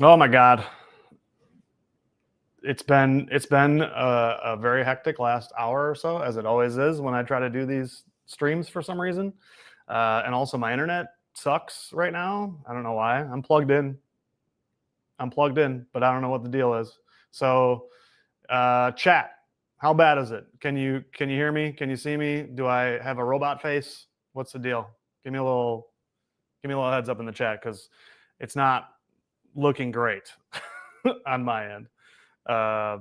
Oh my God. It's been a very hectic last hour or so, as it always is when I try to do these streams for some reason. And also my internet sucks right now. I don't know why. I'm plugged in, but I don't know what the deal is. So chat, how bad is it? Can you hear me? Can you see me? Do I have a robot face? What's the deal? Give me a little heads up in the chat, because it's not looking great on my end. Uh,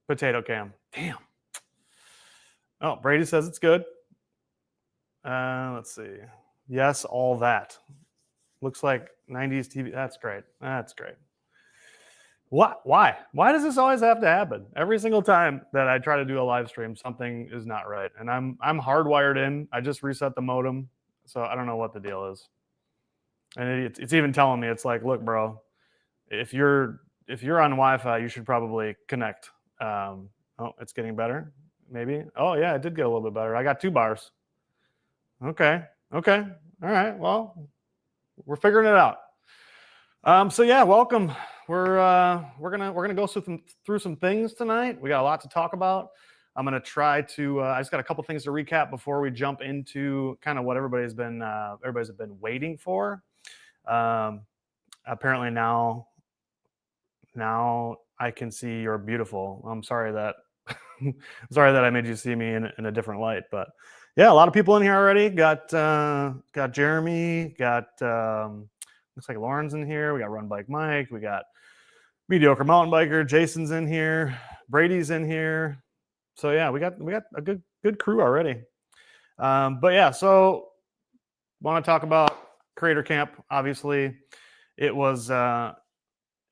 Potato cam. Damn. Oh, Brady says it's good. Let's see. Yes, all that. Looks like 90s TV. That's great. That's great. What? Why? Why does this always have to happen? Every single time that I try to do a live stream, something is not right. And I'm hardwired in. I just reset the modem. So I don't know what the deal is. And it's even telling me, it's like, look, bro, if you're on Wi-Fi, you should probably connect. Oh, it's getting better. Maybe. Oh yeah, it did get a little bit better. I got 2 bars. Okay. All right. Well, we're figuring it out. So yeah, welcome. We're gonna go through some things tonight. We got a lot to talk about. I'm gonna try to. I just got a couple things to recap before we jump into kind of what everybody's been waiting for. Apparently now I can see you're beautiful. I'm sorry that I made you see me in a different light, but yeah, a lot of people in here already. Got Jeremy, got looks like Lauren's in here. We got Run Bike Mike, we got Mediocre Mountain Biker, Jason's in here, Brady's in here. So yeah, we got a good crew already. But yeah, so want to talk about Creator Camp. Obviously, it was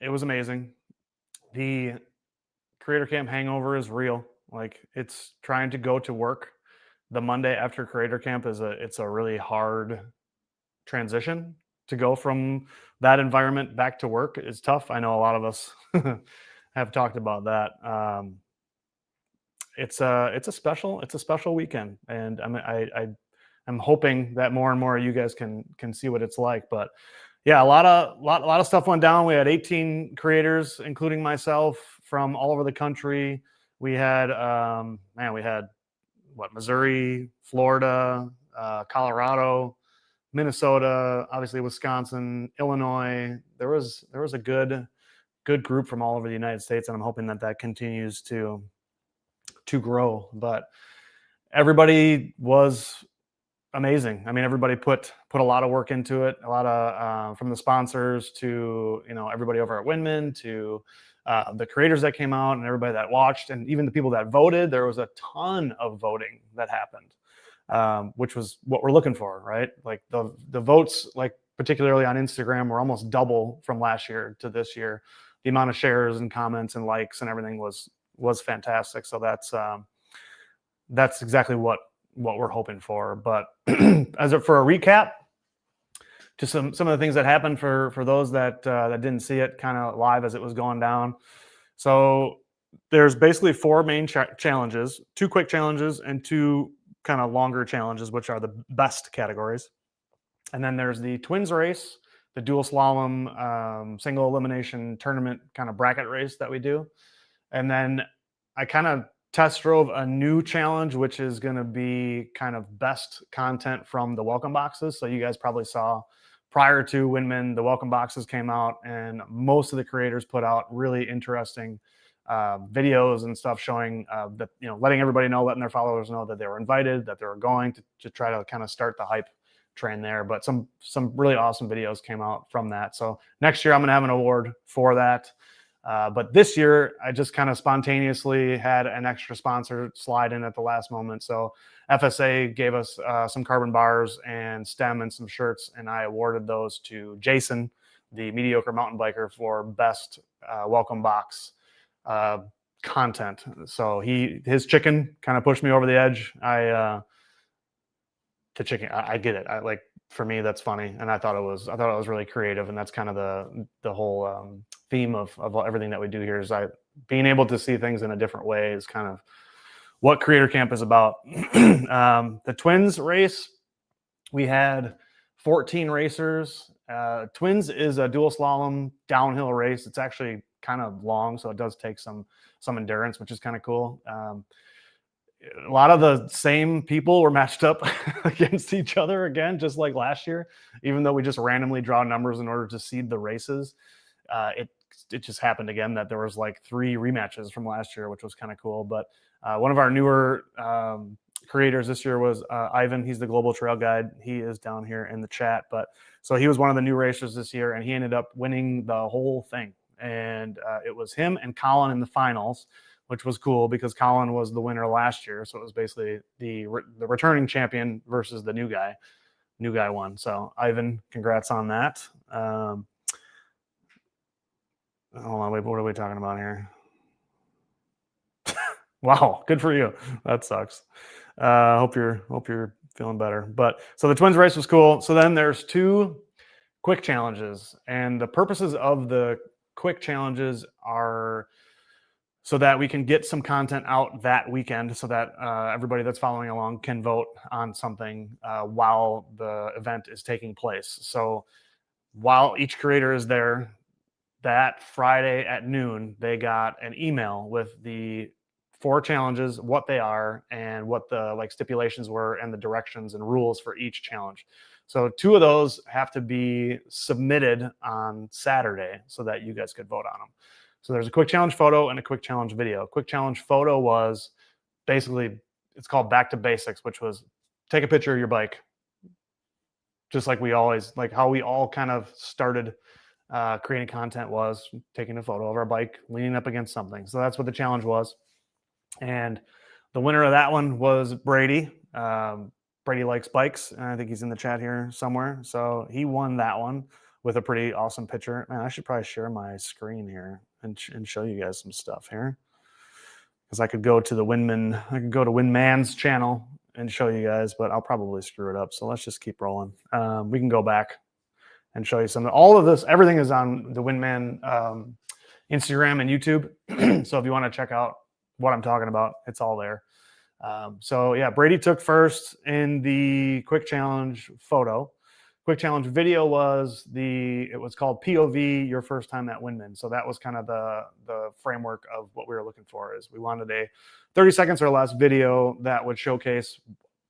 amazing. The Creator Camp hangover is real. Like, it's trying to go to work the Monday after Creator Camp it's a really hard transition. To go from that environment back to work is tough. I know a lot of us have talked about that. It's a special weekend, and I'm hoping that more and more of you guys can see what it's like. But yeah, a lot of stuff went down. We had 18 creators, including myself, from all over the country. We had Missouri, Florida, Colorado, Minnesota, obviously Wisconsin, Illinois. There was a good group from all over the United States, and I'm hoping that continues to grow. But everybody was amazing. I mean, everybody put a lot of work into it. A lot of from the sponsors to everybody over at WinMan to the creators that came out and everybody that watched, and even the people that voted. There was a ton of voting that happened, which was what we're looking for, right? Like the votes, like particularly on Instagram, were almost double from last year to this year. The amount of shares and comments and likes and everything was fantastic. So that's exactly what we're hoping for. But for a recap, just some of the things that happened for those that didn't see it kind of live as it was going down. So there's basically 4 main challenges, 2 quick challenges and 2 kind of longer challenges, which are the best categories. And then there's the twins race, the dual slalom, single elimination tournament kind of bracket race that we do. And then I kind of test drove a new challenge, which is going to be kind of best content from the welcome boxes. So you guys probably saw prior to WinMan, the welcome boxes came out, and most of the creators put out really interesting videos and stuff showing that, letting everybody know, letting their followers know that they were invited, that they were going to try to kind of start the hype train there. But some really awesome videos came out from that. So next year I'm going to have an award for that. But this year, I just kind of spontaneously had an extra sponsor slide in at the last moment. So FSA gave us some carbon bars and stem and some shirts, and I awarded those to Jason, the mediocre mountain biker, for best welcome box content. So his chicken kind of pushed me over the edge. I get it. For me, that's funny, and I thought it was really creative, and that's kind of the whole theme of everything that we do here is being able to see things in a different way is kind of what Creator Camp is about. The twins race, we had 14 racers. Twins is a dual slalom downhill race. It's actually kind of long, so it does take some endurance, which is kind of cool. A lot of the same people were matched up against each other again, just like last year, even though we just randomly draw numbers in order to seed the races. It just happened again that there was like 3 rematches from last year, which was kind of cool. But one of our newer creators this year was Ivan. He's the global trail guide. He is down here in the chat. But so he was one of the new racers this year, and he ended up winning the whole thing. And it was him and Colin in the finals, which was cool because Colin was the winner last year. So it was basically the returning champion versus the new guy. New guy won. So Ivan, congrats on that. Hold on, wait, what are we talking about here? Wow, good for you. That sucks. Hope you're feeling better. But so the Twins race was cool. So then there's 2 quick challenges, and the purposes of the quick challenges are so that we can get some content out that weekend, so that everybody that's following along can vote on something while the event is taking place. So while each creator is there, that Friday at noon, they got an email with the 4 challenges, what they are, and what the like stipulations were, and the directions and rules for each challenge. So 2 of those have to be submitted on Saturday so that you guys could vote on them. So there's a quick challenge photo and a quick challenge video. Quick challenge photo was basically, it's called Back to Basics, which was take a picture of your bike. Just like we always, like how we all kind of started creating content, was taking a photo of our bike leaning up against something. So that's what the challenge was. And the winner of that one was Brady. Brady likes bikes, and I think he's in the chat here somewhere. So he won that one with a pretty awesome picture. Man, I should probably share my screen here and show you guys some stuff here, because I could go to WinMan's channel and show you guys, but I'll probably screw it up. So let's just keep rolling. We can go back and show you some. All of this, everything is on the WinMan Instagram and YouTube. So if you want to check out what I'm talking about, it's all there. So yeah, Brady took first in the quick challenge photo. Quick challenge video was it was called POV, your first time at WinMan. So that was kind of the framework of what we were looking for. Is we wanted a 30 seconds or less video that would showcase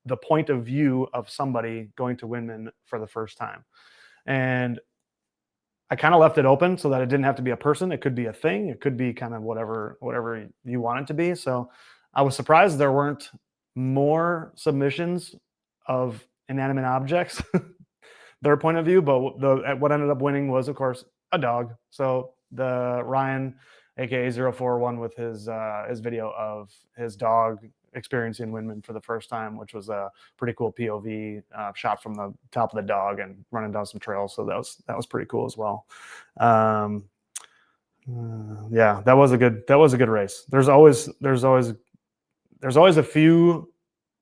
the point of view of somebody going to WinMan for the first time. And I kind of left it open so that it didn't have to be a person. It could be a thing. It could be kind of whatever you want it to be. So I was surprised there weren't more submissions of inanimate objects, their point of view. But what ended up winning was, of course, a dog. So the Ryan, aka 041, with his video of his dog experiencing WinMan for the first time, which was a pretty cool POV shot from the top of the dog and running down some trails. So that was pretty cool as well. Yeah, that was a good race. There's always a few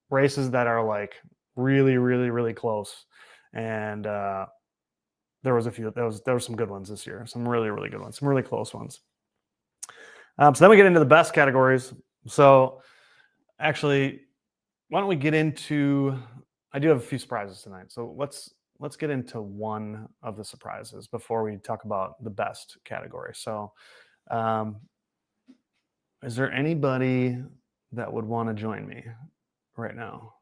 races that are like really, really, really close, and there was a few. There were some good ones this year. Some really, really good ones. Some really close ones. So then we get into the best categories. So actually, why don't we get into? I do have a few surprises tonight. So let's get into one of the surprises before we talk about the best category. So, is there anybody that would want to join me right now?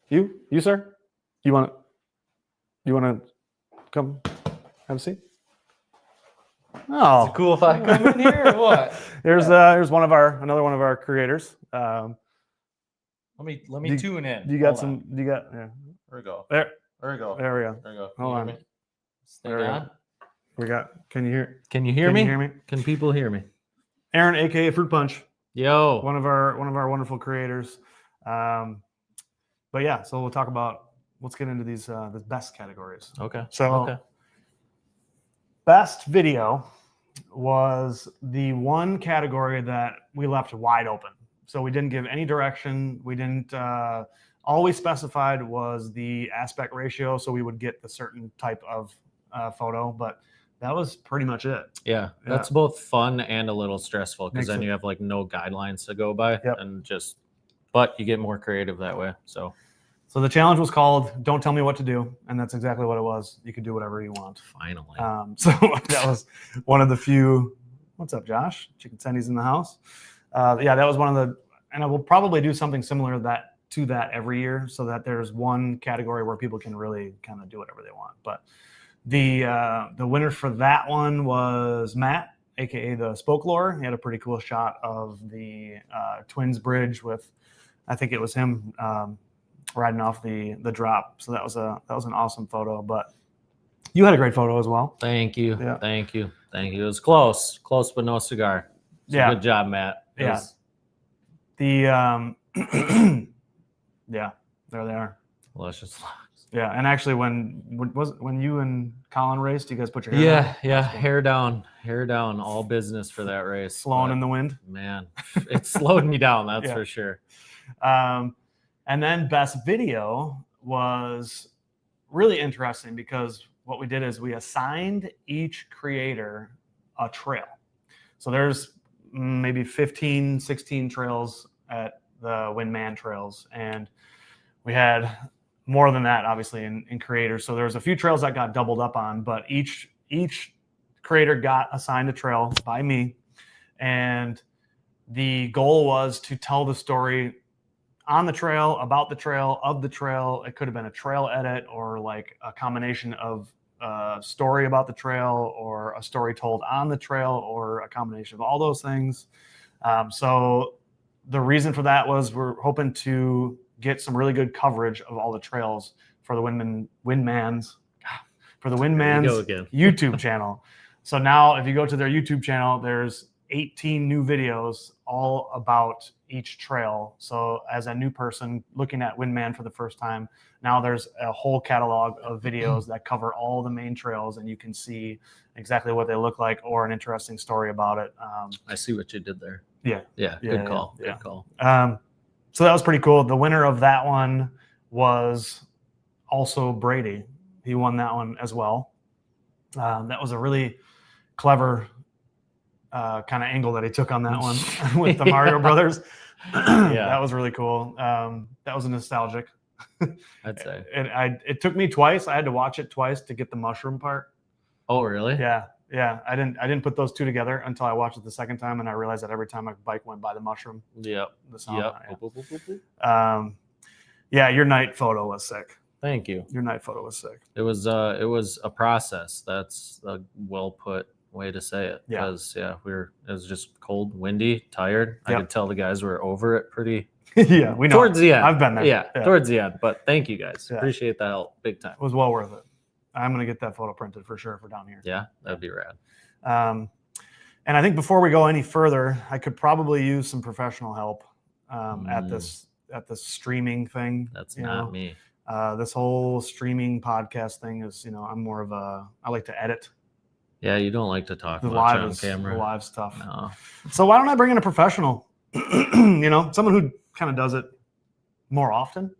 You, sir? You want to come have a seat? Oh, is it cool if I come in here or what? Here's another one of our creators. Let me tune in. You got some? You got? Yeah. There we go. There we go. There we go. There we go. Hold on. There we go. We got. Can you hear? Can you hear me? You hear me? Can people hear me? Aaron, aka Fruit Punch. Yo. One of our wonderful creators. But yeah, so let's get into these the best categories. Okay. So best video was the one category that we left wide open. So we didn't give any direction. We didn't all we specified was the aspect ratio, so we would get the certain type of photo, but that was pretty much it. Yeah, that's both fun and a little stressful, because then you have like no guidelines to go by. Yep. But you get more creative that way. So So the challenge was called "Don't Tell Me What to Do," and that's exactly what it was. You could do whatever you want. Finally. So that was one of the few. What's up, Josh? Chicken Tendy's in the house. Yeah, that was one of the, and I will probably do something similar to that every year, so that there's one category where people can really kind of do whatever they want. But the winner for that one was Matt, aka the Spokelore. He had a pretty cool shot of the Twins Bridge with, I think it was him riding off the drop. So that was an awesome photo. But you had a great photo as well. Thank you. Yeah. Thank you. Thank you. It was close, but no cigar. So Yeah. Good job, Matt. Yeah. Yeah, there they are. Delicious. Yeah, and actually, when you and Colin raced, you guys put your hair down? Yeah. Hair down. All business for that race. Slowing in the wind. Man, it slowed me down. That's Yeah. for sure. And then best video was really interesting because what we did is we assigned each creator a trail. So there's maybe 15, 16 trails at the WinMan trails. And we had more than that, obviously, in creators. So there was a few trails that got doubled up on, but each creator got assigned a trail by me. And the goal was to tell the story on the trail, about the trail, of the trail. It could have been a trail edit or like a combination of a story about the trail or a story told on the trail or a combination of all those things. So the reason for that was we're hoping to get some really good coverage of all the trails for the WinMan's YouTube channel. So now if you go to their YouTube channel, there's 18 new videos all about each trail. So as a new person looking at WinMan for the first time, now there's a whole catalog of videos that cover all the main trails, and you can see exactly what they look like or an interesting story about it. I see what you did there. Yeah. Good call. Yeah. Good call. So that was pretty cool. The winner of that one was also Brady. He won that one as well. That was a really clever kind of angle that he took on that one with the Mario Brothers. That was really cool. That was nostalgic. I'd say. It took me twice. I had to watch it twice to get the mushroom part. Oh, really? Yeah. I didn't put those two together until I watched it the second time, and I realized that every time my bike went by the mushroom. Yep. The sound. Yep. Yeah, your night photo was sick. Thank you. Your night photo was sick. It was a process. That's a well put way to say it. Yeah. Because it was just cold, windy, tired. I could tell the guys were over it pretty. Yeah, we know. Towards the end. I've been there. Yeah, towards the end. But thank you guys. Yeah. Appreciate the help big time. It was well worth it. I'm gonna get that photo printed for sure for down here. Yeah, that'd be rad. And I think before we go any further, I could probably use some professional help at this streaming thing. That's not me. This whole streaming podcast thing is, I'm more of I like to edit. Yeah, you don't like to talk The much live on camera. The live stuff. No. So why don't I bring in a professional? Someone who kind of does it more often.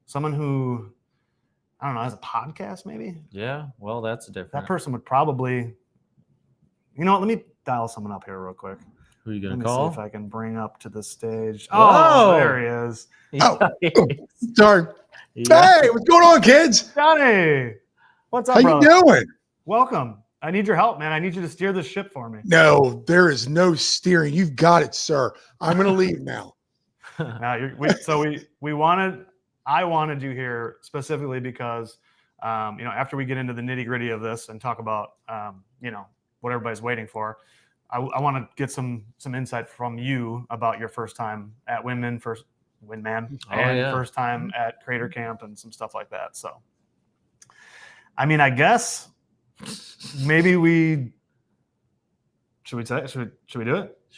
Someone who, I don't know, has a podcast maybe. Yeah, well, that's different. That person would probably, let me dial someone up here real quick. Who are you Let gonna me call? see if I can bring up to the stage. Whoa! Oh, there he is. Oh, sorry. Yeah. Hey, what's going on, kids? Johnny, what's up, How brother? you doing? Welcome. I need your help, man. I need you to steer this ship for me. No, there is no steering. You've got it, sir. I'm going to leave now. I wanted you here specifically because, after we get into the nitty gritty of this and talk about, what everybody's waiting for, I want to get some insight from you about your first time at WinMan, first time at Creator Camp and some stuff like that. So, I guess maybe should we do it? Should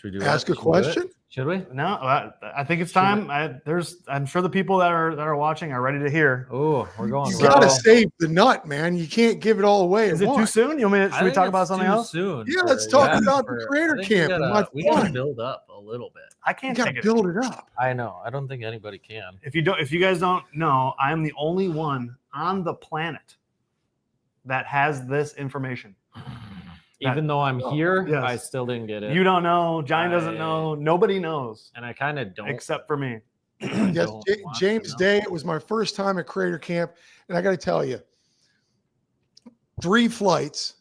we do Ask it? a question? Should we? No, I think it's time. I'm sure the people that are watching are ready to hear. Oh, we're going. You raw. got to save the nut, man. You can't give it all away. Is at it too once. soon? Should we talk about something else? Soon. Yeah, let's talk about the Creator Camp and my We gotta fun. build up a little bit. I You can't got take to it. build it up. I know. I don't think anybody can. If you guys don't know, I am the only one on the planet that has this information. Even though I'm here, Yes. I still didn't get it. You don't know. Johnny doesn't know. Nobody knows And I kind of don't. except for me. Yes, Don't watch James it, no. Day. It was my first time at Creator Camp, and I got to tell you, 3 flights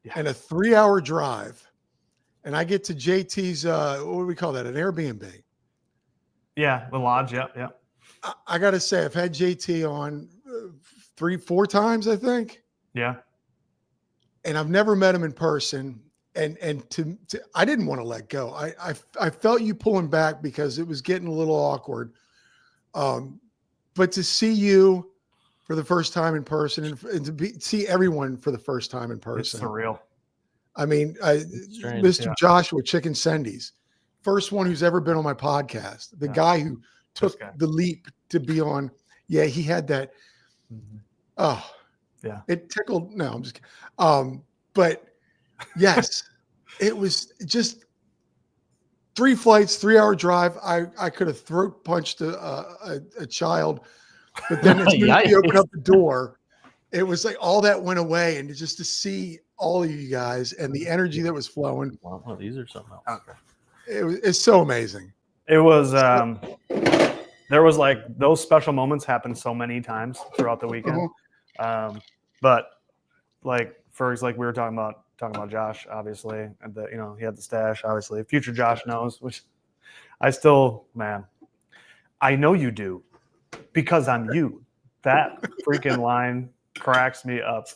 Yeah. and a 3-hour drive, and I get to JT's. What do we call that? An Airbnb. Yeah, the lodge. Yeah, yeah. I got to say, I've had JT on 3-4 times, I think, Yeah. and I've never met him in person. And I didn't want to let go. I felt you pulling back because it was getting a little awkward. But to see you for the first time in person and to see everyone for the first time in It's person. surreal. I mean, strange, Mr. yeah. Joshua Chicken Sendies, first one who's ever been on my podcast, the Yeah. guy who This took guy. the leap to be on. Yeah, he had that. Mhm. Oh, Yeah. it tickled. No, I'm just kidding. But yes, it was just 3 flights, 3-hour drive. I could have throat punched a child, but then as soon as we opened Yikes. up the door, it was like all that went away, and just to see all of you guys and the energy that was flowing, Well, these are something else. Okay. it's so amazing. It was there was like those special moments happened so many times throughout the weekend. But like like we were talking about Josh, obviously, and he had the stash, obviously. Future Josh knows, which I still, man, I know you do because I'm you. That freaking line cracks me up.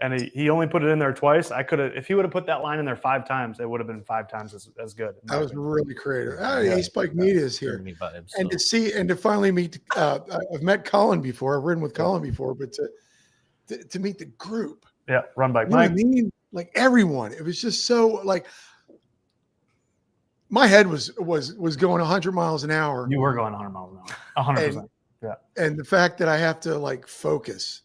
And he only put it in there twice. I could have, if he would have put that line in there 5 times, it would have been 5 times as good. That was really creative. Yeah. Ace Spike Media is here. Germany vibes. And So. to see and to finally meet, I've met Colin before. I've ridden with Colin before, but to meet the group, Yeah, Run Bike you know what I Mike. mean? Like everyone, it was just so like my head was going 100 miles an hour, You were going 100 miles an hour, 100%. and the fact that I have to like focus.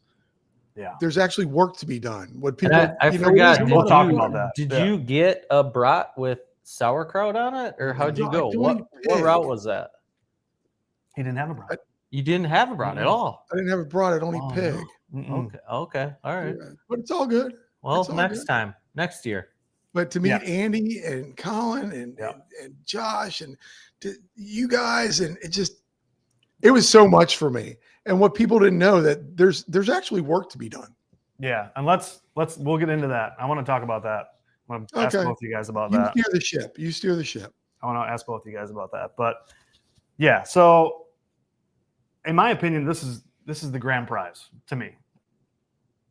Yeah. There's actually work to be done. What And people, I you know, forgot. We'll talk about that. Did Yeah. you get a brat with sauerkraut on it, or how'd you No, I go? don't What eat pig. route was that? He didn't have a bra. You didn't have a brat at all. I didn't have a broad. I don't eat Oh, pig. Mm-mm. Okay, all right. Yeah, but it's all good. Well, It's all next good. time, next year. But to meet Yeah. Andy and Colin and Josh and you guys, and it was so much for me. And what people didn't know that there's actually work to be done. Yeah, and we'll get into that. I want to talk about that. I want to ask Okay. both of you guys about You that. steer the ship. You steer the ship. I want to ask both of you guys about that. But yeah, so in my opinion, this is the grand prize to me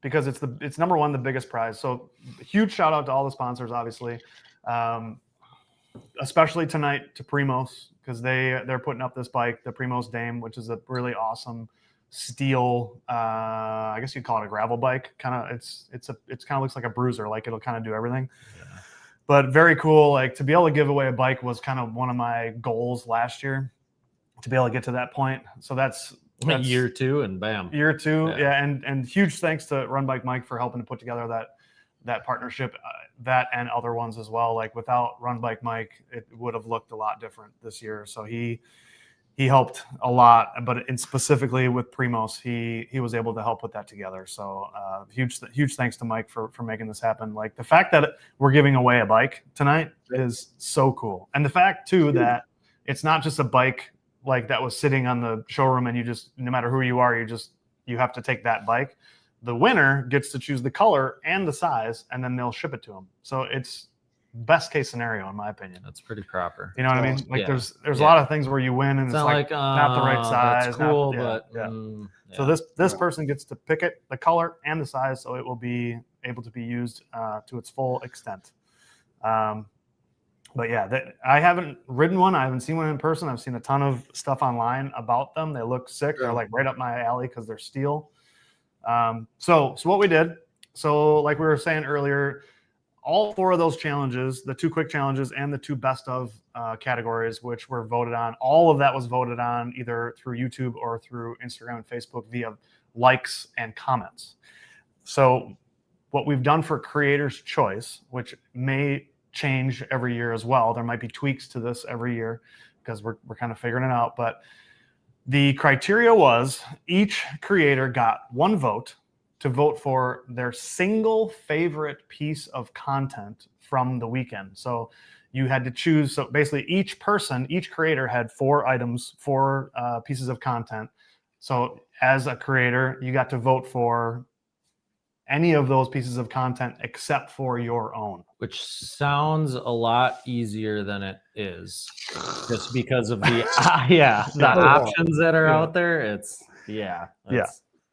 because it's number one, the biggest prize. So huge shout out to all the sponsors, obviously, especially tonight to Primos because they're putting up this bike, the Primos Dame, which is a really awesome steel. I guess you'd call it a gravel bike. Kind of, it's kind of looks like a bruiser, like it'll kind of do everything. Yeah. But very cool. Like to be able to give away a bike was kind of one of my goals last year, to be able to get to that point. So that's year 2 and bam. Year 2, Yeah. and huge thanks to Run Bike Mike for helping to put together that partnership, that and other ones as well. Like without Run Bike Mike, it would have looked a lot different this year. So he helped a lot, but specifically with Primos, he was able to help put that together. So huge thanks to Mike for making this happen. Like the fact that we're giving away a bike tonight is so cool, and the fact too that it's not just a bike like that was sitting on the showroom and you just, no matter who you are, you have to take that bike. The winner gets to choose the color and the size, and then they'll ship it to them. So it's best case scenario in my opinion. That's pretty proper. You know what I mean? Like Yeah. there's a lot of things where you win and It's it's not like not the right size. That's cool, not, but So this person gets to pick it, the color and the size, so it will be able to be used to its full extent. But yeah, I haven't ridden one. I haven't seen one in person. I've seen a ton of stuff online about them. They look sick. They're like right up my alley because they're steel. So what we did, so like we were saying earlier, all 4 of those challenges, the 2 quick challenges and the 2 best of categories, which were voted on, all of that was voted on either through YouTube or through Instagram and Facebook via likes and comments. So what we've done for Creator's Choice, which may change every year as well. There might be tweaks to this every year because we're kind of figuring it out. But the criteria was each creator got 1 vote to vote for their single favorite piece of content from the weekend. So you had to choose. So basically each creator had 4 items, 4 pieces of content. So as a creator, you got to vote for any of those pieces of content except for your own. Which sounds a lot easier than it is, just because of the options that are out there. It's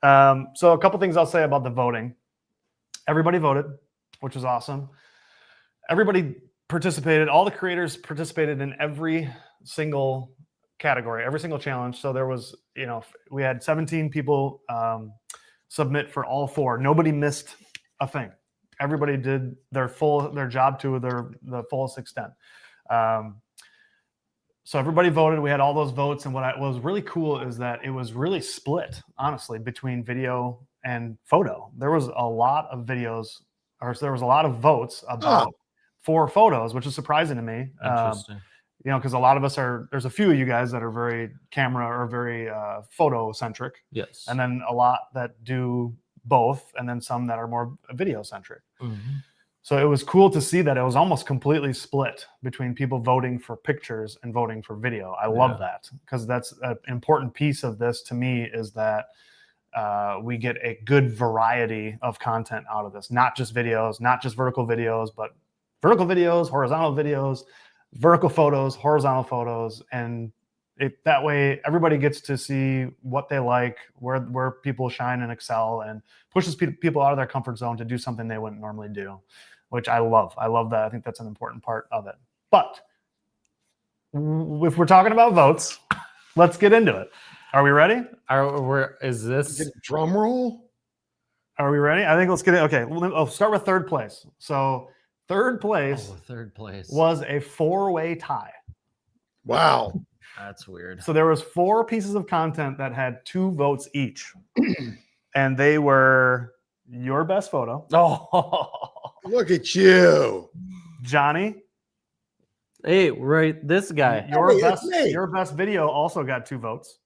So a couple things I'll say about the voting. Everybody voted, which was awesome. Everybody participated. All the creators participated in every single category, every single challenge. So there was, we had 17 people submit for all 4. Nobody missed a thing. Everybody did their job to the fullest extent. So everybody voted. We had all those votes, and what was really cool is that it was really split, honestly, between video and photo. There was a lot of videos, or there was a lot of votes about 4 photos, which is surprising to me. interesting. Because a lot of us there's a few of you guys that are very camera or very photo centric. Yes. And then a lot that do both, and then some that are more video centric. Mm-hmm. So it was cool to see that it was almost completely split between people voting for pictures and voting for video. I love that, because that's an important piece of this to me, is that we get a good variety of content out of this, not just videos, not just vertical videos, but vertical videos, horizontal videos, vertical photos, horizontal photos, and that way everybody gets to see what they like, where people shine and excel, and pushes people out of their comfort zone to do something they wouldn't normally do, which I love. I love that. I think that's an important part of it. But if we're talking about votes, let's get into it. Are we ready? Is this drum roll? Are we ready? I think let's get it. Okay, I'll start with third place. So third place was a 4-way tie. Wow. That's weird. So there was 4 pieces of content that had 2 votes each. And they were your best photo. Oh, look at you. Johnny. Hey, right, this guy. Your best video also got 2 votes.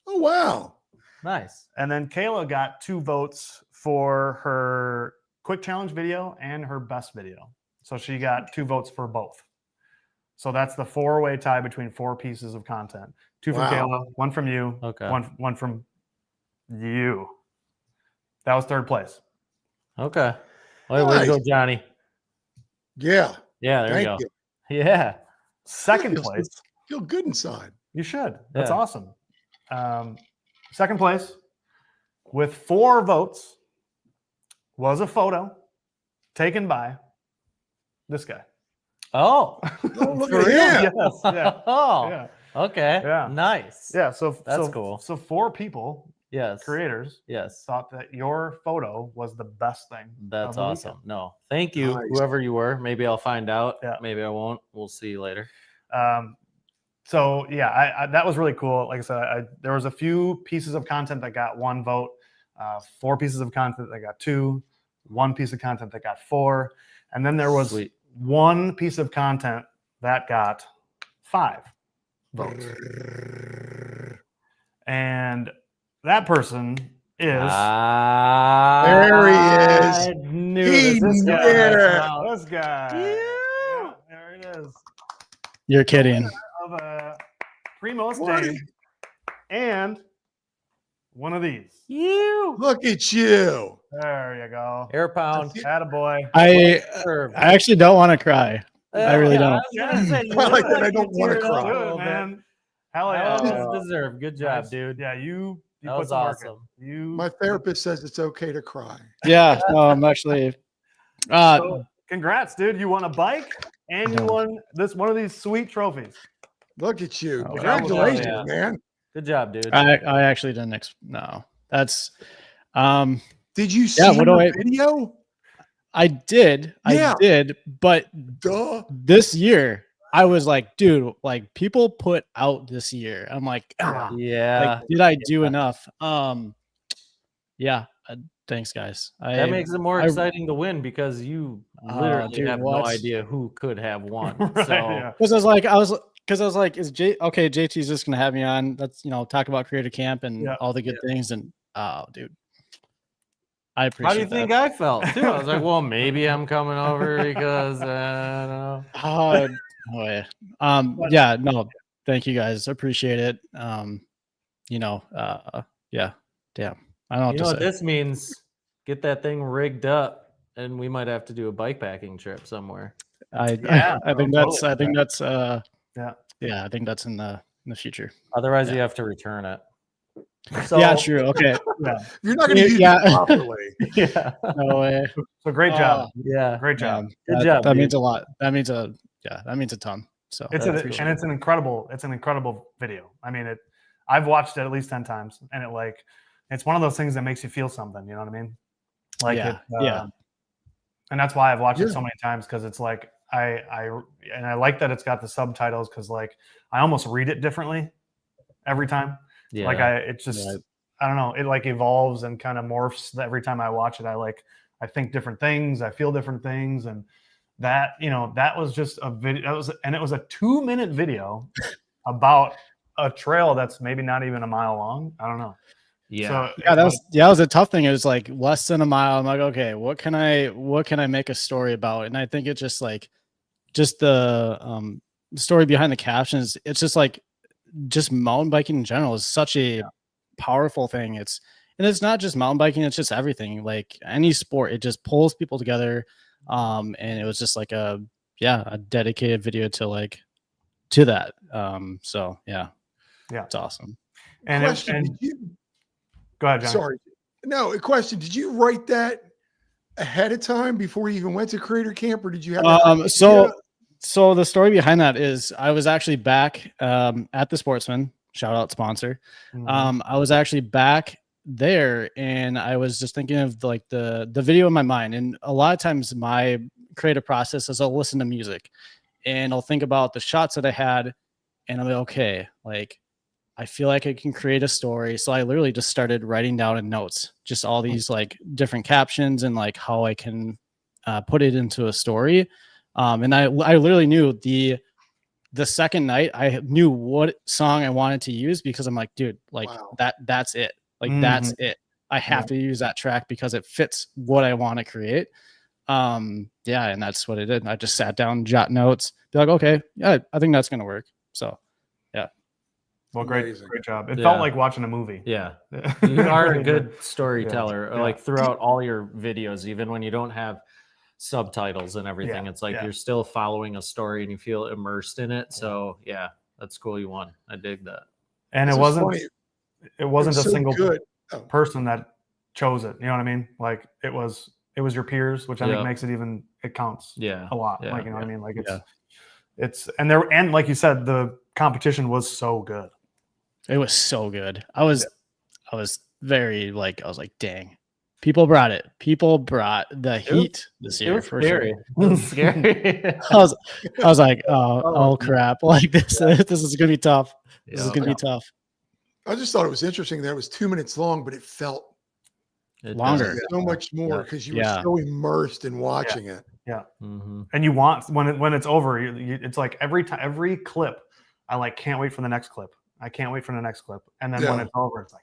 Oh, wow. Nice. And then Kayla got 2 votes for her quick challenge video and her best video. So she got 2 votes for both. So that's the 4-way tie between 4 pieces of content. 2 from Kayla, 1 from you, one from you. That was third place. Okay. Way to go, Johnny. Yeah. Yeah, there Thank you go. Yeah. Second place. Feel good inside. You should. That's awesome. Second place with 4 votes was a photo taken by this guy. Oh, look at him. Yes. Yeah. Oh, Yeah. okay. Yeah. Nice. Yeah. So that's cool. So 4 people, creators, thought that your photo was the best thing. That's awesome. No, thank you, whoever you were. Maybe I'll find out. Yeah. Maybe I won't. We'll see you later. So yeah, that was really cool. Like I said, there was a few pieces of content that got 1 vote, 4 pieces of content that got 2, 1 piece of content that got 4, and then there was 1 piece of content that got 5 votes. And that person is there he is. I knew this guy. This guy. Yeah, there it is. You're kidding. Of a Primos Day and one of these. You look at you. There you go. Air pound. Attaboy. I actually don't want to cry. I really don't. I don't want to cry, man. Hell yeah. Deserve. Good job, dude. Yeah, you that was awesome. My therapist says it's okay to cry. Yeah, no, I'm actually. So, congrats, dude! You won a bike and you won one of these sweet trophies. Look at you! Congratulations, man! Good job, dude. I actually didn't. No, that's. Did you see the video? I did. Yeah. I did. But this year, I was like, dude, like people put out this year. I'm like, yeah. Like, did I do enough? Yeah. Thanks, guys. That makes it more exciting to win because you literally have no idea who could have won. Right, so because I was like, is JT's just gonna have me on? That's talk about Creator Camp and all the good things. And dude, I appreciate. How do you think I felt too? I was like, well, maybe I'm coming over because I don't know. Oh yeah. No, thank you guys. Appreciate it. Yeah. Damn. I don't know You know what what to say. this means? Get that thing rigged up, and we might have to do a bikepacking trip somewhere. I think totally that's with that. yeah, I think that's in the future. Otherwise, Yeah. you have to return it. So, Yeah, true. Okay. You're not going to use Yeah. it properly. Yeah. No way. So great job. Yeah. Great job. Man, Good that, job, That dude. means a lot. That means a ton. So It's That's an, cool. and it's an incredible video. I mean, I've watched it at least 10 times, and it's one of those things that makes you feel something. You know what I mean? Like yeah. And that's why I've watched it Yeah. so many times, because it's like I like that it's got the subtitles, because like I almost read it differently every time. Yeah. Like I don't know, it like evolves and kind of morphs every time I watch it. I think different things, I feel different things, and that was just a video. It was a 2-minute video about a trail that's maybe not even a mile long. I don't know. Yeah. So, That was a tough thing. It was like less than a mile. I'm like, okay, what can I make a story about? And I think it's just like the story behind the captions. It's just like mountain biking in general is such a powerful thing. It's not just mountain biking, it's just everything. Like any sport, it just pulls people together. And it was just like a dedicated video to that. So yeah, it's awesome. and Question, go ahead, Johnny. sorry. No, a question. Did you write that ahead of time before you even went to Creator Camp, or did you have So the story behind that is I was actually back at the Sportsman, shout out sponsor. Mhm. I was actually back there, and I was just thinking of like the video in my mind. And a lot of times my creative process is I'll listen to music and I'll think about the shots that I had, and I'm like, okay, like I feel like I can create a story. So I literally just started writing down in notes, just all these like different captions and like how I can put it into a story. And I literally knew the second night I knew what song I wanted to use, because I'm like, dude, like Wow. that's it. Like that's it. I have to use that track because it fits what I want to create. And that's what I did. I just sat down, jot notes, be like, okay, yeah, I think that's gonna work. So Well, Amazing. great job. It felt Yeah. like watching a movie. Yeah. You are a good storyteller, Yeah. like throughout all your videos, even when you don't have subtitles and everything. Yeah. It's like Yeah. you're still following a story and you feel immersed in it. So yeah, that's cool. You won. I dig that. And This it was wasn't funny. it wasn't It a was so single good. person that chose it. You know what I mean? Like it was your peers, which I think makes it counts Yeah. a lot. Yeah. Like, you know what I mean? Like it's and like you said, the competition was so good. it was so good. I was very like, I was like, dang, people brought it. People brought the heat this year. It was For scary. sure. It was scary. I was like, oh crap. Like this is gonna be tough. This is gonna be tough. I just thought it was interesting that it was 2 minutes long, but it felt Longer. so much more because you were Yeah. so immersed in watching it. Yeah. Mm-hmm. And you want when it's over, it's like every clip, I like can't wait for the next clip. I can't wait for the next clip. And then when it's over, it's like,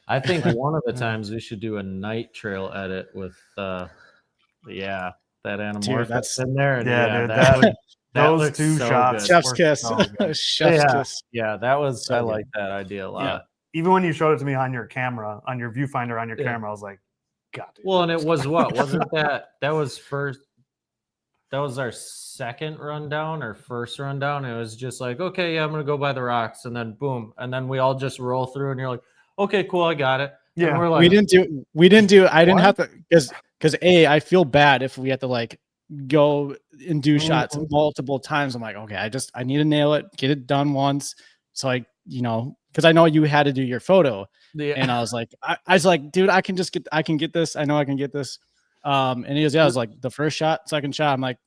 I think one of the times we should do a night trail edit with that anamorphic that's- in there. And dude, that those looks two so shots. good. Chef's were kiss. so good. Chef's Yeah. kiss. Yeah, that was So I good. like that idea a lot. Even when you showed it to me on your camera, on your viewfinder on your camera, I was like, God. Dude, Well, and it was wasn't that was first, that was our second rundown or first rundown. It was just like, okay, yeah, I'm gonna go by the rocks, and then boom, and then we all just roll through, and you're like, okay, cool, I got it. Yeah. And we're like, We didn't do I didn't have to, because I feel bad if we had to like go and do shots multiple times. I'm like, okay, I need to nail it, get it done once. So because I know you had to do your photo. yeah. And I was like, I was like, dude, I can get this. I know I can get this. And he goes, yeah, I was like, the first shot, second shot. I'm like,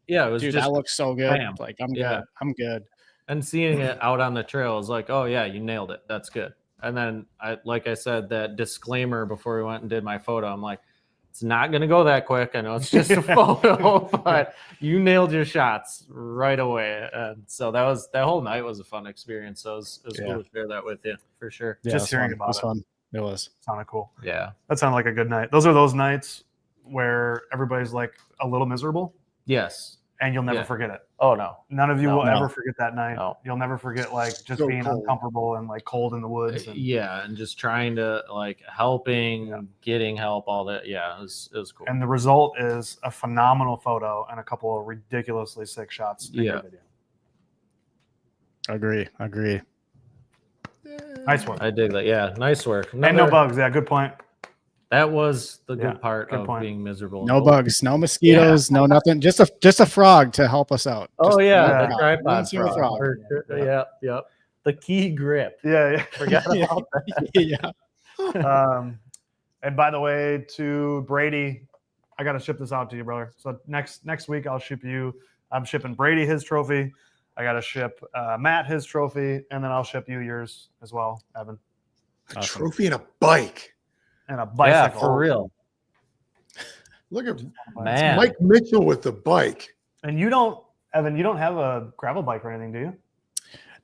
Yeah, it was dude, just that looks so good. bam. Like, I'm Yeah. good. I'm good. and seeing it out on the trail is like, oh yeah, you nailed it. That's good. And then like I said, that disclaimer before we went and did my photo, I'm like, it's not gonna go that quick. I know it's just a photo, but you nailed your shots right away. And so that whole night was a fun experience. So it was cool to share that with you for sure. Yeah, Just it was hearing fun. about it was it. fun. It was. sounded cool. Yeah. That sounded like a good night. Those are those nights where everybody's like a little miserable. Yes. and you'll never Yeah. forget it. Oh no. None of you No. will No. ever forget that night. No. You'll never forget like just So being cold. uncomfortable and like cold in the woods. And, Yeah, and just trying to like helping, Yeah. getting help, all that. Yeah, it was cool. and the result is a phenomenal photo and a couple of ridiculously sick shots. in your Yeah. video. Agree. Nice work. I dig that. Yeah, nice work. And no Another- bugs. Yeah, good point. That was the Yeah, good part good of point. being miserable. No Oh, bugs, no mosquitoes, no nothing. Just a frog to help us out. Oh Just yeah, Yeah. the one tripod single frog. frog. For sure. Yeah. Yeah. The key grip. Yeah, Forgot Yeah. about that. yeah. yeah. And by the way, to Brady, I got to ship this out to you, brother. So next week I'm shipping Brady his trophy. I got to ship Matt his trophy, and then I'll ship you yours as well, Evan. A trophy and a bike. And a Yeah, bicycle. for real. Look at Man. Mike Mitchell with the bike. And you don't, Evan, you don't have a gravel bike or anything, do you?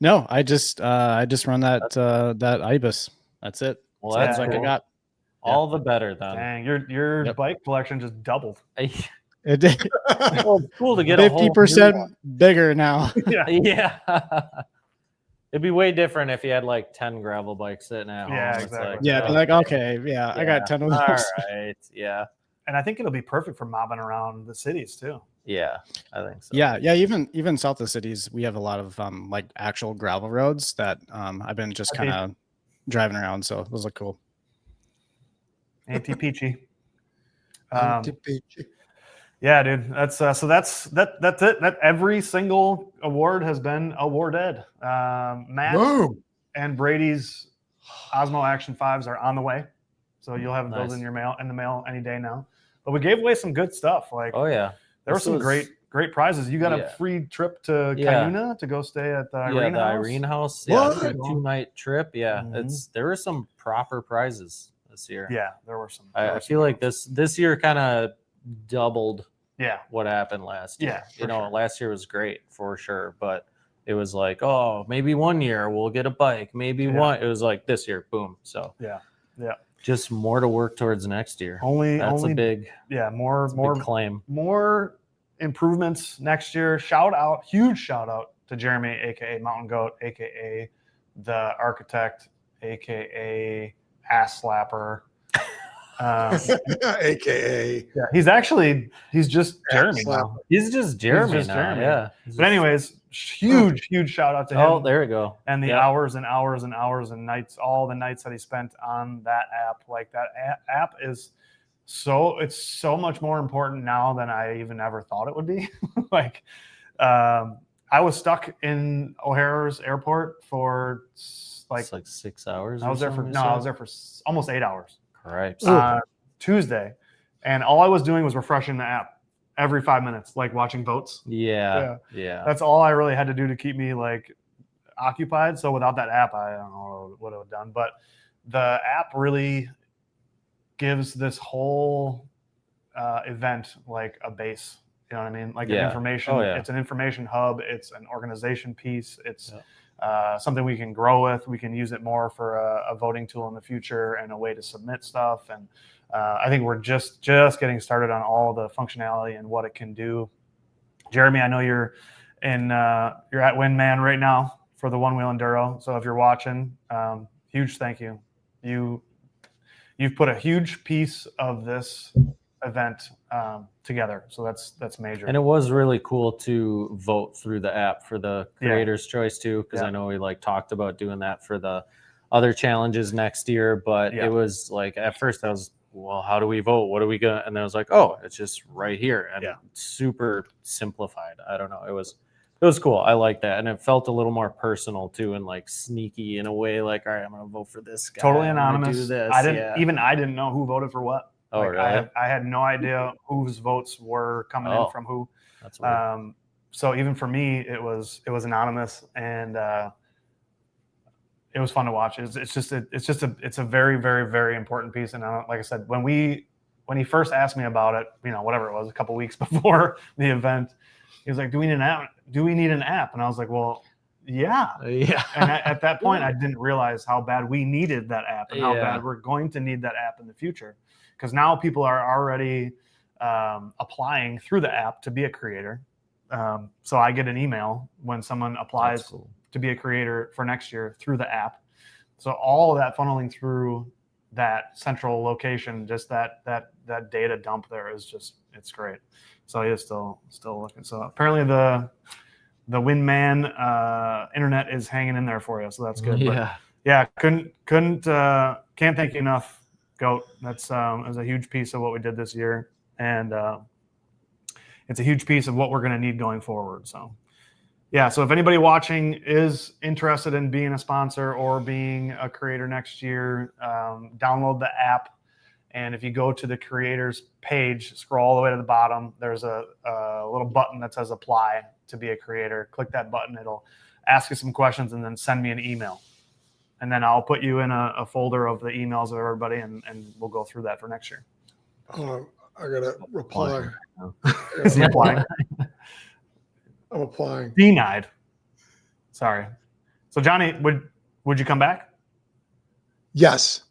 No, I just run that Ibis. That's it. Well, Yeah, that's That's like cool. I got. All the better then. Dang, your Yep. bike collection just doubled. It did Well, it's cool to get a whole 50% bigger now. Yeah. Yeah. It'd be way different if you had like 10 gravel bikes sitting at home. Yeah, It's exactly. like, Yeah, oh, be like, okay, yeah, I got yeah. 10 of All those. right. Yeah. And I think it'll be perfect for mobbing around the cities too. Yeah. I think so. Yeah, even south of cities, we have a lot of like actual gravel roads that I've been just Okay. kind of driving around. So those look cool. Auntie Peachy. Anti-peachy. Yeah, dude. That's that's it. That every single award has been awarded. Matt Boom. and Brady's Osmo Action 5s are on the way. So you'll have those Nice. in the mail any day now. But we gave away some good stuff. Like Oh, yeah. there were this some was- great prizes. You got a Yeah. free trip to Yeah. Cuyuna to go stay at the Yeah, Irene the House. Irene House. Yeah, What? for a 2-night trip. Yeah, Mhm. there were some proper prizes this year. Yeah, there were some. I feel like this year kind of doubled Yeah, what happened last year. Yeah, you for know, sure. last year was great for sure, but it was like, oh, maybe one year we'll get a bike. Maybe Yeah. one. It was like this year, boom. So yeah. just more to work towards next year. That's Only a big, more big claim. more improvements next year. Huge shout out to Jeremy, aka Mountain Goat, aka the Architect, aka Ass Slapper. AKA. Yeah, he's just Jeremy Slapper. now. He's just Jeremy just now. Jeremy. Yeah. But anyways, huge shout out to him. Oh, there we go. And the Yep. hours and hours and hours and nights, all the nights that he spent on that app. Like that app is it's so much more important now than I even ever thought it would be. Like I was stuck in O'Hara's airport for like It's like 6 hours. I was there for almost 8 hours Right. Tuesday, and all I was doing was refreshing the app every 5 minutes, like watching boats. Yeah. That's all I really had to do to keep me like occupied. So without that app, I don't know what I would have done. But the app really gives this whole event like a base. You know what I mean? Like an Yeah. information. Oh, yeah. It's an information hub. It's an organization piece. It's something we can grow with. We can use it more for a voting tool in the future and a way to submit stuff. And I think we're just getting started on all the functionality and what it can do. Jeremy, I know you're at WinMan right now for the One Wheel Enduro. So if you're watching, huge thank you. You've put a huge piece of this event together. So that's major. And it was really cool to vote through the app for the creator's choice too, because Yeah. I know we like talked about doing that for the other challenges next year. But Yeah. it was like at first I was, well, how do we vote? What are we gonna? And then I was like, oh, it's just right here, and Yeah. super simplified. I don't know. It was cool. I like that, and it felt a little more personal too, and like sneaky in a way. Like, all right, I'm gonna vote for this guy. Totally I'm gonna anonymous. Do this. I didn't Yeah. I didn't know who voted for what. Oh, Like, really? I had no idea whose votes were coming Oh. in from who. That's weird. So even for me, it was anonymous, and it was fun to watch. It's a very, very, very important piece. And like I said, when he first asked me about it, whatever it was, a couple weeks before the event, he was like, "Do we need an app? Do we need an app?" And I was like, "Well, yeah." Yeah. And at that point, I didn't realize how bad we needed that app and how Yeah. bad we're going to need that app in the future. Because now people are already applying through the app to be a creator. So I get an email when someone applies That's cool. to be a creator for next year through the app. So all of that funneling through that central location, just that data dump there is just, it's great. So he is still looking. So apparently the WinMan internet is hanging in there for you. So that's good. Yeah. But yeah, can't thank you enough, Goat. That's was a huge piece of what we did this year, and it's a huge piece of what we're going to need going forward. So yeah, so if anybody watching is interested in being a sponsor or being a creator next year, download the app. And if you go to the creators page, scroll all the way to the bottom, there's a little button that says apply to be a creator. Click that button. It'll ask you some questions and then send me an email. And then I'll put you in a folder of the emails of everybody, and we'll go through that for next year. I got to reply. Is he applying? I'm applying. Denied. Sorry. So Johnny, would you come back? Yes.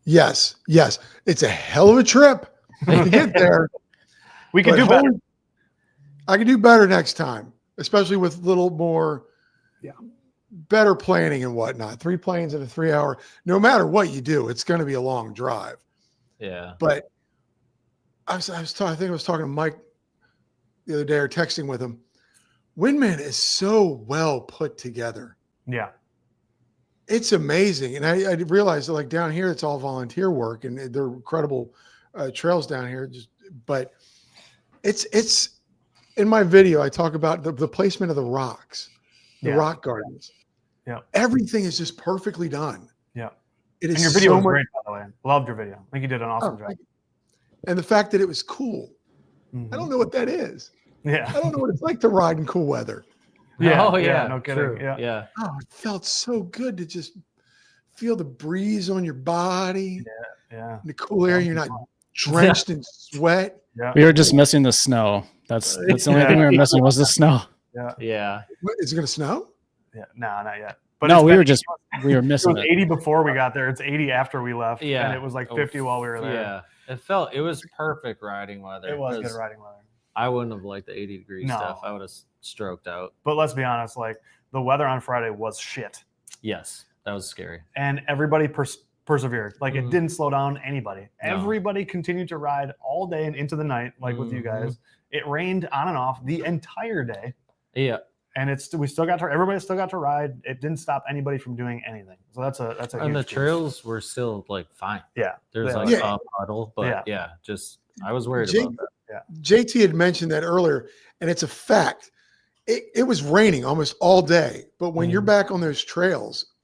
It's a hell of a trip to get there. We can but do better. I can do better next time, especially with a little more better planning and whatnot. 3 planes in a 3 hour, no matter what you do, it's going to be a long drive. Yeah. But I think I was talking to Mike the other day or texting with him. WinMan is so well put together. Yeah. It's amazing. And I realized that, like, down here, it's all volunteer work, and they're incredible trails down here. But it's in my video, I talk about the placement of the rocks, the rock gardens. Yeah. Everything is just perfectly done. Yeah. It is And your video so was much, great, by the way. Loved your video. I think you did an awesome job. and the fact that it was cool. Mhm. I don't know what that is. Yeah. I don't know what it's like to ride in cool weather. Yeah. Oh yeah. No kidding. True. Yeah. Yeah. Oh, it felt so good to just feel the breeze on your body, Yeah. in the cool air. You're not drenched in sweat. Yeah. We were just missing the snow. That's the only thing we were missing was the snow. Yeah. Yeah. What, is it going to snow? Yeah. No, not yet. But No, it's we been- were it missing was it. 80 before we got there. It's 80 after we left. Yeah. And it was like 50 while we were there. Yeah. It was perfect riding weather. It was good 'cause riding weather. I wouldn't have liked the 80-degree No. stuff. I would have stroked out. But let's be honest, like the weather on Friday was shit. Yes. That was scary. And everybody persevered. Like it Mhm. didn't slow down anybody. No. Everybody continued to ride all day and into the night, like with you guys. It rained on and off the entire day. Yeah. And everybody still got to ride. It didn't stop anybody from doing anything. So that's a And huge the piece. trails were still like fine. Yeah. There's Yeah. like Yeah. a puddle, but Yeah. just I was worried Jake- about that. JT had mentioned that earlier, and it's a fact. It was raining almost all day, but when you're back on those trails,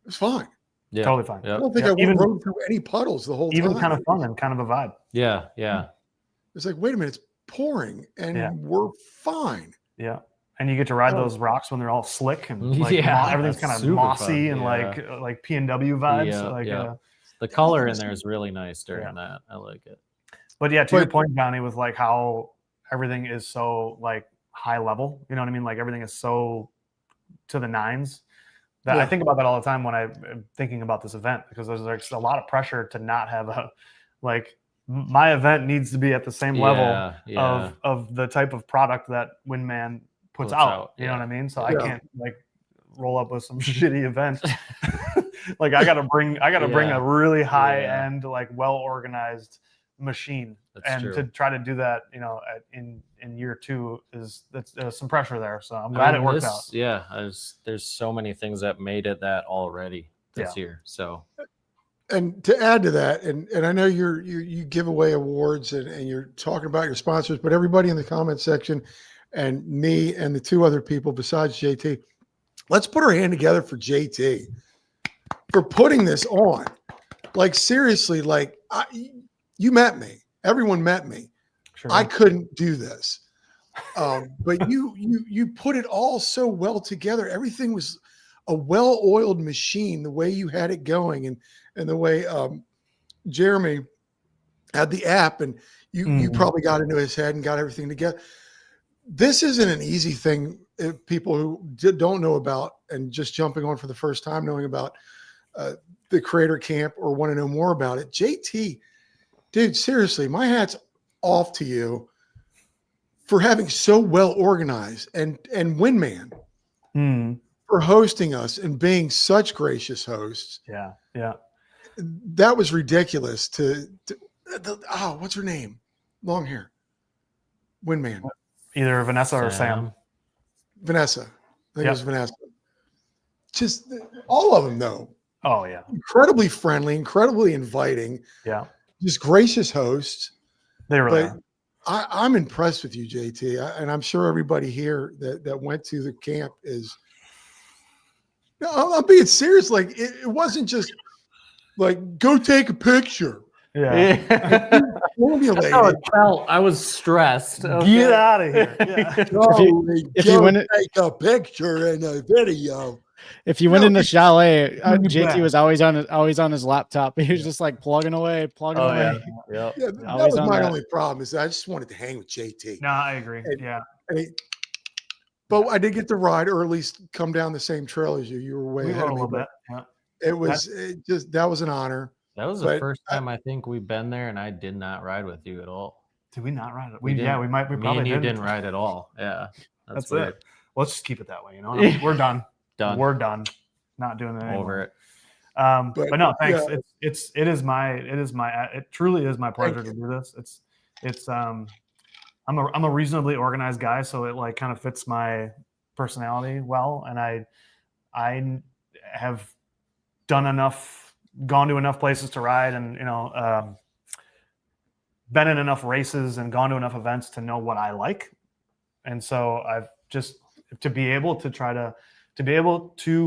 it's fine. Yeah. Totally fine. I Yeah. don't think Yeah, I rode through any puddles the whole Even time. kind of fun and kind of a vibe. Yeah. Yeah. It's like, wait a minute, it's pouring, and Yeah. we're fine. Yeah. And you get to ride Oh. those rocks when they're all slick and like Yeah, everything's that's kind of super mossy fun. and Yeah. like P&W vibes. Yeah, like, yeah. The color in there is really nice during that. I like it. But yeah, to your But- point, Johnny, with like how everything is so like high level, you know what I mean? Like everything is so to the nines that I Yeah. think about that all the time when I'm thinking about this event, because there's like a lot of pressure to not have my event needs to be at the same level Yeah. of the type of product that WinMan puts Puts out. out, You know yeah. what I mean? So Yeah. I can't like roll up with some shitty event. Like I gotta bring Yeah. a really high Yeah. end, like well organized machine. That's And true. to try to do that, in year two there's some pressure there. So I'm glad it worked out. Yeah, there's so many things that made it that already this Yeah. year. So And to add to that, and I know you give away awards and you're talking about your sponsors, but everybody in the comment section and me and the 2 other people besides JT, let's put our hand together for JT for putting this on. Like seriously, like you met me. Everyone met me. Sure. I couldn't do this. But you put it all so well together. Everything was a well-oiled machine, the way you had it going and the way Jeremy had the app, and you probably got into his head and got everything together. This isn't an easy thing. If people who don't know about and just jumping on for the first time, knowing about the Creator Camp or want to know more about it, JT, dude, seriously, my hat's off to you for having so well organized, and WinMan for hosting us and being such gracious hosts. Yeah. Yeah. That was ridiculous. What's her name? Long hair. WinMan. Either Vanessa or Sam. Vanessa. I think it was Vanessa. Just all of them, though. Oh yeah. Incredibly friendly, incredibly inviting. Yeah. Just gracious hosts. They really are. I'm impressed with you, JT, and I'm sure everybody here that went to the camp is. No, I'm being serious. Like it wasn't just like go take a picture. Yeah. Formulated. That's how it felt. I was stressed. Get out of here. Yeah. If you went take a picture and a video. If you went in the chalet, JT was always on his laptop. He was just like plugging away. Yeah. Yeah, that was my only problem. Is I just wanted to hang with JT. No, I agree. But I did get to ride, or at least come down the same trail as you. You were way ahead of me. Bit. Yeah. That was an honor. That was the first time I think we've been there, and I did not ride with you at all. Did we not ride it? We probably didn't ride at all. Yeah, that's weird. It. Let's just keep it that way. You know, we're done. We're done. Not doing it anymore. Over it. But no, thanks. Yeah. It truly is my pleasure to do this. I'm a reasonably organized guy, so it like kind of fits my personality well, and I have gone to enough places to ride, and been in enough races and gone to enough events to know what I like, and so I've just to be able to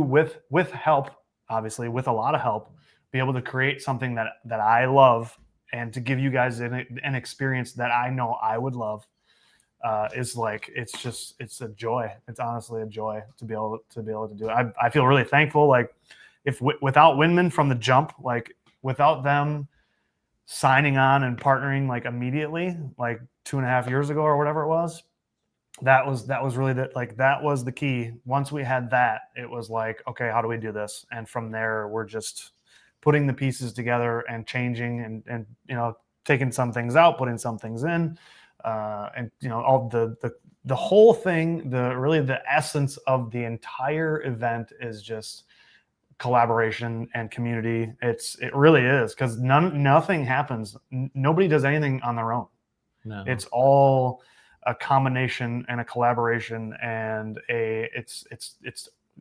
with help, obviously with a lot of help, be able to create something that I love and to give you guys an experience that I know I would love. Is like it's a joy. It's honestly a joy to be able to do it. I feel really thankful. Like without WinMan from the jump, like without them signing on and partnering like immediately, like 2.5 years ago or whatever it was, that was really that was the key. Once we had that, it was like, okay, how do we do this? And from there, we're just putting the pieces together and changing and taking some things out, putting some things in. And all the whole thing, the essence of the entire event is just collaboration and community. It really is, because nothing happens. Nobody does anything on their own. No. It's all a combination and a collaboration, and it's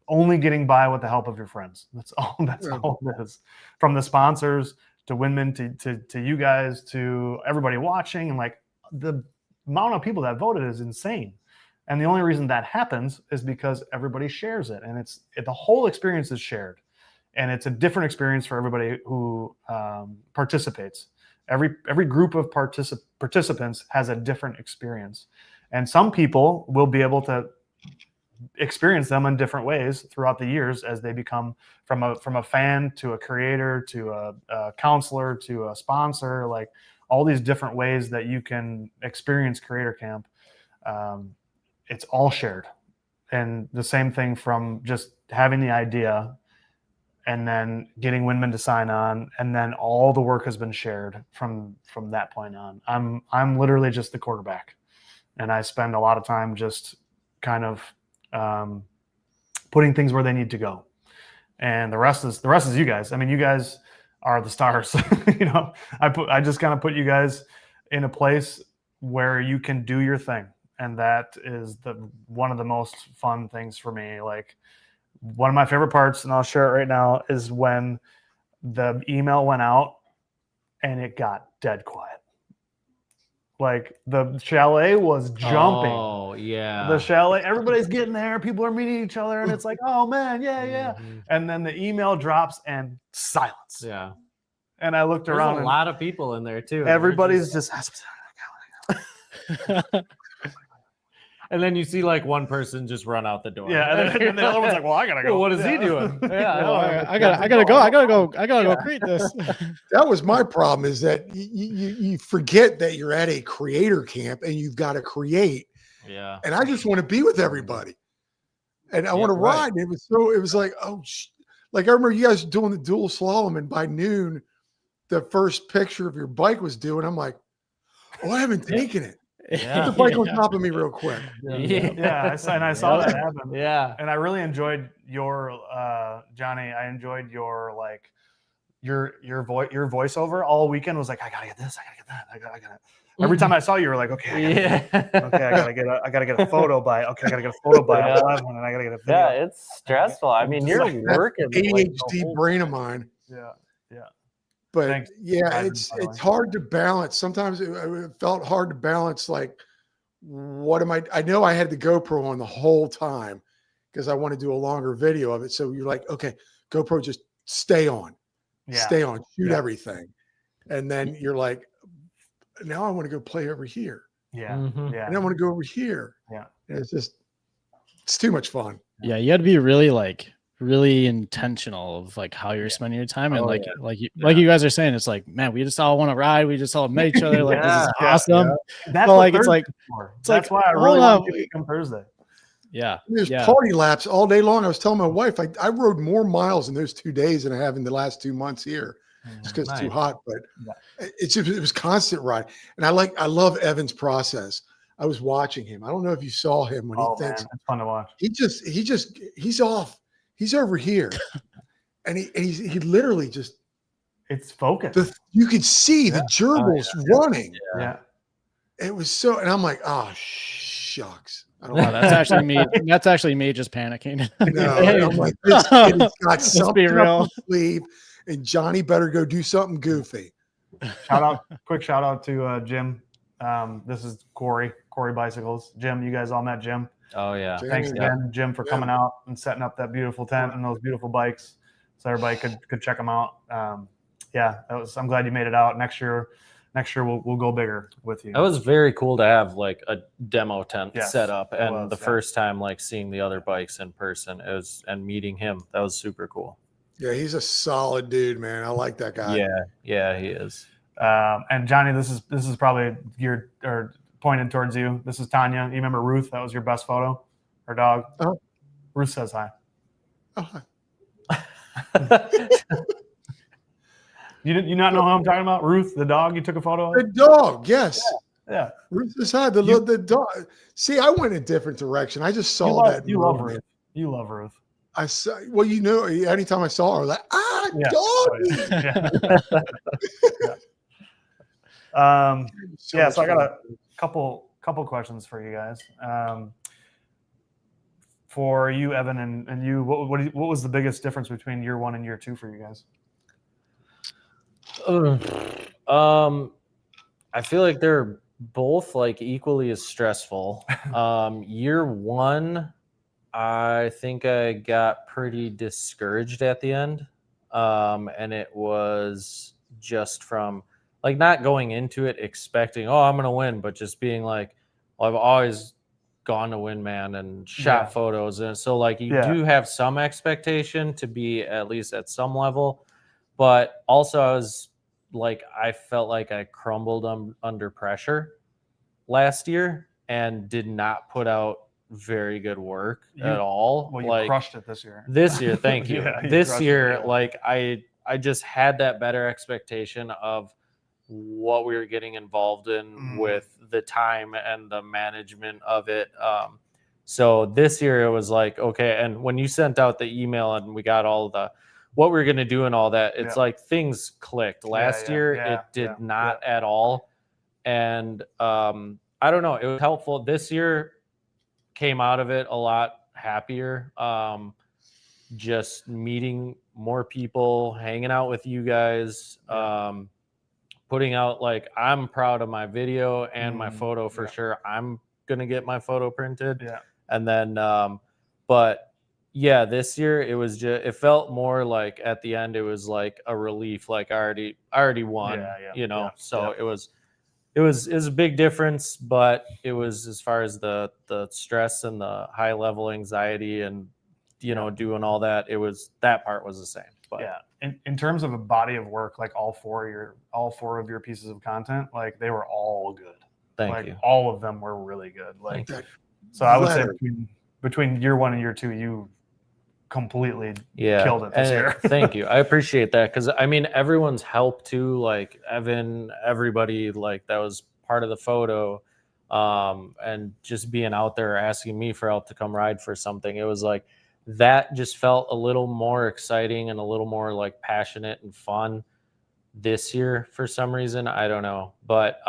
only getting by with the help of your friends. That's all it is. From the sponsors to WinMan to you guys to everybody watching, and like the amount of people that voted is insane. And the only reason that happens is because everybody shares it, and the whole experience is shared, and it's a different experience for everybody who participates. Every group of participants has a different experience, and some people will be able to experience them in different ways throughout the years as they become from a fan to a creator to a counselor to a sponsor, like all these different ways that you can experience Creator Camp. It's all shared. And the same thing from just having the idea and then getting WinMan to sign on, and then all the work has been shared from that point on. I'm literally just the quarterback, and I spend a lot of time just kind of putting things where they need to go. And the rest is you guys. I mean, you guys are the stars. I just kind of put you guys in a place where you can do your thing, and that is one of the most fun things for me. Like, one of my favorite parts, and I'll share it right now, is when the email went out and it got dead quiet. Like, the chalet was jumping. Oh, yeah. The chalet, everybody's getting there. People are meeting each other, and it's like, oh man, yeah. Mm-hmm. And then the email drops and silence. Yeah. And I looked around. There's a lot of people in there too. Everybody's just and then you see like one person just run out the door. Yeah, and the other one's like, "Well, I gotta go. What is he doing? Yeah, I gotta go create this." That was my problem. Is that you forget that you're at a creator camp and you've got to create. Yeah. And I just want to be with everybody, and I want to ride. And it was like, like I remember you guys doing the dual slalom, and by noon, the first picture of your bike was due, and I'm like, oh, I haven't taken it. Put the bike on top of me real quick. Yeah, I saw that happen. Yeah. And I really enjoyed your Johnny. I enjoyed your your voiceover all weekend was like, I gotta get this, I gotta get that, I gotta. Every time I saw you, you were like, okay, I gotta get a photo by 11, and I gotta get a video. Yeah, it's stressful. I mean, you're working ADHD brain of mine. Yeah. But Thanks, yeah, Ivan, it's by the way. hard to balance. Sometimes it felt hard to balance. Like, what am I know I had the GoPro on the whole time because I want to do a longer video of it. So you're like, okay, GoPro, just stay on, shoot everything. And then you're like, now I want to go play over here. Yeah. Mhm. Yeah. And I want to go over here. Yeah. And it's too much fun. Yeah, you got to be really intentional of like how you're spending your time, and like you guys are saying, it's like, man, we just all want to ride, we just all met each other, like this is awesome. That's But, what like, it's Thursday's like- for. it's That's like, why I hold really on, want to come Thursday. Yeah, There's yeah. party laps all day long. I was telling my wife, I rode more miles in those 2 days than I have in the last 2 months here, just because it's too Nice. hot. But it was constant ride, and I love Evan's process. I was watching him. I don't know if you saw him when he thinks it's fun to watch. he's off. He's over here, and he literally just It's focused. you could see the gerbils running. Yeah. It was so, and I'm like, oh shucks. I don't Wow, know. that's actually me. That's actually me just panicking. No, I'm like, this kid has got Let's be something up real. his sleeve, and Johnny better go do something goofy. Quick shout out to Jim. This is Corey Bicycles. Jim, you guys all met Jim. Oh yeah. Thanks again, Jim, for coming out and setting up that beautiful tent and those beautiful bikes, so everybody could check them out. I'm glad you made it out. Next year we'll go bigger with you. That was very cool to have like a demo tent Yes, set up, it and was, the first time like seeing the other bikes in person and meeting him, that was super cool. Yeah, he's a solid dude, man. I like that guy. Yeah, he is. And Johnny, this is probably geared or pointed towards you. This is Tanya. You remember Ruth? That was your best photo. Her dog. Oh. Ruth says hi. Oh, You not know who I'm talking about? Ruth, the dog you took a photo the of? dog, yes. Yeah. Ruth aside, the dog. See, I went a different direction. I just saw that. You love moment. Ruth. You love Ruth. I saw. Well, anytime I saw her, I was like, Yeah. doggy. Yeah. So I got a couple questions for you guys. For you, Evan, and you, what was the biggest difference between year 1 and year 2 for you guys? I feel like they're both like equally as stressful. Year 1, I think I got pretty discouraged at the end. And it was just from like not going into it expecting, oh, I'm going to win, but just being like, well, I've always gone to WinMan and shot photos. And so like you do have some expectation to be at least at some level, but also I felt like I crumbled under pressure last year and did not put out very good work at all. Well, you crushed it this year. This year, thank you. Yeah, you this crushed year, it, yeah. like I just had that better expectation of what we were getting involved in with the time and the management of it. So this year it was like, okay. And when you sent out the email and we got all the, what we were going to do and all that, it's like things clicked. Last year it did not at all. And I don't know, it was helpful. This year came out of it a lot happier. Just meeting more people, hanging out with you guys, putting out, like, I'm proud of my video and my photo for sure. I'm going to get my photo printed. Yeah. And then, but yeah, this year it was just, it felt more like at the end, it was like a relief. Like I already won, so it was a big difference, but it was, as far as the stress and the high level anxiety and, doing all that, that part was the same. But in terms of a body of work, like all four of your pieces of content, like they were all good. Thank you. All of them were really good. Like, Thank so I would say between year 1 and year 2, you completely killed it this year. Thank you. I appreciate that. Cause I mean, everyone's help too, like Evan, everybody, like that was part of the photo. and just being out there asking me for help to come ride for something. It was like that just felt a little more exciting and a little more like passionate and fun this year for some reason. I don't know, but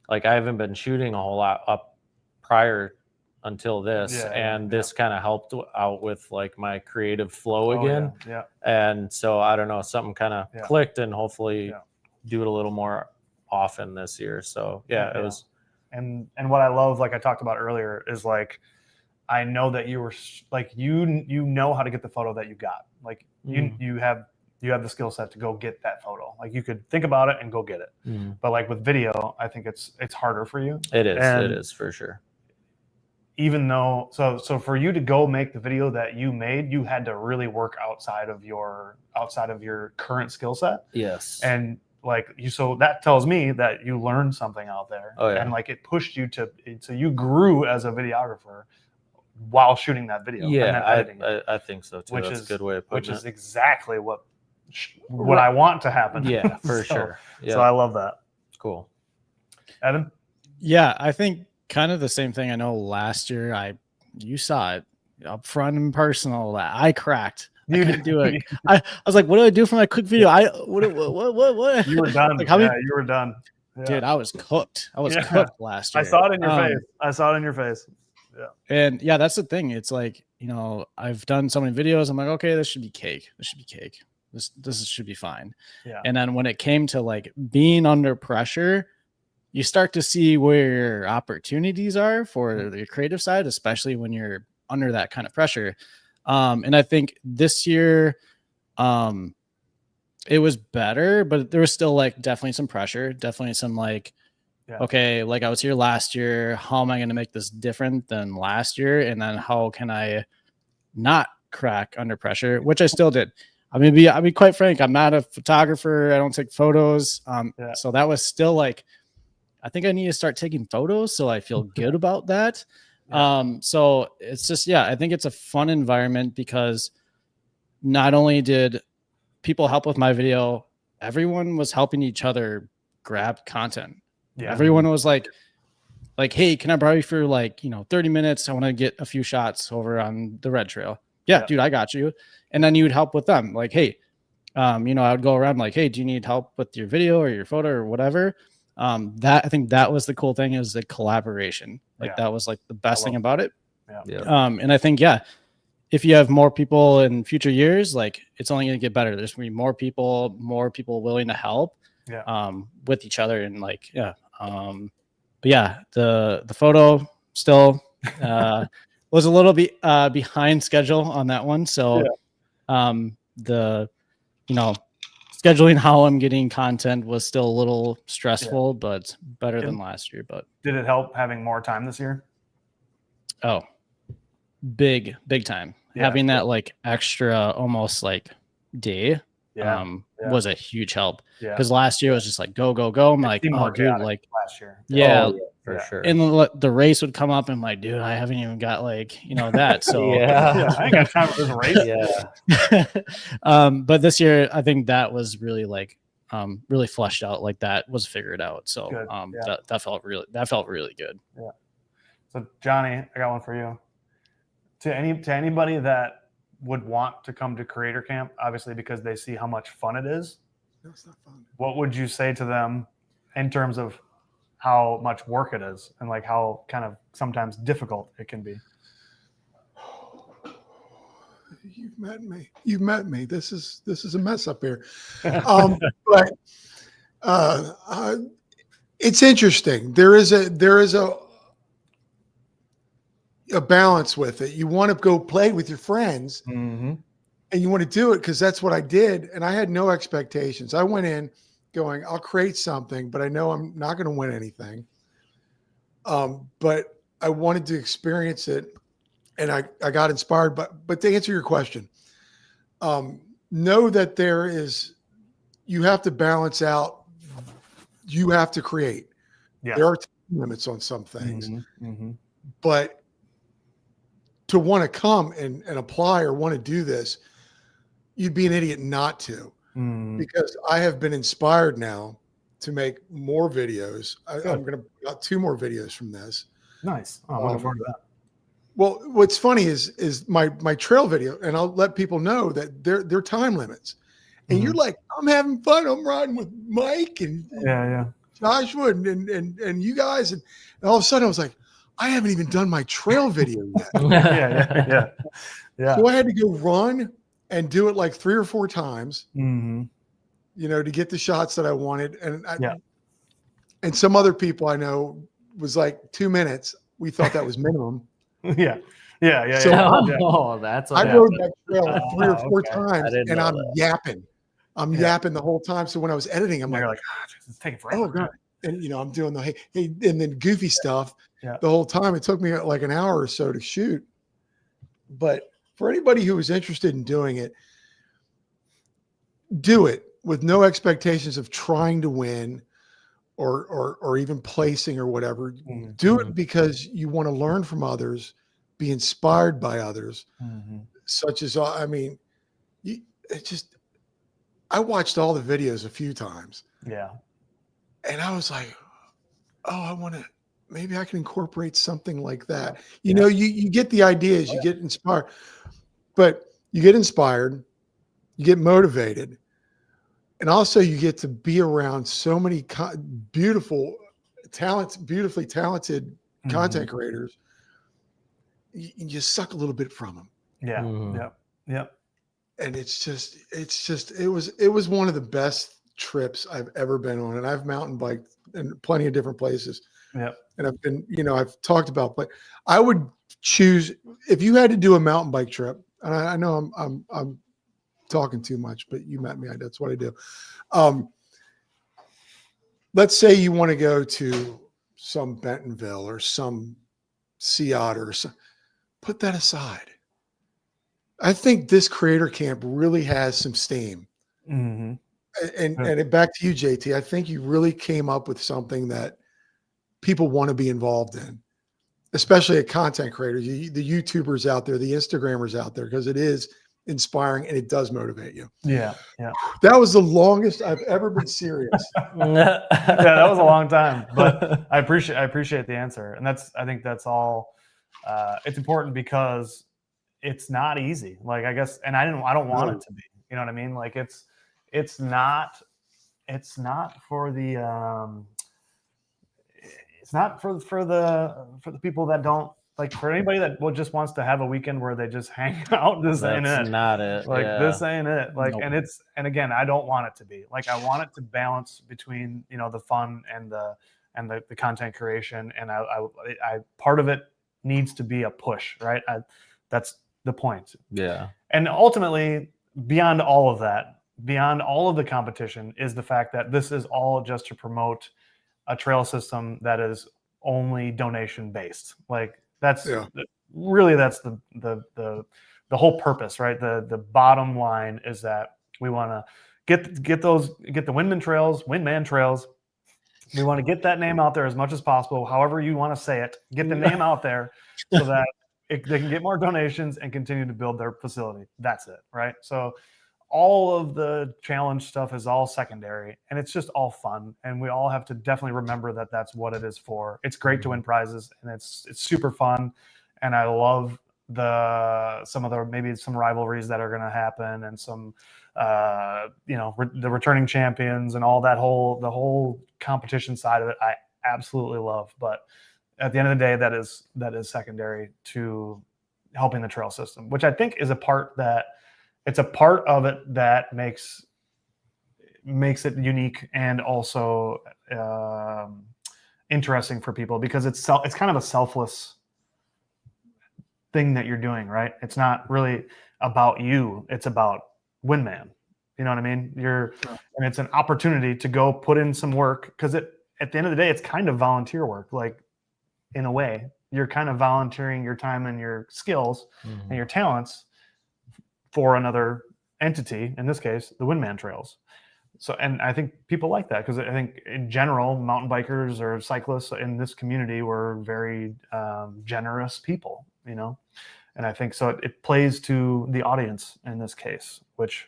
like I haven't been shooting a whole lot up prior until this, and this kind of helped out with like my creative flow again. And so I don't know, something kind of clicked, and hopefully do it a little more often this year. So it was. And what I love, like I talked about earlier, is like I know that you were like you know how to get the photo that you got. Like you have the skill set to go get that photo. Like you could think about it and go get it. But like with video, I think it's harder for you. It is for sure. Even though so for you to go make the video that you made, you had to really work outside of your current skill set. Yes. And like so that tells me that you learned something out there. Oh, yeah. And like it pushed you so you grew as a videographer while shooting that video. Yeah, and then editing it, I think so too. That's a good way of putting it. Which is exactly what I want to happen. Yeah, for sure. Yeah. So I love that. Cool. Evan? Yeah, I think kind of the same thing. I know last year you saw it up front and personal that I cracked. I couldn't do it. I was like, what do I do for my quick video? What? You were done. Like, you were done. Yeah. Dude, I was cooked. I was cooked last year. I saw it in your face. I saw it in your face. Yeah. And yeah, that's the thing. It's like, I've done so many videos. I'm like, okay, this should be cake. This should be cake. This should be fine. Yeah. And then when it came to like being under pressure, you start to see where your opportunities are for the creative side, especially when you're under that kind of pressure. And I think this year, it was better, but there was still like definitely some pressure, definitely some like, okay, like I was here last year. How am I going to make this different than last year? And then how can I not crack under pressure, which I still did. I'll be quite frank. I'm not a photographer. I don't take photos. So that was still like, I think I need to start taking photos so I feel good about that. So it's just, I think it's a fun environment because not only did people help with my video, everyone was helping each other grab content. Yeah. Everyone was like, hey, can I borrow you for 30 minutes? I want to get a few shots over on the red trail. Yeah, dude, I got you. And then you would help with them. Like, hey, I would go around like, hey, do you need help with your video or your photo or whatever? I think that was the cool thing, is the collaboration. That was like the best thing about it. And I think, if you have more people in future years, like it's only going to get better. There's going to be more people willing to help with each other. And the photo still was a little bit behind schedule on that one. So scheduling how I'm getting content was still a little stressful, but better than last year. But did it help having more time this year? Oh, big time. Having that like extra almost like day was a huge help. Because last year was just like go. I'm like, oh dude, like last year. For sure. And the race would come up and I'm like, dude, I haven't even got that. So I ain't got time for this race. But this year I think that was really really fleshed out, like that was figured out. So that felt really good. Yeah. So Johnny, I got one for you. To anybody that would want to come to Creator Camp, obviously because they see how much fun it is. No, it's not fun. What would you say to them in terms of how much work it is and like how kind of sometimes difficult it can be? You've met me. This is a mess up here. But it's interesting. There is a balance with it. You want to go play with your friends and you want to do it because that's what I did. And I had no expectations. I went in going, I'll create something, but I know I'm not going to win anything. But I wanted to experience it and I got inspired. But to answer your question, know that you have to balance out, you have to create. Yeah. There are time limits on some things, but to want to come and apply or want to do this, you'd be an idiot not to, because I have been inspired now to make more videos. I'm going to put out 2 more videos from this. Nice. Oh, I'm looking forward to that. Well, what's funny is my trail video, and I'll let people know that they're time limits. And you're like, I'm having fun. I'm riding with Mike and Yeah. Joshua and you guys. And all of a sudden I was like, I haven't even done my trail video yet. Yeah. So I had to go run and do it like 3 or 4 times, Mm-hmm. you know, to get the shots that I wanted. And some other people I know was like 2 minutes. We thought that was minimum. Yeah. So Oh, that's what I rode that trail like 3 or 4 okay. times, and I'm yapping. I'm yapping the whole time. So when I was editing, I'm You're like, it's taking forever. oh God. And you know, I'm doing the hey, and then goofy stuff Yeah. the whole time. It took me like an hour or so to shoot. But for anybody who is interested in doing it, do it with no expectations of trying to win or even placing or whatever. Do it because you want to learn from others, be inspired by others, such as, I mean, I watched all the videos a few times. Yeah. And I was like, oh, maybe I can incorporate something like that. You know, you get the ideas, you get inspired, but you get inspired, you get motivated. And also you get to be around so many beautifully talented content creators. You just suck a little bit from them. Yeah. Yeah. And it was one of the best trips I've ever been on. And I've mountain biked in plenty of different places. Yeah. And I've been, you know, I've talked about, but I would choose, if you had to do a mountain bike trip, and I know I'm talking too much, but you met me. That's what I do. Let's say you want to go to some Bentonville or some Sea Otter or some, put that aside. I think this creator camp really has some steam. And back to you, JT, I think you really came up with something that people want to be involved in, especially a content creator, the YouTubers out there, the Instagrammers out there, because it is inspiring and it does motivate you. Yeah. That was the longest I've ever been serious. Yeah, that was a long time, but I appreciate the answer. And I think that's all. It's important because it's not easy. Like, I guess, and I don't want it to be, you know what I mean? Like it's not for the, it's not for the people that don't, like, for anybody that just wants to have a weekend where they just hang out. This ain't it. That's not it. Like, this ain't it. Like, Nope. and again, I don't want it to be. Like, I want it to balance between, you know, the fun and the content creation. And I part of it needs to be a push, right? That's the point. Yeah. And ultimately, beyond all of that, beyond all of the competition, is the fact that this is all just to promote a trail system that is only donation based. Like, that's really, that's the whole purpose, right? The bottom line is that we want to get the WinMan trails. We want to get that name out there as much as possible, however you want to say it. Get the name out there so that they can get more donations and continue to build their facility. That's it, right? So all of the challenge stuff is all secondary, and it's just all fun. And we all have to definitely remember that that's what it is for. It's great to win prizes, and it's super fun. And I love maybe some rivalries that are going to happen, and some, the returning champions and all that the whole competition side of it. I absolutely love, but at the end of the day, that is secondary to helping the trail system, which I think is a part of it that makes it unique and also interesting for people, because it's kind of a selfless thing that you're doing, right? It's not really about you. It's about WinMan. You know what I mean? And it's an opportunity to go put in some work, because at the end of the day, it's kind of volunteer work. Like, in a way, you're kind of volunteering your time and your skills and your talents for another entity, in this case, the WinMan Trails. So, and I think people like that, because I think in general, mountain bikers or cyclists in this community were very generous people, you know? And I think so it plays to the audience in this case, which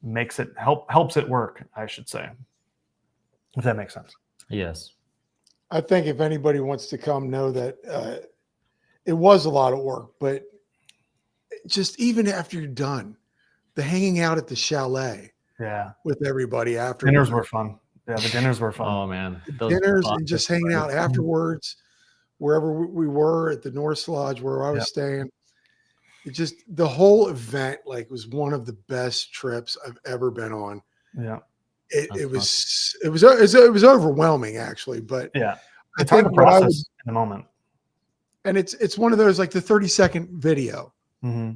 makes it helps it work, I should say, if that makes sense. Yes. I think if anybody wants to come, know that it was a lot of work, but just even after you're done, the hanging out at the chalet with everybody after dinners were fun. Yeah, the dinners were fun. Oh man, Dinners and just hanging out afterwards, wherever we were at the North Lodge where I was staying. It just, the whole event like was one of the best trips I've ever been on. Yeah. It was overwhelming actually, but yeah, I think hard to process in the moment. And it's one of those like the 30-second video. Mm-hmm.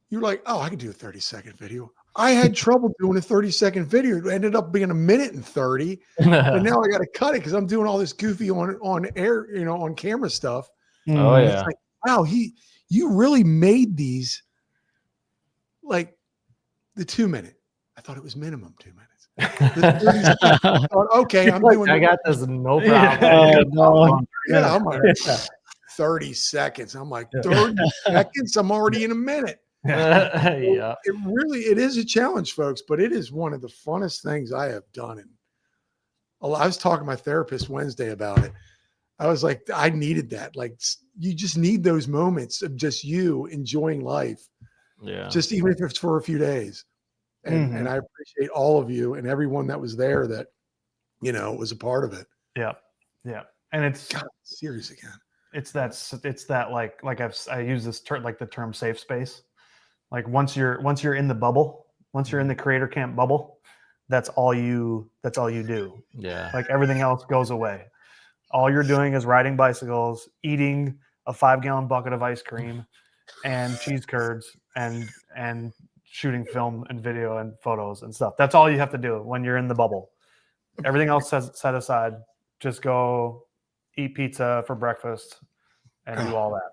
You're like, oh, I can do a 30-second video. I had trouble doing a 30-second video. It ended up being 1:30, and now I got to cut it because I'm doing all this goofy on air, on camera stuff. Oh And yeah. it's like, wow, you really made these like the 2 minute. I thought it was minimum 2 minutes. The 30 seconds, I thought, okay, I'm doing. I got this, no problem. Yeah, I'm like 30 seconds. I'm like 30 seconds. I'm already in a minute. Yeah. It is a challenge, folks, but it is one of the funnest things I have done. And I was talking to my therapist Wednesday about it. I was like, I needed that. Like, you just need those moments of just you enjoying life. Yeah. Just even if it's for a few days. And I appreciate all of you and everyone that was there that, was a part of it. Yeah. Yeah. And it's serious again. It's that like I use this term, like the term safe space. Like once you're in the bubble, once you're in the creator camp bubble, that's all you do. Yeah. Like everything else goes away. All you're doing is riding bicycles, eating a 5-gallon bucket of ice cream and cheese curds and shooting film and video and photos and stuff. That's all you have to do when you're in the bubble. Everything else set aside. Just go eat pizza for breakfast and do all that.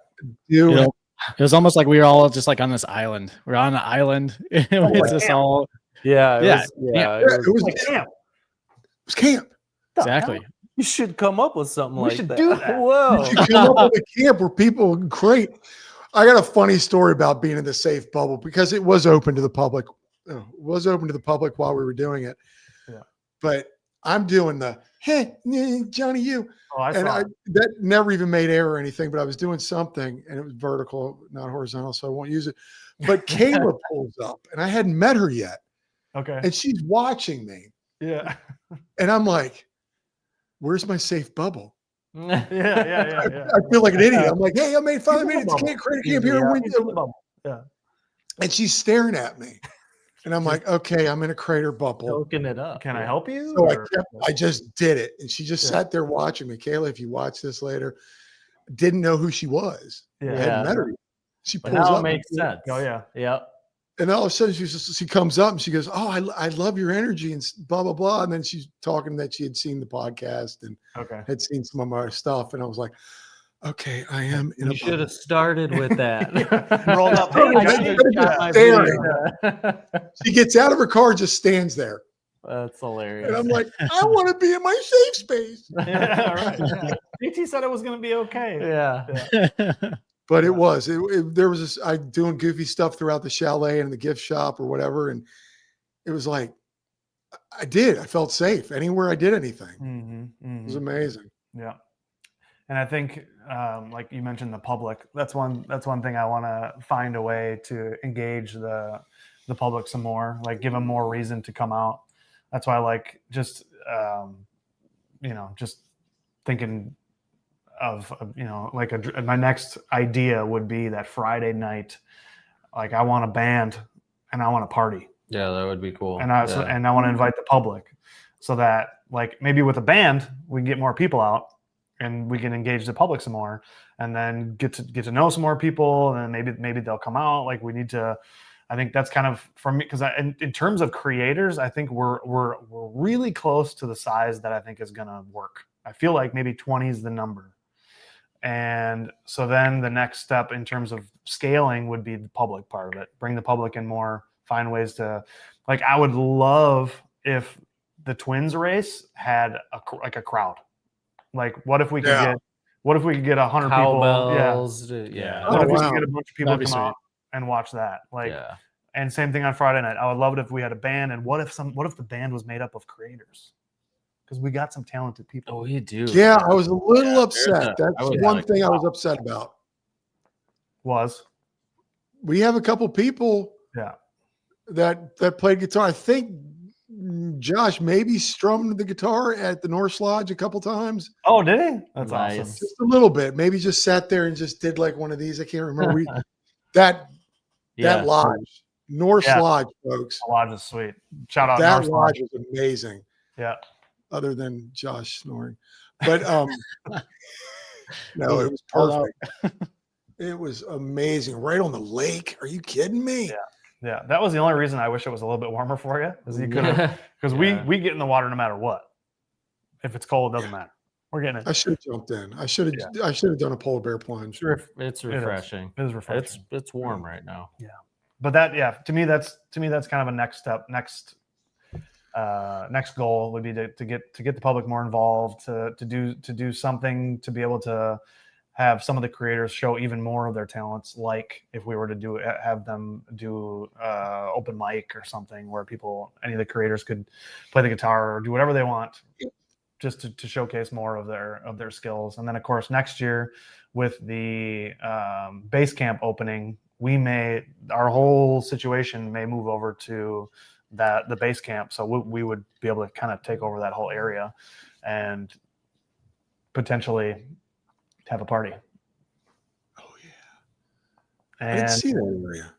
It was almost like we were all just like on this island. We're on an island. It's just all. It was like camp. It was camp. Exactly. You should come up with something We like should that. do that. Whoa. You should come up with a camp where people great. I got a funny story about being in the safe bubble because it was open to the public. It was open to the public while we were doing it. Yeah. But I'm doing the hey Johnny you. Oh, I saw it. That never even made air or anything, but I was doing something and it was vertical, not horizontal, so I won't use it. But Kayla pulls up and I hadn't met her yet. Okay. And she's watching me. Yeah. And I'm like, where's my safe bubble? Yeah. I feel like an idiot. I'm like, hey, I made 5 minutes. Can't create a camp here. Yeah. And she's staring at me. And I'm like, okay, I'm in a crater bubble. Soaking it up. Can I help you? So I just did it. And she just sat there watching me. Kayla, if you watch this later, didn't know who she was. I hadn't met her yet. She pulls Now up. it makes sense. Oh yeah. Yep. And all of a sudden she comes up and she goes, oh, I love your energy and blah, blah, blah. And then she's talking that she had seen the podcast and had seen some of my stuff. And I was like, okay, I am in You should have started with that. Rolled up. She gets out of her car, just stands there. That's hilarious. And I'm like, I want to be in my safe space. Yeah, right. DT said it was going to be okay. Yeah. But it was. There was this. I doing goofy stuff throughout the chalet and the gift shop or whatever, and it was like I felt safe anywhere I did anything. It was amazing. Yeah, and I think, like you mentioned, the public. That's one thing I want to find a way to engage the public some more. Like give them more reason to come out. That's why I like just just thinking of like my next idea would be that Friday night, like I want a band and I want to party. Yeah, that would be cool. And I want to invite the public so that like maybe with a band we can get more people out and we can engage the public some more and then get to know some more people and then maybe they'll come out. Like we need to. I think that's kind of for me because in terms of creators, I think we're really close to the size that I think is gonna work. I feel like maybe 20 is the number. And so then the next step in terms of scaling would be the public part of it. Bring the public in more, find ways to, like, I would love if the Twins race had a crowd. Like, what if we could get 100 Cowbells, people? Yeah. What if we wow. could get a bunch of people to That'd be come sweet. out and watch that? Like, Yeah. and same thing on Friday night. I would love it if we had a band. And what if the band was made up of creators? because we got some talented people. Oh, you do. Yeah, I was a little Yeah, upset. I That's was one like, thing I was wow. upset about. We have a couple people Yeah. that played guitar. I think Josh maybe strummed the guitar at the Norse Lodge a couple times. Oh, did he? That's Nice. awesome. Just a little bit. Maybe just sat there and just did like one of these. I can't remember. That Yeah. lodge, Norse Yeah. Lodge, folks. The lodge is sweet. Shout out That Norse Lodge. lodge was amazing. Yeah. Other than Josh snoring, but no, it was All out. perfect. It was amazing. Right on the lake. Are you kidding me? Yeah. Yeah. That was the only reason I wish it was a little bit warmer for you, is you could have, because we get in the water no matter what. If it's cold, it doesn't matter. We're getting it. I should have jumped in. I should have done a polar bear plunge. It's refreshing. It is refreshing. It's warm right now. But that, yeah, to me that's kind of a next step. Next goal would be to get the public more involved, to do something to be able to have some of the creators show even more of their talents. Like if we were to have them do open mic or something where any of the creators could play the guitar or do whatever they want, just to showcase more of their skills. And then of course next year with the base camp opening, our whole situation may move over to the base camp. So we would be able to kind of take over that whole area and potentially have a party. Oh yeah. And I didn't see that area.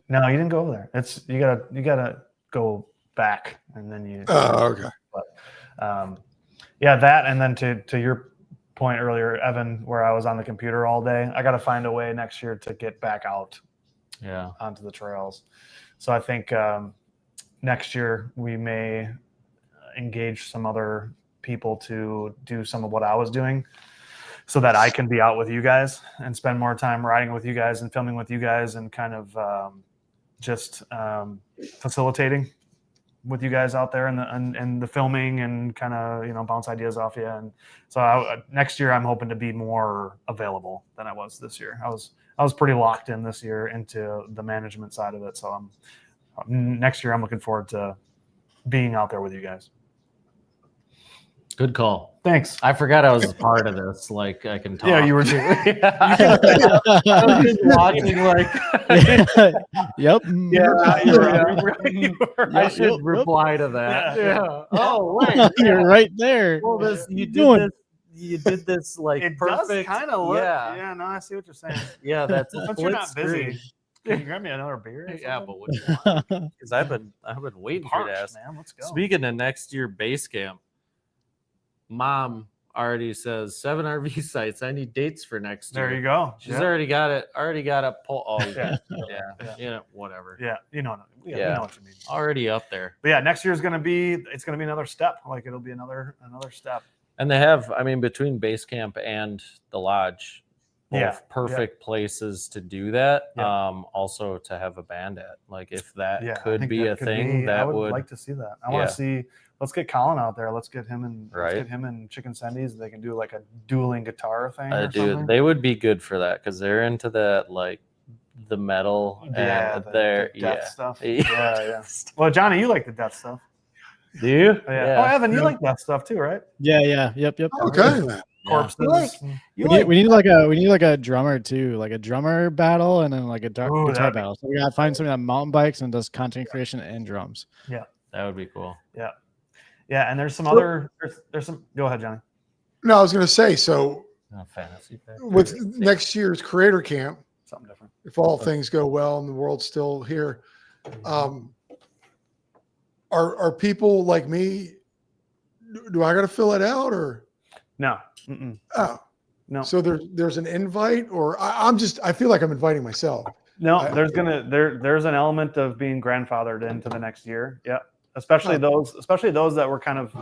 no, you didn't go over there. You gotta go back and then you. Oh, okay. But yeah, that, and then to your point earlier, Evan, where I was on the computer all day, I got to find a way next year to get back out. Yeah. Onto the trails. So I think next year we may engage some other people to do some of what I was doing, so that I can be out with you guys and spend more time riding with you guys and filming with you guys and kind of just facilitating with you guys out there and the filming and kind of, bounce ideas off you. And so next year I'm hoping to be more available than I was this year. I was pretty locked in this year into the management side of it. So next year I'm looking forward to being out there with you guys. Good call. Thanks. I forgot I was a part of this. Like I can talk. Yeah, you were. I was just watching. Like, Yep. I should reply to that. Yeah. Oh wait, You're right there. well, you did this like It perfect. does kind of look. Yeah. Yeah. No, I see what you're saying. Yeah, that's a But you're split not busy. screen. Can you grab me another beer? or Yeah, something? but what do you want? Because I've been waiting for Parched, this. man. Let's go. Speaking of next year base camp, Mom already says 7 RV sites. I need dates for next year. There you go. She's already got it. Already got a pull. Oh, Yeah. yeah. Whatever. Yeah, we know what you mean. Already up there. But yeah, next year is gonna be another step. Like it'll be another step. And they have, between base camp and the lodge, both Yeah. perfect places to do that. Yeah. Also to have a band at. Like if that Yeah, I could think be that a could thing, I that would would like to see that. I want to see. Let's get Colin out there. Let's get him and Chicken Sendies. They can do like a dueling guitar thing. Or dude, something. they would be good for that because they're into that, like the metal and the death stuff. Yeah. Well, Johnny, you like the death stuff. Do you? Yeah. Oh, Evan, you like death stuff too, right? Yeah. Yep. Okay. man. Corpses. We need like a drummer too, like a drummer battle, and then like a Ooh, guitar that'd be battle. So we gotta find somebody that mountain bikes and does content creation and drums. That would be cool. Yeah, and there's some other. There's some. Go ahead, Johnny. No, I was going to say, so Fantasy pack. with next year's Creator Camp, Something different. if all things go well and the world's still here, are people like me? Do I got to fill it out or? No. Mm-mm. Oh, No. so there's an invite, or I feel like I'm inviting myself. No, there's an element of being grandfathered into the next year. Yeah. Especially those that were kind of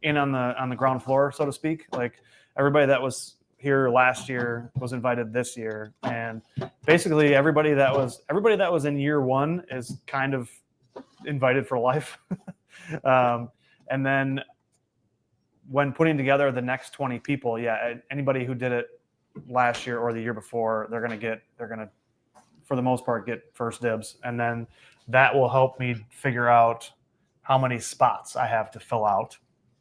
in on the ground floor, so to speak. Like everybody that was here last year was invited this year. And basically everybody that was in year one is kind of invited for life. And then when putting together the next 20 people, anybody who did it last year or the year before, they're going to, for the most part, get first dibs. And then that will help me figure out how many spots I have to fill out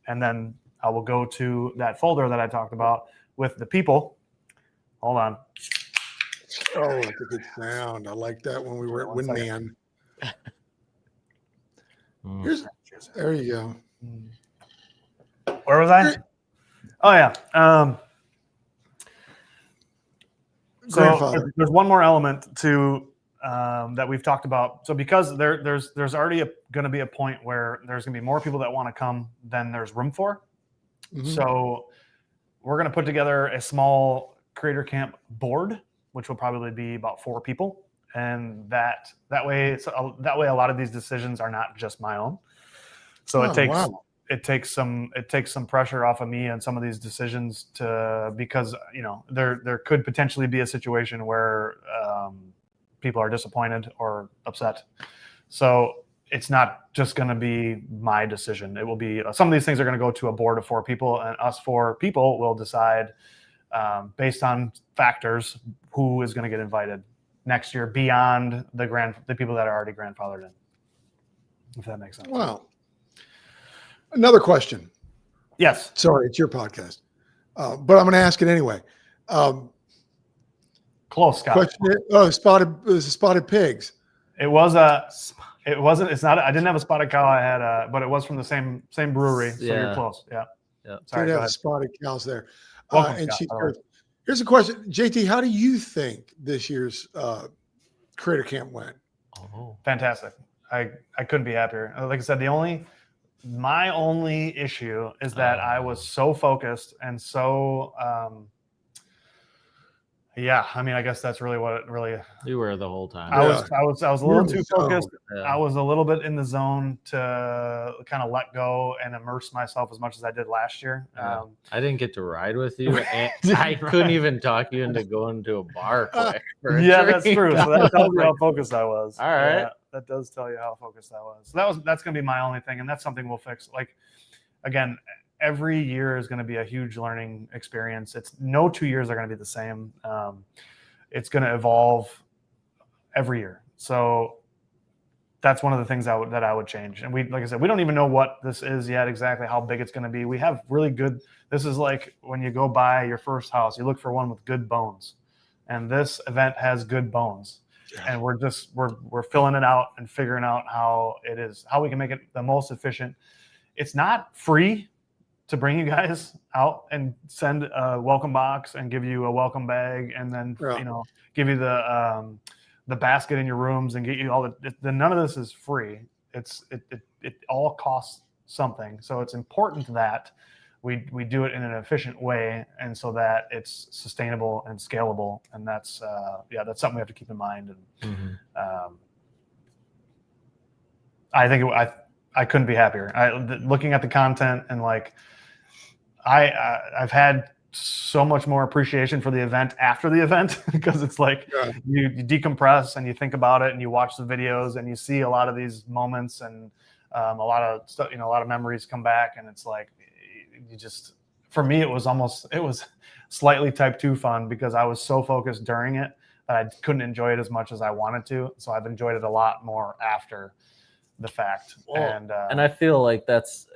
and then I will go to that folder that I talked about with the people. Hold on. Oh, that's a good sound. I like that when we were at One WinMan. Mm. There you go. Where was I? Oh yeah. So Grandfather. there's one more element to that we've talked about. So because there's already going to be a point where there's going to be more people that want to come than there's room for. Mhm. So we're going to put together a small creator camp board, which will probably be about 4 people, and that way a lot of these decisions are not just my own. So Oh, wow. it takes some pressure off of me on some of these decisions because there could potentially be a situation where people are disappointed or upset. So it's not just going to be my decision. It will be some of these things are going to go to a board of 4 people, and us 4 people will decide based on factors who is going to get invited next year beyond the people that are already grandfathered in. If that makes sense. Wow. Another question. Yes. Sorry, it's your podcast, but I'm going to ask it anyway. Close, Scott. Question. Spotted pigs. It wasn't. It's not. I didn't have a spotted cow. I had but it was from the same brewery. So you're close. Yeah. Sorry. Did Go have ahead. spotted cows there. Welcome, And Scott, by the way. here's a question, JT. How do you think this year's Creator Camp went? Oh. Fantastic. I couldn't be happier. Like I said, my only issue is that I was so focused and so I mean, I guess that's really what it really. You were the whole time. I was a little too focused. Yeah. I was a little bit in the zone to kind of let go and immerse myself as much as I did last year. Yeah. I didn't get to ride with you, and I couldn't even talk you into going to a bar quick. for a That's drink. true. So that tells you how focused I was. All right. Yeah, that does tell you how focused I was. So that's going to be my only thing, and that's something we'll fix. Like, again, every year is going to be a huge learning experience. It's no 2 years are going to be the same. It's going to evolve every year. So that's one of the things that I would change. And like I said, we don't even know what this is yet, exactly how big it's going to be. We have really good. This is like when you go buy your first house, you look for one with good bones, and this event has good bones. And we're filling it out and figuring out how we can make it the most efficient. It's not free to bring you guys out and send a welcome box and give you a welcome bag and then give you the basket in your rooms and get you all none of this is free. It all costs something. So it's important that we do it in an efficient way and so that it's sustainable and scalable. And that's something we have to keep in mind. And I think I couldn't be happier. Looking at the content and like I've had so much more appreciation for the event after the event because it's like you decompress and you think about it and you watch the videos and you see a lot of these moments and a lot of stuff, a lot of memories come back, and it's like for me it was slightly type 2 fun because I was so focused during it that I couldn't enjoy it as much as I wanted to. So I've enjoyed it a lot more after the fact. Well, and I feel like that's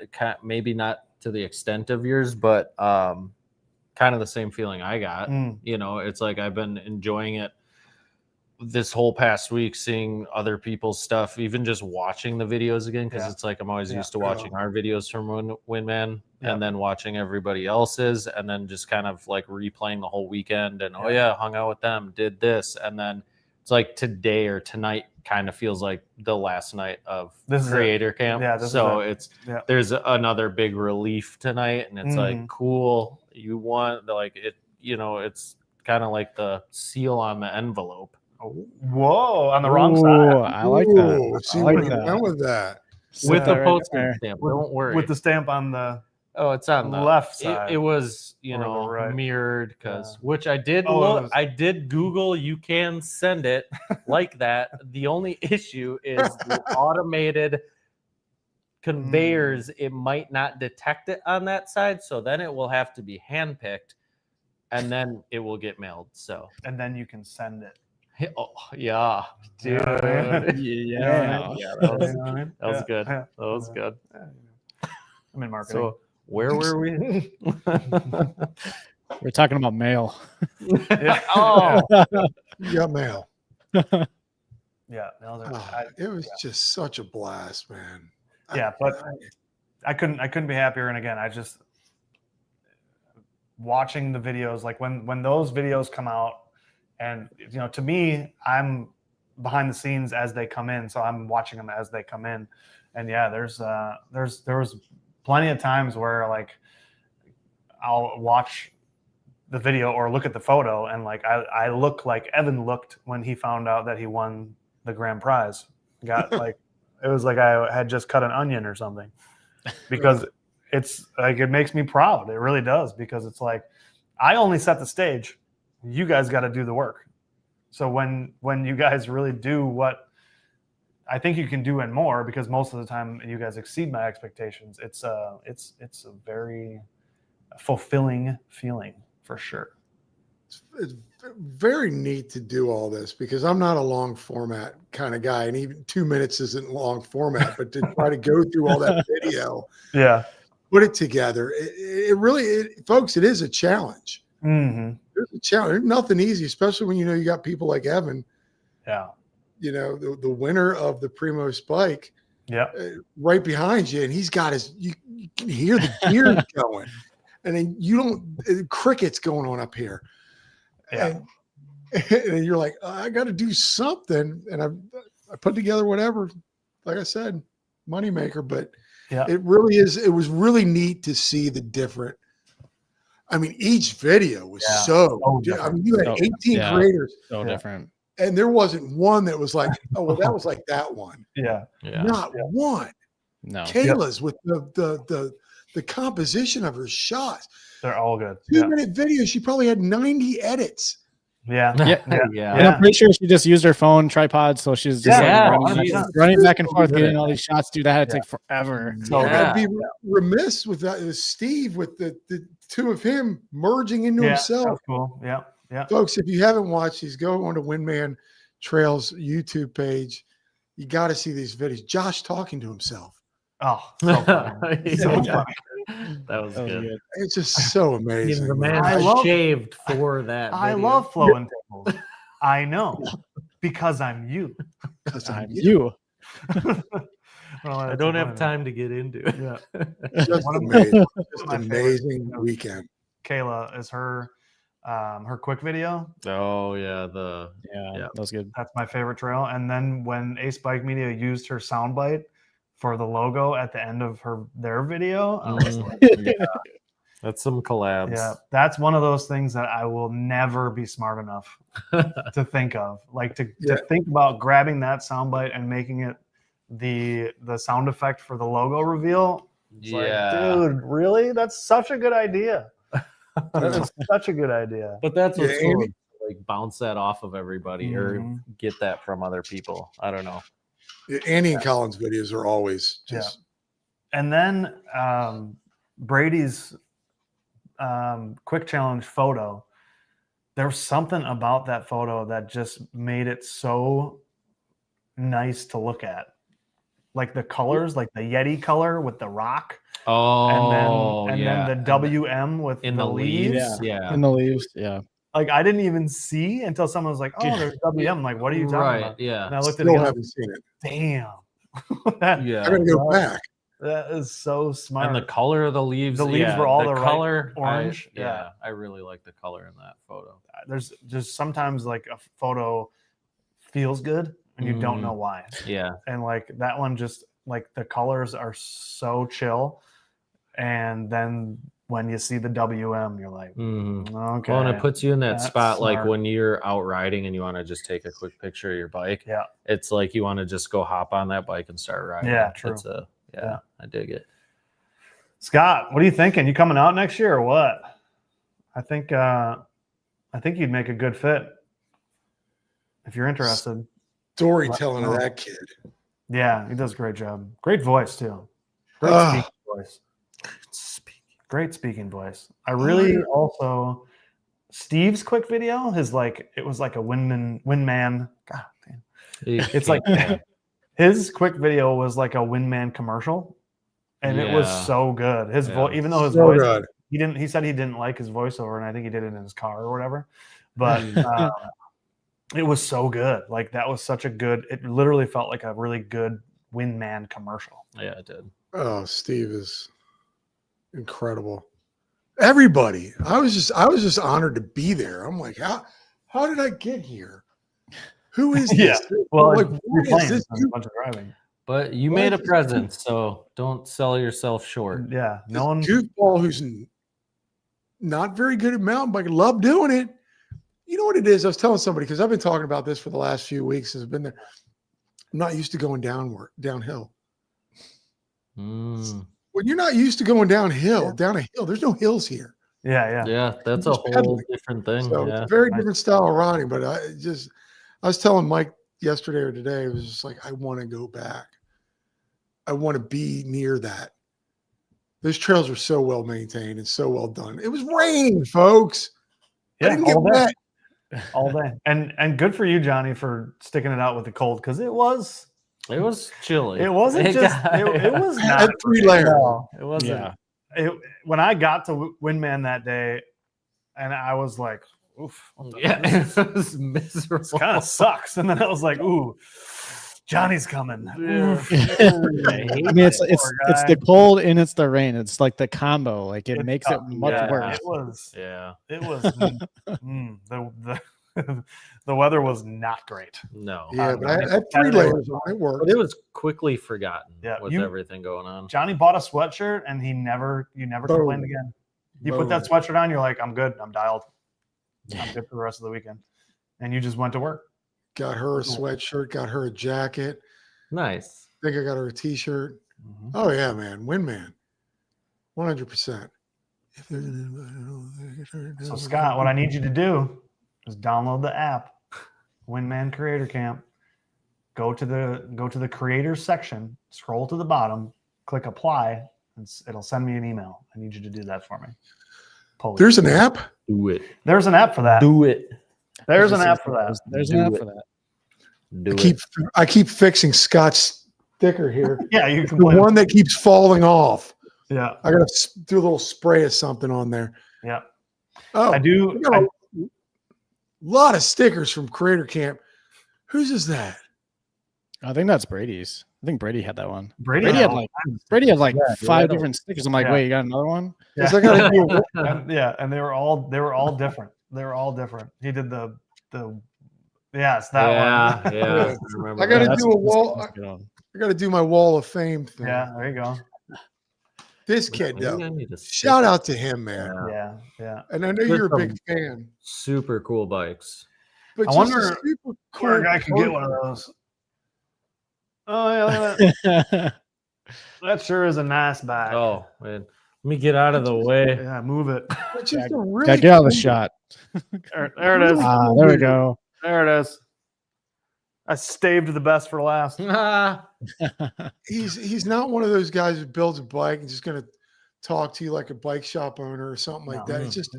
maybe not to the extent of yours, but kind of the same feeling I got. It's like I've been enjoying it this whole past week, seeing other people's stuff, even just watching the videos again, because it's like I'm always used to watching our videos from WinMan and then watching everybody else's, and then just kind of like replaying the whole weekend and hung out with them, did this, and then it's like today or tonight kind of feels like the last night of Creator Camp. There's another big relief tonight, and it's like cool. You want it's kind of like the seal on the envelope. Whoa, on the wrong side. I like that. See I like where you that. went with that. With the right postage there. stamp. Don't worry. With the stamp on the it's on the left side. It was right. mirrored which I did look. I did Google. You can send it like that. The only issue is the automated conveyors. It might not detect it on that side, so then it will have to be handpicked, and then it will get mailed. So and then you can send it. Oh yeah, dude. Yeah. That was good. That was good. I'm in marketing. So Where were we? We're talking about mail. Yeah. Oh, You got mail. Yeah, those are, Oh, it was just such a blast, man. yeah, but I couldn't be happier. And again, I just watching the videos, like when those videos come out, and to me, I'm behind the scenes as they come in, so I'm watching them as they come in. And yeah, there was plenty of times where like I'll watch the video or look at the photo, and like I look like Evan looked when he found out that he won the grand prize. Got like it was like I had just cut an onion or something, because it's like it makes me proud. It really does, because it's like I only set the stage. You guys got to do the work. So when you guys really do what I think you can do and more, because most of the time you guys exceed my expectations, it's a very fulfilling feeling for sure. It's very neat to do all this, because I'm not a long format kind of guy, and even 2 minutes isn't long format, but to try to go through all that video, Yeah. put it together, it really, folks, it is a challenge. Mm-hmm. There's a challenge. There's nothing easy, especially when you got people like Evan, Yeah. The winner of the Primo Spike, Yeah. right behind you, and he's got you can hear the gears going, and then crickets going on up here. Yeah. And you're like, I got to do something. And I put together whatever, like I said, moneymaker. But Yeah. it really is. It was really neat to see the different. I mean, each video was so I mean, you had So- 18 creators, So Yeah. different. and there wasn't one that was like, oh, well, that was like that one. Yeah. yeah. Not one. No. Kayla's with the composition of her shots. They're all good. 2-minute video. She probably had 90 edits. Yeah. Yeah. yeah. Yeah. And I'm pretty sure she just used her phone tripod, so she's just Yeah, running back and forth, getting all these shots. Dude, that had to take forever. So Yeah. I'd be remiss with that. Steve, with the two of him merging into himself. That's cool. Yeah. Yeah. Folks, if you haven't watched these, go on to WinMan Trails YouTube page. You got to see these videos. Josh talking to himself. Oh, so funny. So Yeah. funny. That was good. It's just so amazing. The man I love- shaved for that. I video. love Flow and Tables. I know, because I'm you. Because I'm You. Well, I that's don't funny. have time to get into it. Yeah. just One of amazing. Just my amazing favorites. weekend. Kayla is her quick video. Oh yeah, the Yeah, Yeah. that was good. That's my favorite trail. And then when Ace Bike Media used her soundbite for the logo at the end of their video, I was like, yeah. That's some collabs. yeah, that's one of those things that I will never be smart enough to think of. Like to think about grabbing that soundbite and making it the sound effect for the logo reveal. It's like, dude, really? That's such a good idea. That is such a good idea. But that's what's Yeah, cool. Andy- Like bounce that off of everybody or Mhm. get that from other people. I don't know. Andy and Colin's videos are always just And then Brady's quick challenge photo, there was something about that photo that just made it so nice to look at. Like the colors, like the Yeti color with the rock, Oh, and yeah. then the WM with in the leaves. Yeah. In the leaves. Yeah. Like I didn't even see until someone was like, "Oh, there's WM." I'm like, what are you talking Right. about? And Yeah. I looked at it still again. haven't seen it. Damn, that, Yeah. I gotta go back. that is so smart. And the color of the leaves. The leaves yeah, were all the right color. orange. Yeah. Yeah. I really like the color in that photo. There's just sometimes like a photo feels good and you don't know why. Yeah. And like that one, just like the colors are so chill. And then when you see the WM, you're like, Mhm. okay. Well, and it puts you in that That's spot like smart. when you're out riding and you want to just take a quick picture of your bike. Yeah. It's like you want to just go hop on that bike and start riding. Yeah, true. It's yeah, Yeah. I dig it. Scott, what are you thinking? You coming out next year or what? I think you'd make a good fit if you're interested. Storytelling of No. that kid. Yeah, he does a great job. Great voice too. Great Ah. speaking voice. Great speaking voice. I really also Steve's quick video, it was like a WinMan. God damn. It's like his quick video was like a WinMan commercial. and it was Yeah. so good. His voice, even though his So voice, good. he said he didn't like his voiceover, and I think he did it in his car or whatever. But it was so good. Like that was such a good. It literally felt like a really good WinMan commercial. Yeah, it did. Oh, Steve is incredible. Everybody. I was just honored to be there. I'm like, how did I get here? Who is this? Yeah. Well, like, you're what is playing this? a bunch of driving. But you What made a is this? present, so don't sell yourself short. Yeah, This no one. goofball who's not very good at mountain biking, love doing it. You know what it is? I was telling somebody because I've been talking about this for the last few weeks since I've been there. I'm not used to going downhill. Mm. When you're not used to going down a hill, there's no hills here. Yeah. Yeah, that's a Just whole pedaling. different thing. So Yeah. it's a very different style of riding. But I was telling Mike yesterday or today, it was just like, I want to go back. I want to be near that. Those trails were so well maintained and so well done. It was raining, folks. I Yeah, didn't get all day. wet. All day. And good for you, Johnny, for sticking it out with the cold because it was chilly. it wasn't It just got- it was I not had 3 layers. no. It wasn't. Yeah. When I got to WinMan that day, and I was like, oof, Yeah, this it was miserable. kind of sucks. And then I was like, ooh, Johnny's coming. Yeah. Oof. I mean, it's the cold and it's the rain. It's like the combo. Like it It's makes tough. it much Yeah. worse. Yeah. It was the weather was not great. No. Yeah, but I had 3 layers on it. It worked. But it was quickly forgotten Yeah, with everything going on. Johnny bought a sweatshirt and you never complained again. You put that sweatshirt on, you're like, I'm good. I'm dialed. I'm good for the rest of the weekend. And you just went to work. Got her a sweatshirt, got her a jacket. Nice. I think I got her a t-shirt. Oh yeah, man. WinMan. 100%. If there's So Scott, what I need you to do is download the app, WinMan Creator Camp. Go to the creators section, scroll to the bottom, click apply, and it'll send me an email. I need you to do that for me. Polish. There's an app. Do it. There's an app for that. Do it. There's an app for that. There's an app for that. Do I keep fixing Scott's sticker here. Yeah, you can The play. one that keeps falling off. Yeah, I gotta do a little spray of something on there. yeah. Oh, I do. we got a lot of stickers from Creator Camp. Whose is that? I think that's Brady's. I think Brady had that one. Brady Brady had like 5 yeah. different stickers. I'm like, Yeah. wait, you got another one? Because I gotta do a, and they were all different. They were all different. He did the it's that one. Yeah. I gotta that's- do a that's wall. a good one. I gotta do my Wall of Fame thing. Yeah, there you go. This kid though. Shout out to him, man. Yeah. And I know you're a big fan. Super cool bikes. But I just wonder a super cool Where a guy can get one of those. Oh yeah, look at that. That sure is a nice bag. Oh, man. Let me get out of the way. Yeah, move it. It's just a really Gotta get out of the cool- shot. There it is. There we go. There it is. I staved the best for last. He's not one of those guys who builds a bike and just gonna talk to you like a bike shop owner or something like No. that. It's just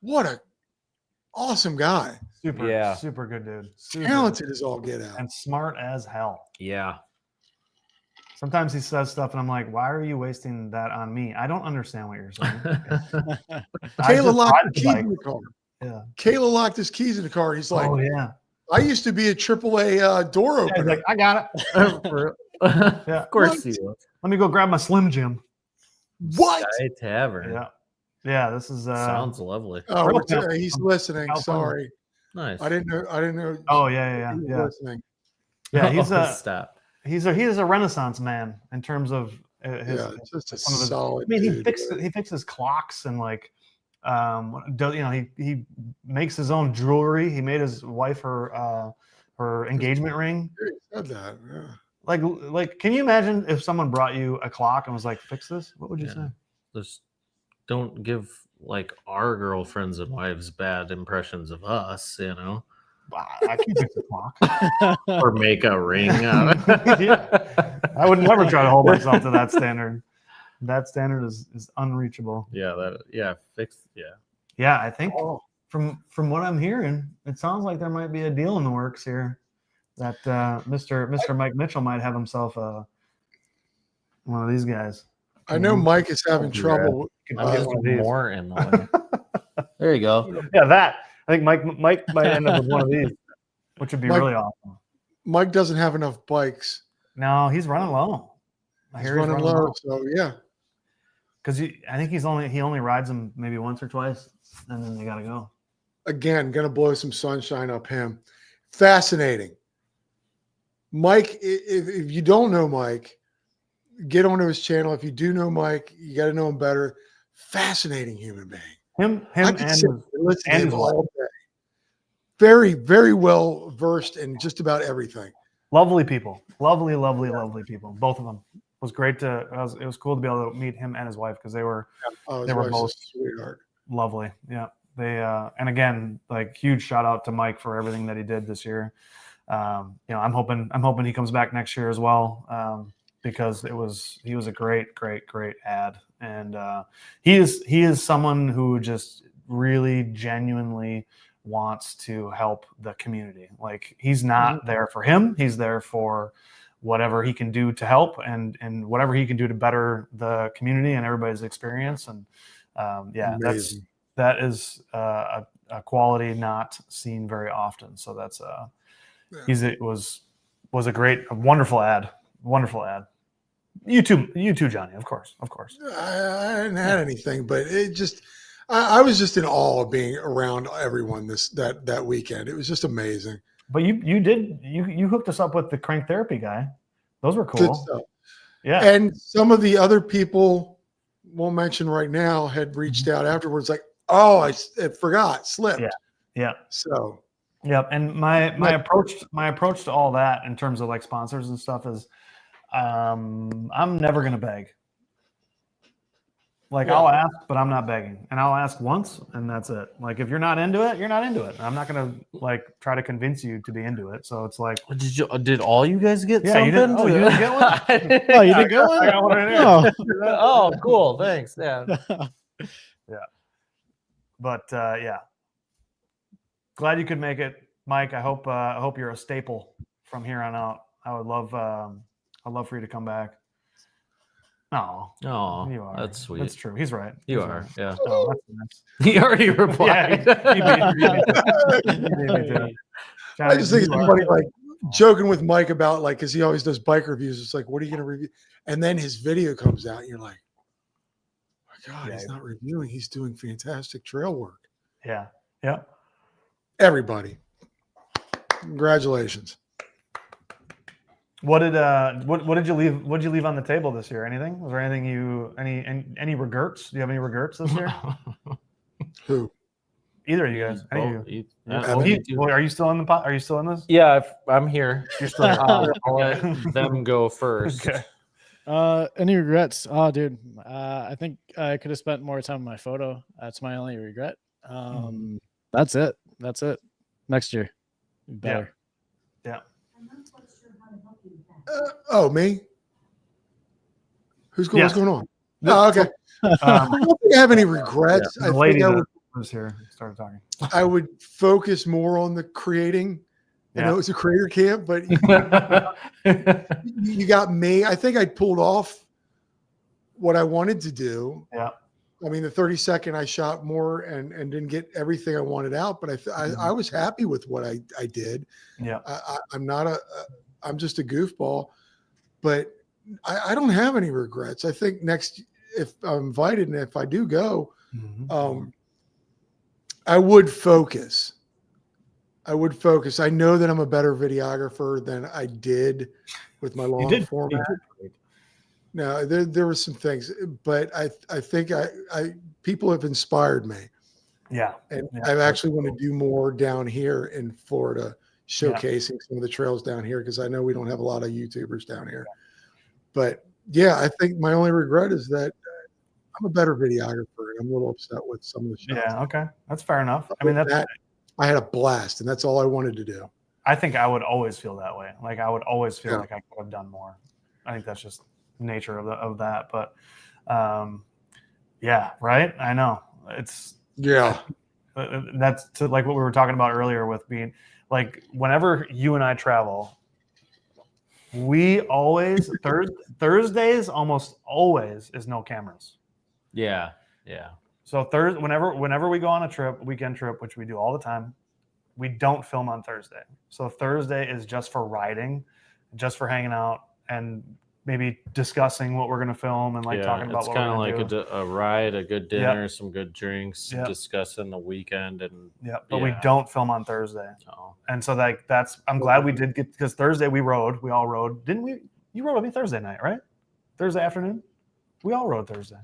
what a awesome guy. Super good dude. Super Talented as all get out. and smart as hell. Yeah. Sometimes he says stuff and I'm like, why are you wasting that on me? I don't understand what you're saying. I Kayla just locked ride the the keys bike. in the car. Yeah. Kayla locked his keys in the car. He's like, Oh yeah. I used to be a AAA door Yeah, he's opener. like, I got it. Yeah. Of course What? he was. Let me go grab my Slim Jim. What? Sky Tavern. Yeah. Yeah. This is Sounds lovely. Oh, Real he's listening. California. Sorry. Nice. I didn't know. Oh yeah. he was Yeah. listening. Yeah. He's Oh, a stop. he's a Renaissance man in terms of his. Yeah, just a some of his- solid. I mean, dude. he fixes clocks and like, he makes his own jewelry. He made his wife her engagement ring. He said that. Yeah. Like, can you imagine if someone brought you a clock and was like, "Fix this"? What would you Yeah. say? Just don't give like our girlfriends and wives bad impressions of us, you know, I can fix a clock. or make a ring out of it. Yeah. I would never try to hold myself to that standard. That standard is unreachable. Fix. Yeah, I think Oh, from what I'm hearing, it sounds like there might be a deal in the works here. That Mr. Mike Mitchell might have himself one of these guys. I know Mike is having trouble. I'll get get one of these. more in the way. There you go. Yeah, that. I think Mike might end up with one of these, which would be Mike- really awesome. Mike doesn't have enough bikes. No, he's running low. I He's hear running low. So yeah. Because I think he only rides them maybe once or twice, and then they gotta go. Again, gonna blow some sunshine up him. Fascinating. Mike, if you don't know Mike, get onto his channel. If you do know Mike, you got to know him better. Fascinating human being. Him I could sit and and listen to and him his all day. Very, very well versed in just about everything. lovely people, lovely people. Both of them. It was great to. It was cool to be able to meet him and his wife because they were Oh, They were his both- wife's a sweetheart. lovely. Yeah, they and again, like huge shout out to Mike for everything that he did this year. I'm hoping he comes back next year as well, because he was a great ad, and he is someone who just really genuinely wants to help the community. Like he's not there for him; he's there for whatever he can do to help, and whatever he can do to better the community and everybody's experience. And Amazing. that is a quality not seen very often. So that's it was a wonderful ad. You too, Johnny. Of course. I hadn't had anything, but it just, I was just in awe of being around everyone that weekend. It was just amazing. But you hooked us up with the crank therapy guy. Those were Good cool. stuff. Yeah. And some of the other people, won't mention right now, had reached out afterwards, like, oh, I forgot, slipped. Yeah. So Yep. And my approach to all that in terms of like sponsors and stuff is, I'm never gonna beg. Like Yeah. I'll ask, but I'm not begging, and I'll ask once, and that's it. Like if you're not into it, you're not into it. I'm not gonna like try to convince you to be into it. So it's like, Did all you guys get Yeah, something? you didn't- oh, you didn't get one? I didn't- Oh, you didn't get one? I got one right here. Oh. Oh, cool. Thanks. Yeah. But yeah, glad you could make it, Mike. I hope you're a staple from here on out. I'd love for you to come back. No, Oh, you are. that's sweet. That's true. He's right. You He's are. right. Yeah. Oh, that's nice. He already replied. I just think it's funny, like joking with Mike about like, because he always does bike reviews. It's like, what are you going to review? And then his video comes out, and you're like, my God, Yeah. he's not reviewing. He's doing fantastic trail work. Yeah. Everybody, congratulations. What did you leave? What did you leave on the table this year? Anything? Was there anything any regrets? Do you have any regrets this year? Who? Either of you guys? Any of you? Are you still in the pot? Are you still in this? Yeah, I'm here. You're still here. I'll let them go first. Okay. Any regrets? Oh, dude, I think I could have spent more time on my photo. That's my only regret. That's it. Next year, better. Yeah. Oh, me? What's Yes. going on? Oh, okay. I don't think I have any regrets. The I lady think that was here started talking. I would focus more on the creating. I know it's a creator camp, but you got me. I think I pulled off what I wanted to do. Yeah. I mean, the 30-second I shot more and didn't get everything I wanted out, but I was happy with what I did. Yeah. I'm just a goofball, but I don't have any regrets. I think if I'm invited and if I do go, I would focus. I know that I'm a better videographer than I did with my long format. No, there were some things, but I think people have inspired me. Yeah. And I actually want to do more down here in Florida, showcasing some of the trails down here, because I know we don't have a lot of YouTubers down here. But yeah, I think my only regret is that I'm a better videographer, and I'm a little upset with some of the shots. Yeah. Okay. That's fair enough. I mean, I had a blast, and that's all I wanted to do. I think I would always feel that way. Like I would always feel like I could have done more. I think that's just nature of that. But yeah, right. I know it's that's to like what we were talking about earlier with being like, whenever you and I travel, We always Thursdays almost always is no cameras. Yeah. So whenever we go on a trip, weekend trip, which we do all the time, we don't film on Thursday. So Thursday is just for riding, just for hanging out, and maybe discussing what we're going to film and talking about it's what kind we're of going like to do. a ride, a good dinner, some good drinks, Yep. discussing the weekend, and But we don't film on Thursday. Oh. And so I'm glad we did get, because Thursday we all rode. Didn't we? You rode with me Thursday night, right? Thursday afternoon? We all rode Thursday.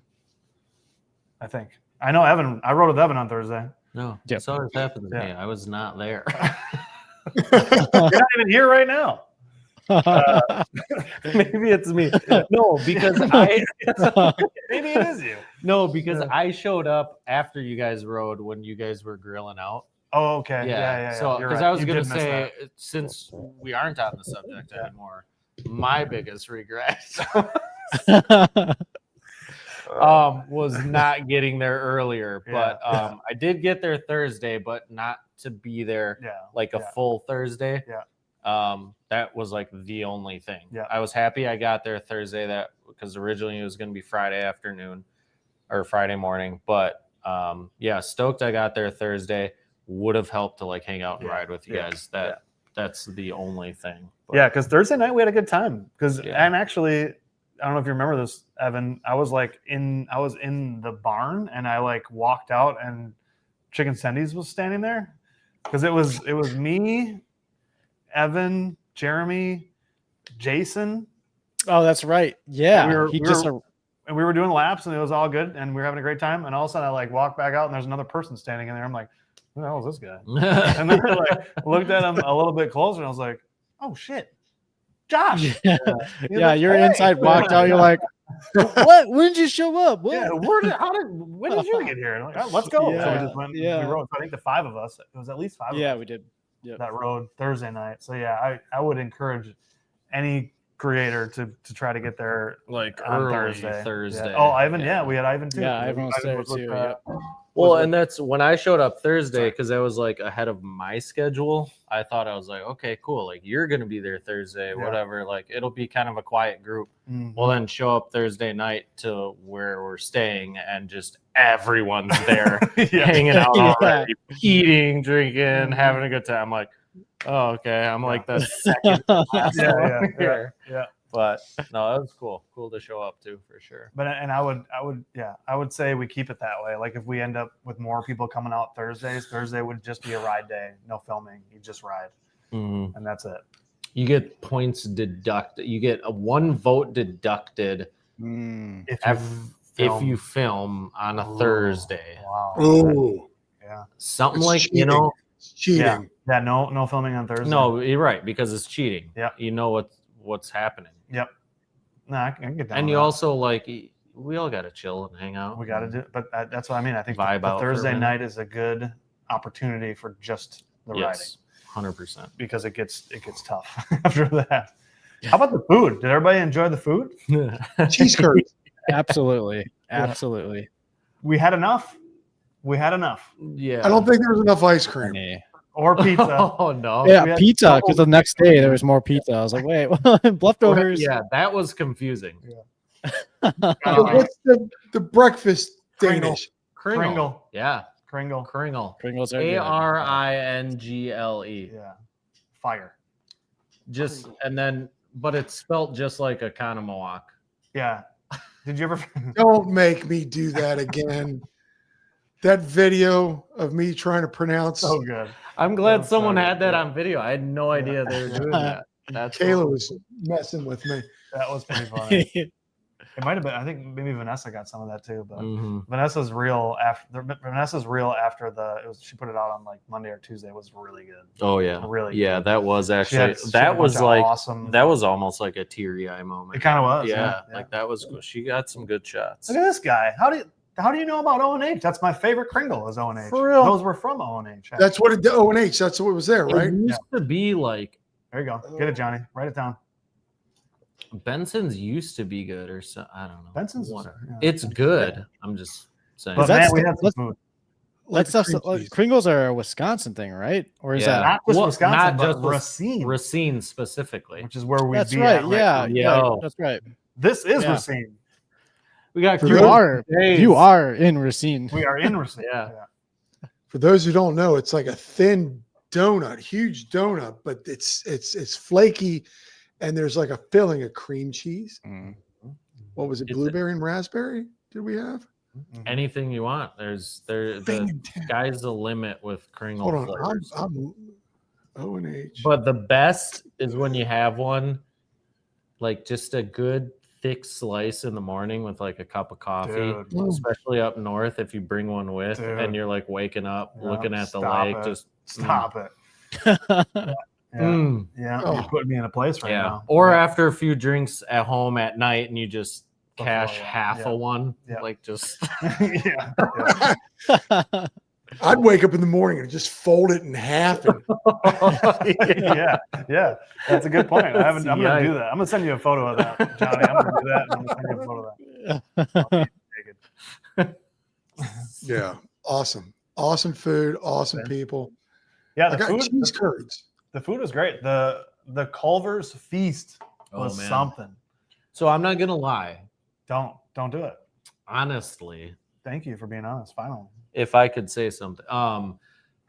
I think. I know Evan. I rode with Evan on Thursday. No, Yep. that's always happened to me. I was not there. You're not even here right now. Maybe it's me. No, because maybe it is you. No, because I showed up after you guys rode when you guys were grilling out. Oh, okay. Yeah. So, You're because right. I was You going to did miss say, that. since we aren't on the subject anymore, my biggest regret was not getting there earlier. But I did get there Thursday, but not to be there a full Thursday. Yeah. That was like the only thing. Yeah. I was happy I got there Thursday, because originally it was going to be Friday afternoon or Friday morning. But stoked I got there Thursday. Would have helped to hang out and ride with you guys. That's the only thing. But, because Thursday night we had a good time. And actually, I don't know if you remember this, Evan. I was in the barn and I walked out and Chicken Sendies was standing there, because it was me, Evan, Jeremy, Jason. Oh, that's right. Yeah. And we were doing laps and it was all good and we were having a great time. And all of a sudden I walked back out and there's another person standing in there. I'm like, who the hell is this guy? And then I looked at him a little bit closer and I was like, oh shit, Josh. Yeah, you're inside, walked out. You're like, what? When did you show up? What? Yeah, when did you get here? And I'm like, oh, let's go. So we just went. Yeah. We rode. So I think the 5 of us. It was at least 5. Yeah, of us we did. Yep. that rode Thursday night. So I would encourage any creator to try to get there on early Thursday. Yeah. Oh, Ivan. Yeah, we had Ivan too. Yeah, Ivan was there too. Yep. Well, and that's when I showed up Thursday, because I was ahead of my schedule. I thought I was okay, cool. You're going to be there Thursday, whatever. It'll be kind of a quiet group. Mm-hmm. Well, then show up Thursday night to where we're staying and just everyone's there hanging out already, eating, drinking, having a good time. I'm like, oh, okay. I'm the second last one here. Yeah. But no, that was cool. Cool to show up too, for sure. But I would say we keep it that way. If we end up with more people coming out Thursday would just be a ride day, no filming. You just ride, and that's it. You get points deducted. You get a 1 vote deducted if you film on a Thursday. Wow. Oh, yeah. That's Something like cheating. Cheating. Yeah. No filming on Thursday. No, you're right, because it's cheating. Yeah. You know what's happening. Yep. No, I can get down. And with you that. also we all got to chill and hang out. We got to do, but that's what I mean. I think Vibe the out for a Thursday minute. night is a good opportunity for just the riding, 100%. because it gets tough after that. How about the food? Did everybody enjoy the food? Cheese curds. Absolutely. We had enough. Yeah. I don't think there was enough ice cream. Or pizza. Oh no. Yeah, pizza. Because the next day there was more pizza. I was like, wait, leftovers. Yeah, that was confusing. So what's the breakfast Kringle. Danish? Kringle. Yeah. Kringle. Pringles are good. Kringle. Yeah. Fire. Just and then, but it's spelt just like a Kanamawak. Yeah. Did you ever? Don't make me do that again. That video of me trying to pronounce. So good. I'm glad Oh, someone sorry. had that on video. I had no idea they were doing that. That's Kayla was messing with me. That was pretty funny. It might have been. I think maybe Vanessa got some of that too. But Vanessa's reel after she put it out on Monday or Tuesday. It was really good. Oh yeah, Really yeah. good. That was actually She had a bunch of awesome. that was almost like a teary eye moment. It kind of was. Yeah, Yeah. that was. She got some good shots. Look at this guy. How do you know about O&H? That's my favorite Kringle is O&H. For real? Those were from O&H. That's what it. O&H. That's what was there, right? It used to be like There you go. Get it, Johnny. Write it down. Benson's used to be good, or so I don't know. Benson's. It's good. I'm just saying. But That's man, we the- had some food. like That stuff's cream cheese. Kringles are a Wisconsin thing, right? Or is that? Not just Well, Wisconsin, not but just Racine, Racine specifically. which is where we That's be right. at right Yeah, now. yeah, Yo. that's right. This is Yeah. Racine. We got For You those are days. you are in Racine. We are in Racine. Yeah. For those who don't know, it's like a thin donut, huge donut, but it's flaky, and there's like a filling of cream cheese. Mm. What was it? It's a- Blueberry and raspberry? Did we have? Anything you want. The Fantastic. sky's the limit with Kringle Hold on, flavors. I'm O and H. But the best is when you have one, like just a good thick slice in the morning with like a cup of coffee, Dude. especially up north. If you bring one with, Dude. and you're like waking up, Yeah, looking at the stop lake, it. just Stop it. Yeah, Mm. yeah. Oh. You're putting me in a place right yeah. now. Or Yeah. after a few drinks at home at night, and you just Before, cash yeah. half Yeah. a one, Yeah. like just yeah, yeah. I'd wake up in the morning and just fold it in half. And yeah, yeah. That's a good point. I'm gonna do Yikes. that. I'm gonna send you a photo of that, Johnny. I'm gonna do that. And I'm gonna send you a photo of that. I'll be naked. yeah, awesome food, awesome people. Yeah, I the got food. cheese curds. The food was great. The Culver's feast Oh, was man. something. So I'm not gonna lie. Don't do it. Honestly, Thank you for being honest. Finally. if I could say something, Or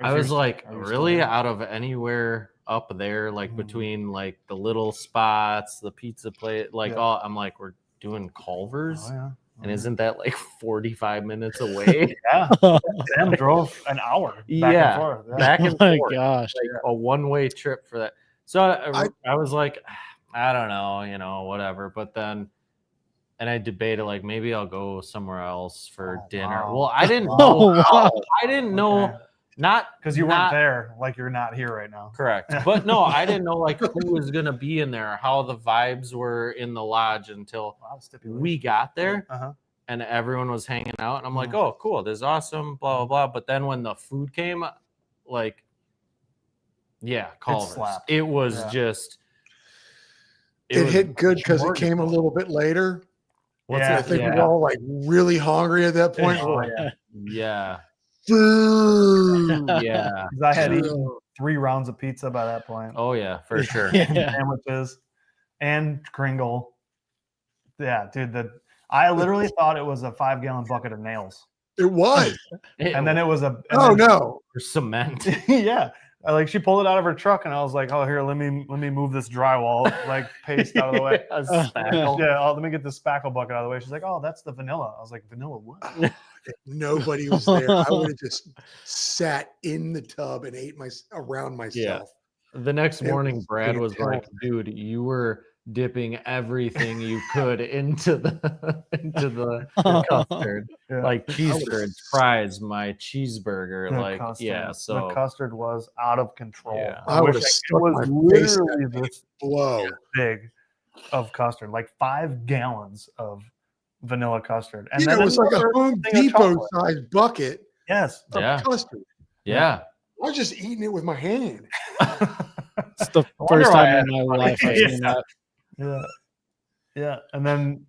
I if was you're- like, are you still really there? out of anywhere up there, like Mhm. between like the little spots, the pizza plate, like Yeah. all I'm like, we're doing Culver's, Oh, yeah. and isn't that like 45 minutes away? Yeah. Sam drove an hour back Yeah. and forth. Yeah. Back Oh and my forth, gosh. like a one-way trip for that. So I was like, I don't know, whatever. But then, and I debated like maybe I'll go somewhere else for Oh, dinner. wow. Well, I didn't Wow. know. Oh, wow. I didn't know. Not Because you weren't not- there, like you're not here right now. Correct. But no, I didn't know like who was gonna be in there, how the vibes were in the lodge until Wow, stipulation. we got there Uh-huh. and everyone was hanging out. And I'm like, Mhm. oh, cool, this is awesome, blah blah blah. But then when the food came, like, yeah, Culver's. slapped. It was Yeah. just It was hit good because it smorgasbord. came a little bit later. what's Yeah, I it? think we Yeah. were all like really hungry at that point. Oh, We're like, yeah. Yeah. food. Yeah. 'Cause I had Yeah. eaten 3 rounds of pizza by that point. Oh yeah, for sure. Yeah. Sandwiches and Kringle. Yeah, dude. I literally thought it was a 5-gallon bucket of nails, It was. and then it was a. And Oh then, no. for cement. yeah, like she pulled it out of her truck, and I was like, "Oh, here, let me move this drywall like paste out of the way." A spackle. Yeah, let me get the spackle bucket out of the way. She's like, "Oh, that's the vanilla." I was like, "Vanilla what?" Nobody was there. I would have just sat in the tub and ate around myself. The next It morning, was Brad was like, fantastic. "Dude, you were dipping everything you could into the custard, Yeah. like cheese would've curds, fries, my cheeseburger, The like custard. yeah." So the custard was out of control. Yeah. I would have it stuck was my face in literally that this blow. big of custard, like 5 gallons of vanilla custard, and Yeah, then it was like a another Home thing of Depot chocolate. sized bucket Yes. of Yeah. custard. yeah, I was just eating it with my hand. It's the wonder first why I time had in my money. life I've seen Yeah. that. Yeah. Yeah. And then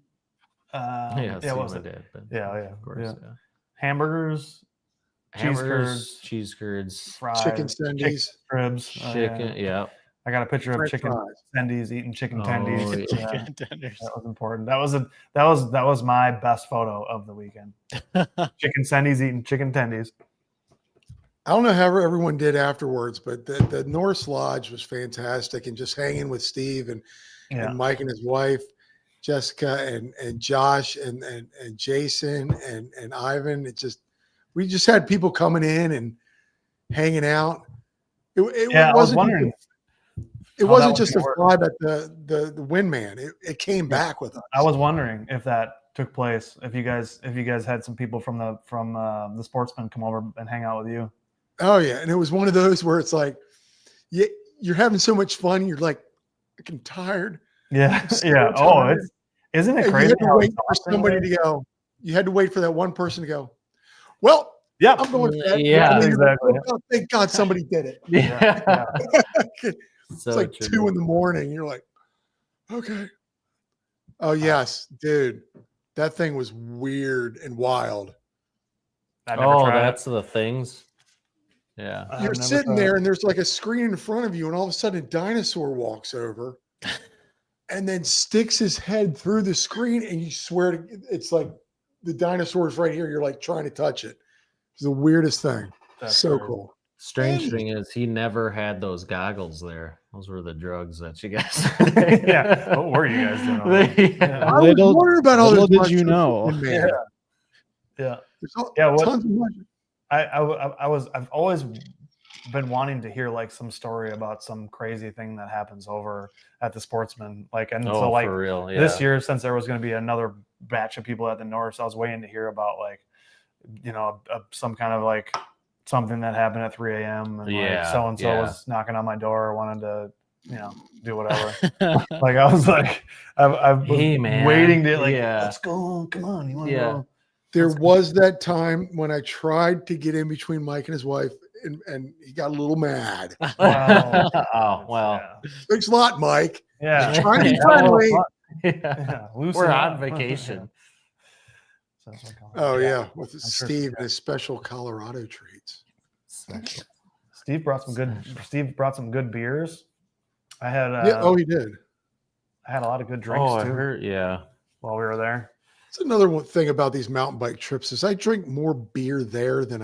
yeah, yeah, what was my it? dad, but Yeah, yeah, of course, yeah. yeah. Hamburgers, cheese Hamburgers, curds, cheese curds, fries, Chicken Sundays. ribs. Oh, chicken, yeah. yeah. I got a picture of French chicken fries. tendies eating chicken Oh, tendies. yeah. Yeah, Chicken tenders. that was important. That was my best photo of the weekend. Chicken tendies eating chicken tendies. I don't know how everyone did afterwards, but the Norse Lodge was fantastic, and just hanging with Steve and Mike and his wife, Jessica and Josh and Jason and Ivan. We just had people coming in and hanging out. It Yeah, I was wasn't wondering. it how wasn't that would just be a work. vibe at the WinMan. It came back with us. I was wondering if that took place. If you guys had some people from the Sportsman come over and hang out with you. Oh yeah, and it was one of those where it's like, you're having so much fun. You're like, I'm tired. Yeah, So yeah. Oh, tired. isn't it And crazy? you had to how wait for exhausting somebody it is? to go. You had to wait for that one person to go. Well, Yeah, I'm going to bed. Yeah, And then you're like, exactly. "Oh, thank God somebody did it. Yeah. It's So like true. 2 a.m. You're like, okay. Oh yes, dude, that thing was weird and wild. I never Oh, tried that's the things. Yeah. I've You're never sitting tried there it. and there's like a screen in front of you, and all of a sudden a dinosaur walks over and then sticks his head through the screen, and you swear to it's like the dinosaur's right here. You're like trying to touch it. It's the weirdest thing. That's So crazy. cool. Strange Hey. thing is, he never had those goggles there. Those were the drugs that you guys. Yeah. What were you guys doing over there? Yeah. I was Little- wondering about all little this. did you mushrooms know. in man. Yeah. There's all- Yeah, what- tons of mushrooms. I've always been wanting to hear like some story about some crazy thing that happens over at the Sportsman. Like, and Oh, so like for real. Yeah. this year, since there was going to be another batch of people at the North, so I was waiting to hear about like, you know, some kind of like something that happened at 3 a.m. and Yeah, like so and so yeah. was knocking on my door, wanted to, you know, do whatever. Like I was like, I was Hey, man. waiting to like, Yeah. let's go, come on, you want to Yeah. go? There was that time when I tried to get in between Mike and his wife, and he got a little mad. Wow. Oh, well. Thanks a lot, Mike. Yeah. Trying to be Yeah. friendly. Yeah. Yeah, loosen We're up. on vacation. So that's what I call it. Oh yeah, with sure Steve Steve- and his special Colorado treats. Steve brought some good beers. I had Yeah. Oh, he did. I had a lot of good drinks Oh, I too heard. Yeah. while we were there. That's another one thing about these mountain bike trips is I drink more beer there than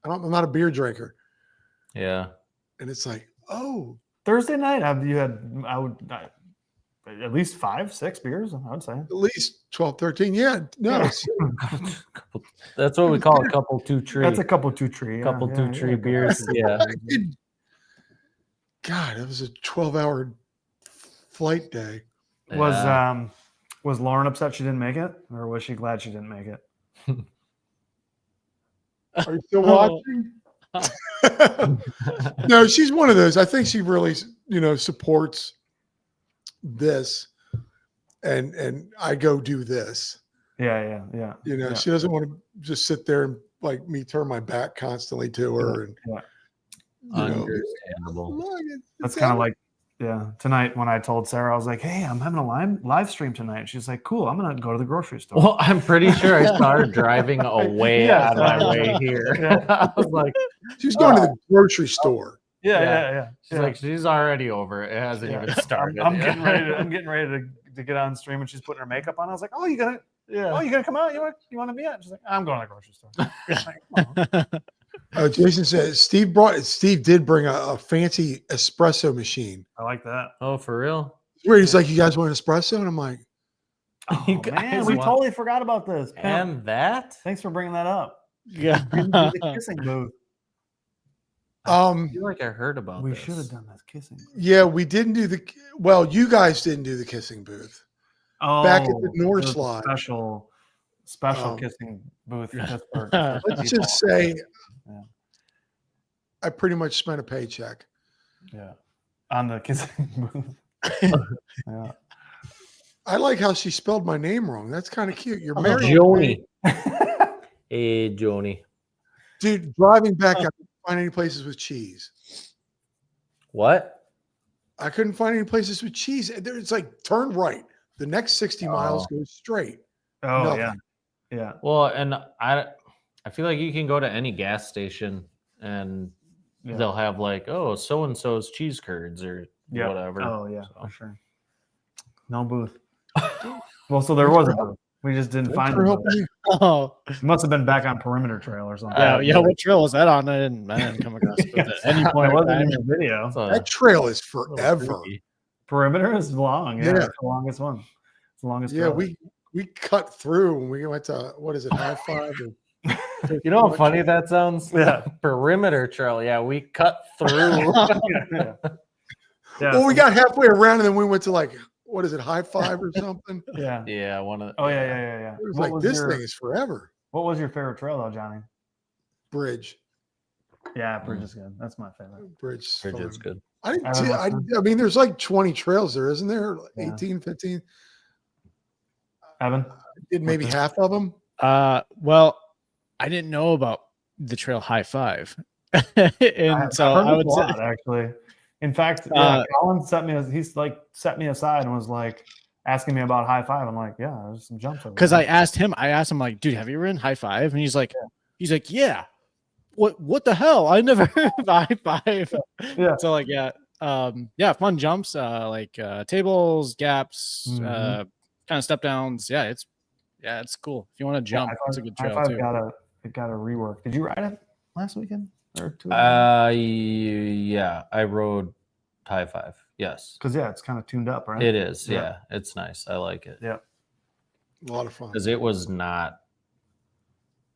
I'm not a beer drinker, Yeah. and it's like, oh, Thursday night, at least 5-6 beers, I would say. at least 12, 13. Yeah, no, it's- That's what we call a couple two tree. That's a couple two tree. Yeah, couple yeah, two yeah, tree yeah. beers. Yeah. I did- God, it was a 12-hour flight day. Yeah. Was Lauren upset she didn't make it, or was she glad she didn't make it? Are you still watching? No, she's one of those. I think she really, supports this, and I go do this. Yeah. Yeah. She doesn't want to just sit there and like me turn my back constantly to her, and Yeah. Understandable. look, That's kind of like, tonight when I told Sarah, I was like, hey, I'm having a live stream tonight. She's like, cool, I'm going to go to the grocery store. Well, I'm pretty sure I saw her driving away Yeah. on my way here. Yeah. I was like, she's going to the grocery store. Yeah. she's like, she's already over. It hasn't Yeah. even started. I'm yet. getting ready to get on stream, and she's putting her makeup on. I was like, oh, you gonna come out? You want to be at? She's like, I'm going to the grocery store. I'm like, "Oh." Jason says Steve did bring a fancy espresso machine. I like that. Oh, for real? Where he's like, you guys want an espresso? And I'm like, Oh, You man, guys we want- totally forgot about this. Pimp, And that? thanks for bringing that up. Yeah. The kissing booth. I feel like I heard about We this. should have done this kissing. yeah, we didn't do you guys didn't do the kissing booth. Oh, Back at the there North was a Slide. special kissing booth. Just for Let's people. just say Yeah. I pretty much spent a paycheck. Yeah, on the kissing booth. Yeah. I like how she spelled my name wrong. That's kind of cute. You're Oh, married. Joni. Hey, Joni. Dude, driving back, I couldn't find any places with cheese. What? I couldn't find any places with cheese. It's like turn right. The next 60 miles goes straight. Oh Nothing. yeah. Well, and I feel like you can go to any gas station and Yeah. they'll have like, oh, so and so's cheese curds or Yeah. whatever. Oh yeah, So. for sure. No booth. Well, so there was a booth. We just didn't Thanks find for it. helping me. Oh, It must have been back on Perimeter Trail or something. yeah. What trail was that on? I didn't come across it at any point. It in wasn't time. in the video. It's a That trail is little forever. freaky. Perimeter is long. Yeah, Yeah. it's the longest one. It's the longest. Yeah, trail. we cut through when we went to what is it, High Five? You know how funny that sounds? Yeah. Perimeter trail. Yeah, we cut through. yeah. Well, we got halfway around and then we went to like what is it, High Five or something? Yeah. yeah, one of the, Oh yeah. It was What like was this your- thing is forever. What was your favorite trail though, Johnny? Bridge. Yeah, Bridge is good. That's my favorite. Bridge. Bridge is good. I didn't I see, don't know. I mean, there's like 20 trails there, isn't there? Yeah. 18, 15. Evan. Did maybe Okay. half of them. Well, I didn't know about the trail High Five, and so heard I a would say, lot, actually. In fact, Uh, Colin set me aside and was like, asking me about high five. I'm like, yeah, there's some jumps over Because there. I asked him like, dude, have you ever ridden high five? And he's like, yeah. What the hell? I never heard of high five. Yeah. So like, yeah, fun jumps, like tables, gaps, Mhm. kind of step downs. Yeah, it's cool. If you want to jump, it's a good trail High five too. got a rework. Did you ride it last weekend or 2 weeks? Yeah, I rode high five. Yes, Because yeah, it's kind of tuned up, right? it is. Yeah. Yeah, it's nice. I like it. Yeah. A lot of fun. Because it was not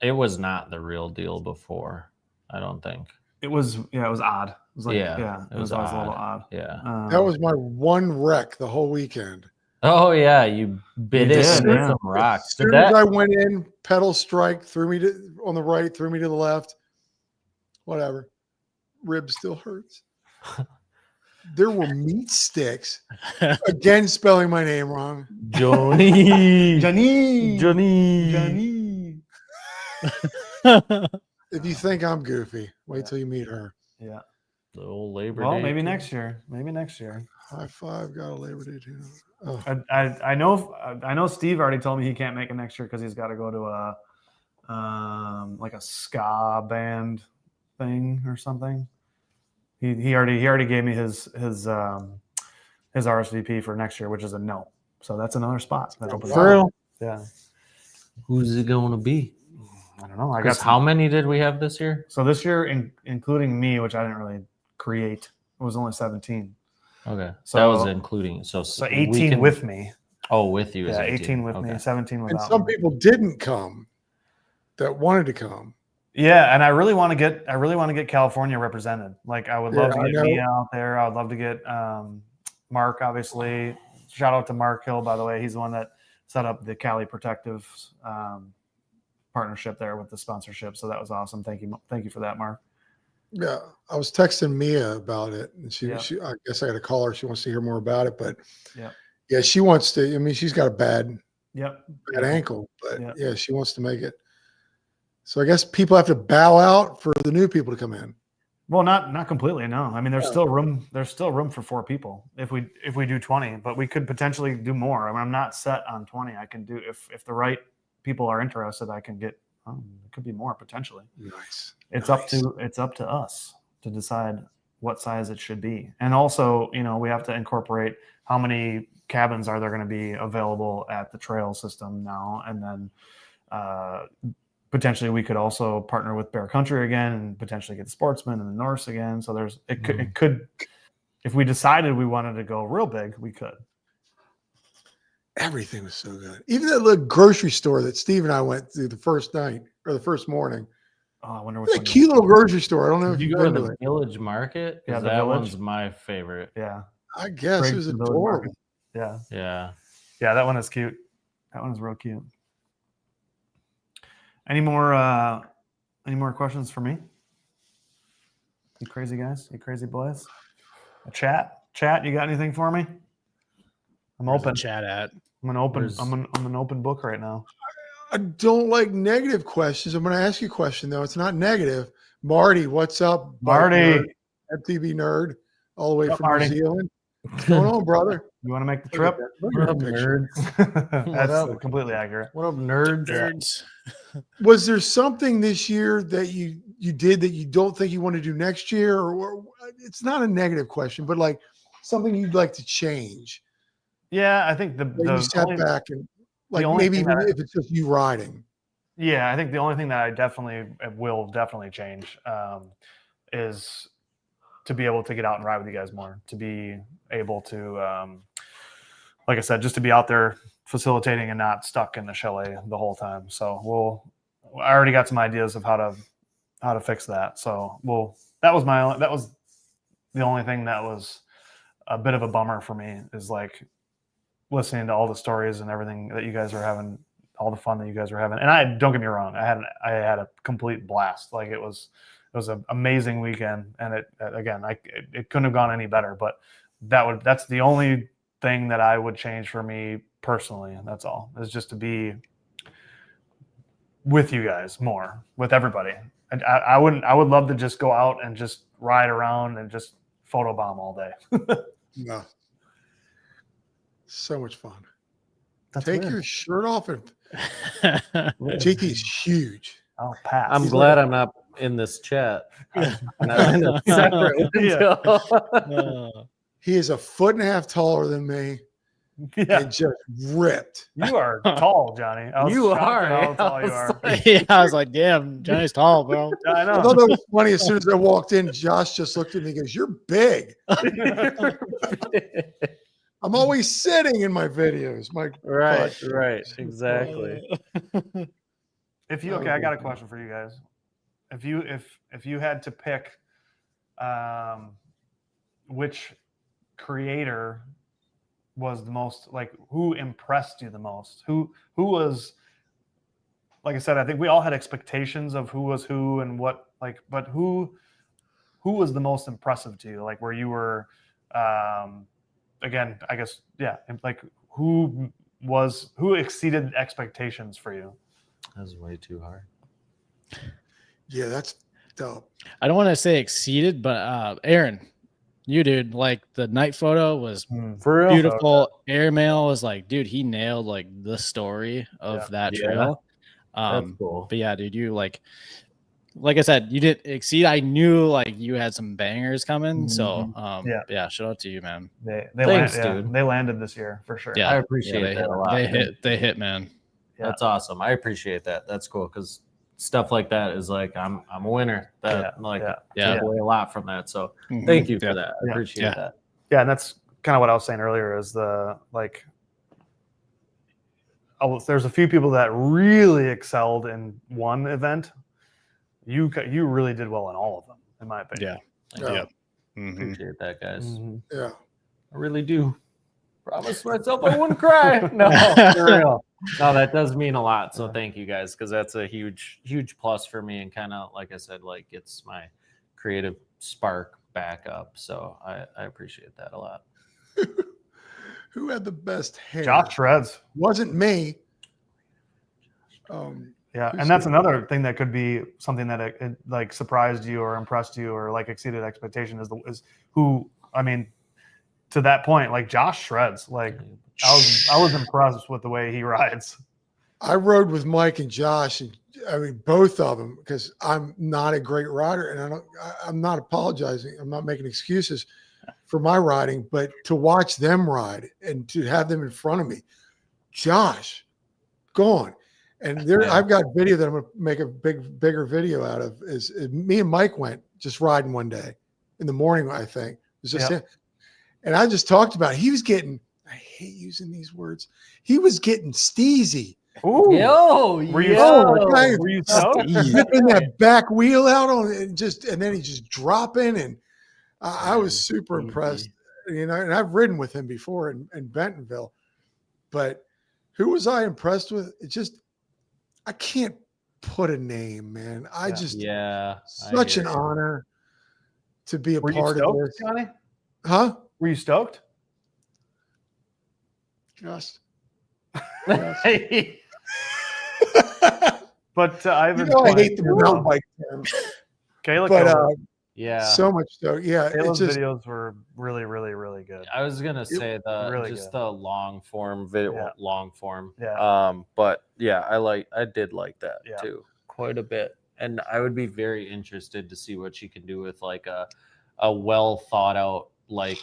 the real deal before. I don't think. It was odd. It was like Yeah, it was always a little odd. Yeah. That was my one wreck the whole weekend. Oh yeah, you bit You it did, into yeah. some rocks. As Did soon as I that? went in, pedal strike, threw me on the right, threw me to the left. Whatever. Rib still hurts. There were meat sticks. Again, spelling my name wrong. Johnny. Johnny. Johnny. Johnny. If you think I'm goofy, wait till you meet her. Yeah. The old Labor Well, Day. maybe next year. Maybe next year. High five, got a Labor Day too. Oh. I know Steve already told me he can't make it next year because he's got to go to like a ska band thing or something. He already gave me his RSVP for next year, which is a no. So that's another spot that opens For up. real? Yeah. Who's it going to be? I don't know. I Because got how many did we have this year? So this year, including me, which I didn't really create, it was only 17. Okay, So that was including. So 18 with me. Oh, with you is Yeah, 18. 18 with Okay. me, 17 without And some me. people didn't come that wanted to come. Yeah, and I really want to get California represented. Like I would love Yeah, to I get Mia know. out there. I would love to get Mark, obviously. Shout out to Mark Hill, by the way. He's the one that set up the Cali Protective partnership there with the sponsorship. So that was awesome. Thank you for that, Mark. Yeah, I was texting Mia about it, and she Yeah. I guess I got to call her. She wants to hear more about it, but Yeah. yeah, she wants to. I mean, she's got a bad Yep. ankle, but Yeah. yeah, she wants to make it. So I guess people have to bow out for the new people to come in. Well, not completely. No, I mean there's still room. There's still room for 4 people if we do 20, but we could potentially do more. I mean, I'm not set on 20. I can do if the right people are interested. I can get. It could be more potentially. Nice. It's Nice. up to us to decide what size it should be, and also we have to incorporate how many cabins are there going to be available at the trail system now, and then. Potentially we could also partner with Bear Country again and potentially get the Sportsman and the Norse again. So it could, if we decided we wanted to go real big, we could. Everything was so good. Even that little grocery store that Steve and I went to the first night or the first morning. Oh, I wonder It's which a one. cute little grocery store. I don't know if Did you you've go to been to the it. Village Market? Yeah, 'Cause the that Village. one's my favorite. Yeah. I guess it was Greg's Village adorable. Market. Yeah. Yeah. Yeah. That one is cute. That one is real cute. Any more questions for me? You crazy guys? You crazy boys? Chat, you got anything for me? I'm Where's the open. chat at? I'm an open book right now. I don't like negative questions. I'm going to ask you a question though. It's not negative. Marty, what's up? Marty. MTV nerd, all the way What's up, from Marty? New Zealand. What's going on, brother? You want to make the Look at trip? that. Look What at up, that picture. nerds? That's up? completely accurate. What up, nerds? Nerds. Was there something this year that you did that you don't think you want to do next year? Or it's not a negative question, but like something you'd like to change. Yeah, I think That you sat back and like only maybe thing even that if it's just you riding. Yeah, I think the only thing that I will definitely change is to be able to get out and ride with you guys more, to be able to, like I said, just to be out there facilitating and not stuck in the chalet the whole time. So I already got some ideas of how to fix that. So that was the only thing that was a bit of a bummer for me, is like listening to all the stories and everything that you guys are having, all the fun that you guys are having. And don't get me wrong, I had a complete blast. Like it was an amazing weekend, and it couldn't have gone any better. But that's the only thing that I would change for me personally. That's all, is just to be with you guys more, with everybody. And I would love to just go out and just ride around and just photobomb all day. No. So much fun. Take weird. your shirt off and Yeah. Cheeky's huge. I'll pass. I'm He's glad like- I'm not in this chat. I'm in a separate window. He is a foot and a half taller than me Yeah, and just ripped. you are tall, Johnny. I was You shocked are. at how tall you are. Yeah, I was like, damn, Johnny's tall, bro. I I know. thought that was funny. As soon as I walked in, Josh just looked at me and goes, "You're big." I'm always sitting in my videos. My right, butt. right, exactly. If you okay, I got a question for you guys. If you had to pick, which creator was the most, like, who impressed you the most? Who was, like I said, I think we all had expectations of who was who and what, like, but who was the most impressive to you? Like, where you were, again, I guess, yeah, like who exceeded expectations for you? That was way too hard. Yeah, that's dope. I don't want to say exceeded, but Aaron, you dude, like the night photo was For real? beautiful. Airmail was like, dude, he nailed like the story of Yeah. that Yeah. trail. That's cool. But yeah, dude, you like I said, you didn't exceed. I knew like you had some bangers coming. So yeah, shout out to you, man. Thanks, dude. They landed this year for sure. Yeah, I appreciate they that hit, a lot. They hit, man. Yeah. That's awesome. I appreciate that. That's cool because stuff like that is like I'm a winner. That Yeah. took away a lot from that. So Mhm. thank you for Yeah. that. I Yeah. appreciate Yeah. that. Yeah, and that's kind of what I was saying earlier is the, like, there's a few people that really excelled in one event. You really did well in all of them, in my opinion. Thank Yeah. you. Yeah. Mhm. Appreciate that, guys. Mhm. Yeah. I really do. Promise myself I wouldn't cry. No, for real. No, that does mean a lot. So thank you guys, because that's a huge, huge plus for me, and kind of like I said, like gets my creative spark back up. So I appreciate that a lot. Who had the best hair? Josh shreds. Wasn't me. Yeah, Who's and that's the- another thing that could be something that it like surprised you or impressed you or like exceeded expectation is who, I mean, to that point, like Josh shreds. Like I was impressed with the way he rides. I rode with Mike and Josh, and I mean both of them, because I'm not a great rider, and I'm not apologizing. I'm not making excuses for my riding, but to watch them ride and to have them in front of me, Josh, gone. And there, I've got video that I'm going to make a bigger video out of. Is me and Mike went just riding one day in the morning. I think it was just him. And I just talked about it. He was getting. I hate using these words. He was getting steezy. Ooh, were you Were you stoked? Whipping that back wheel out on it, and then he just dropping, and I was super impressed. You know, and I've ridden with him before in Bentonville, but who was I impressed with? It just, I can't put a name, man. I just, such an honor to be a Were you part of stoked, this. Johnny? Huh? Were you stoked? Just. But I've You know, I hate the mountain bike term, Kayla, yeah. so much so. Yeah, Kayla's it's just videos were really, really, really good. I was gonna say really just good. the long form video, Yeah. long form. Yeah. But yeah, I did like that Yeah. too, quite a bit. And I would be very interested to see what she can do with like a well thought out, like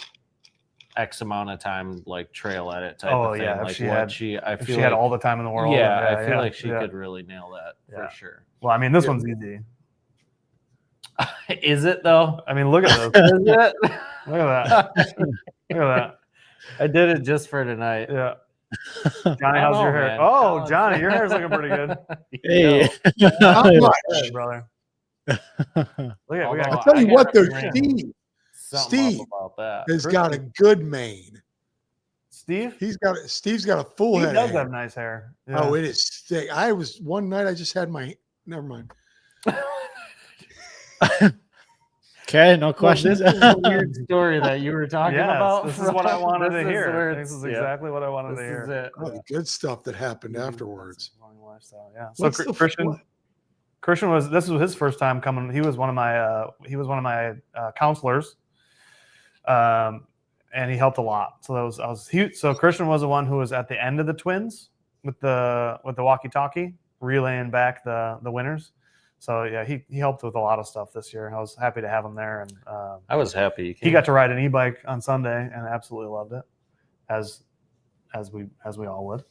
X amount of time, like trail edit type of thing. Yeah, Like if she had, I if feel she had like, all the time in the world. yeah, I feel like she could really nail that Yeah. for sure. Well, I mean, this one's easy. Is it though? I mean, look at this. Is it? Look at that. Look at I did it just for tonight. that. Yeah. Johnny, how's your hair? Man. Oh, Johnny, your hair's looking pretty good. Hey. not much. Hey, brother. Look at we Although got. I'll tell you I what, though, gotta Steve Something up about that. has got a good mane. Steve. Steve's got a full He head. does of hair. have nice hair. Yeah. Oh, it is thick. One night I just had never mind. Okay, no questions. This is a weird story that you were talking Yes, about. this is what I wanted to This is hear. where This is it's- exactly what I wanted This to hear. is it. Oh, the good stuff that happened afterwards. Long lifestyle, yeah. So What's the- Christian this was his first time coming. He was one of my counselors. and he helped a lot. So so Christian was the one who was at the end of the twins with the walkie-talkie relaying back the winners. So yeah, he helped with a lot of stuff this year. I was happy to have him there, and I was happy. he got to ride an e-bike on Sunday and absolutely loved it, as we all would.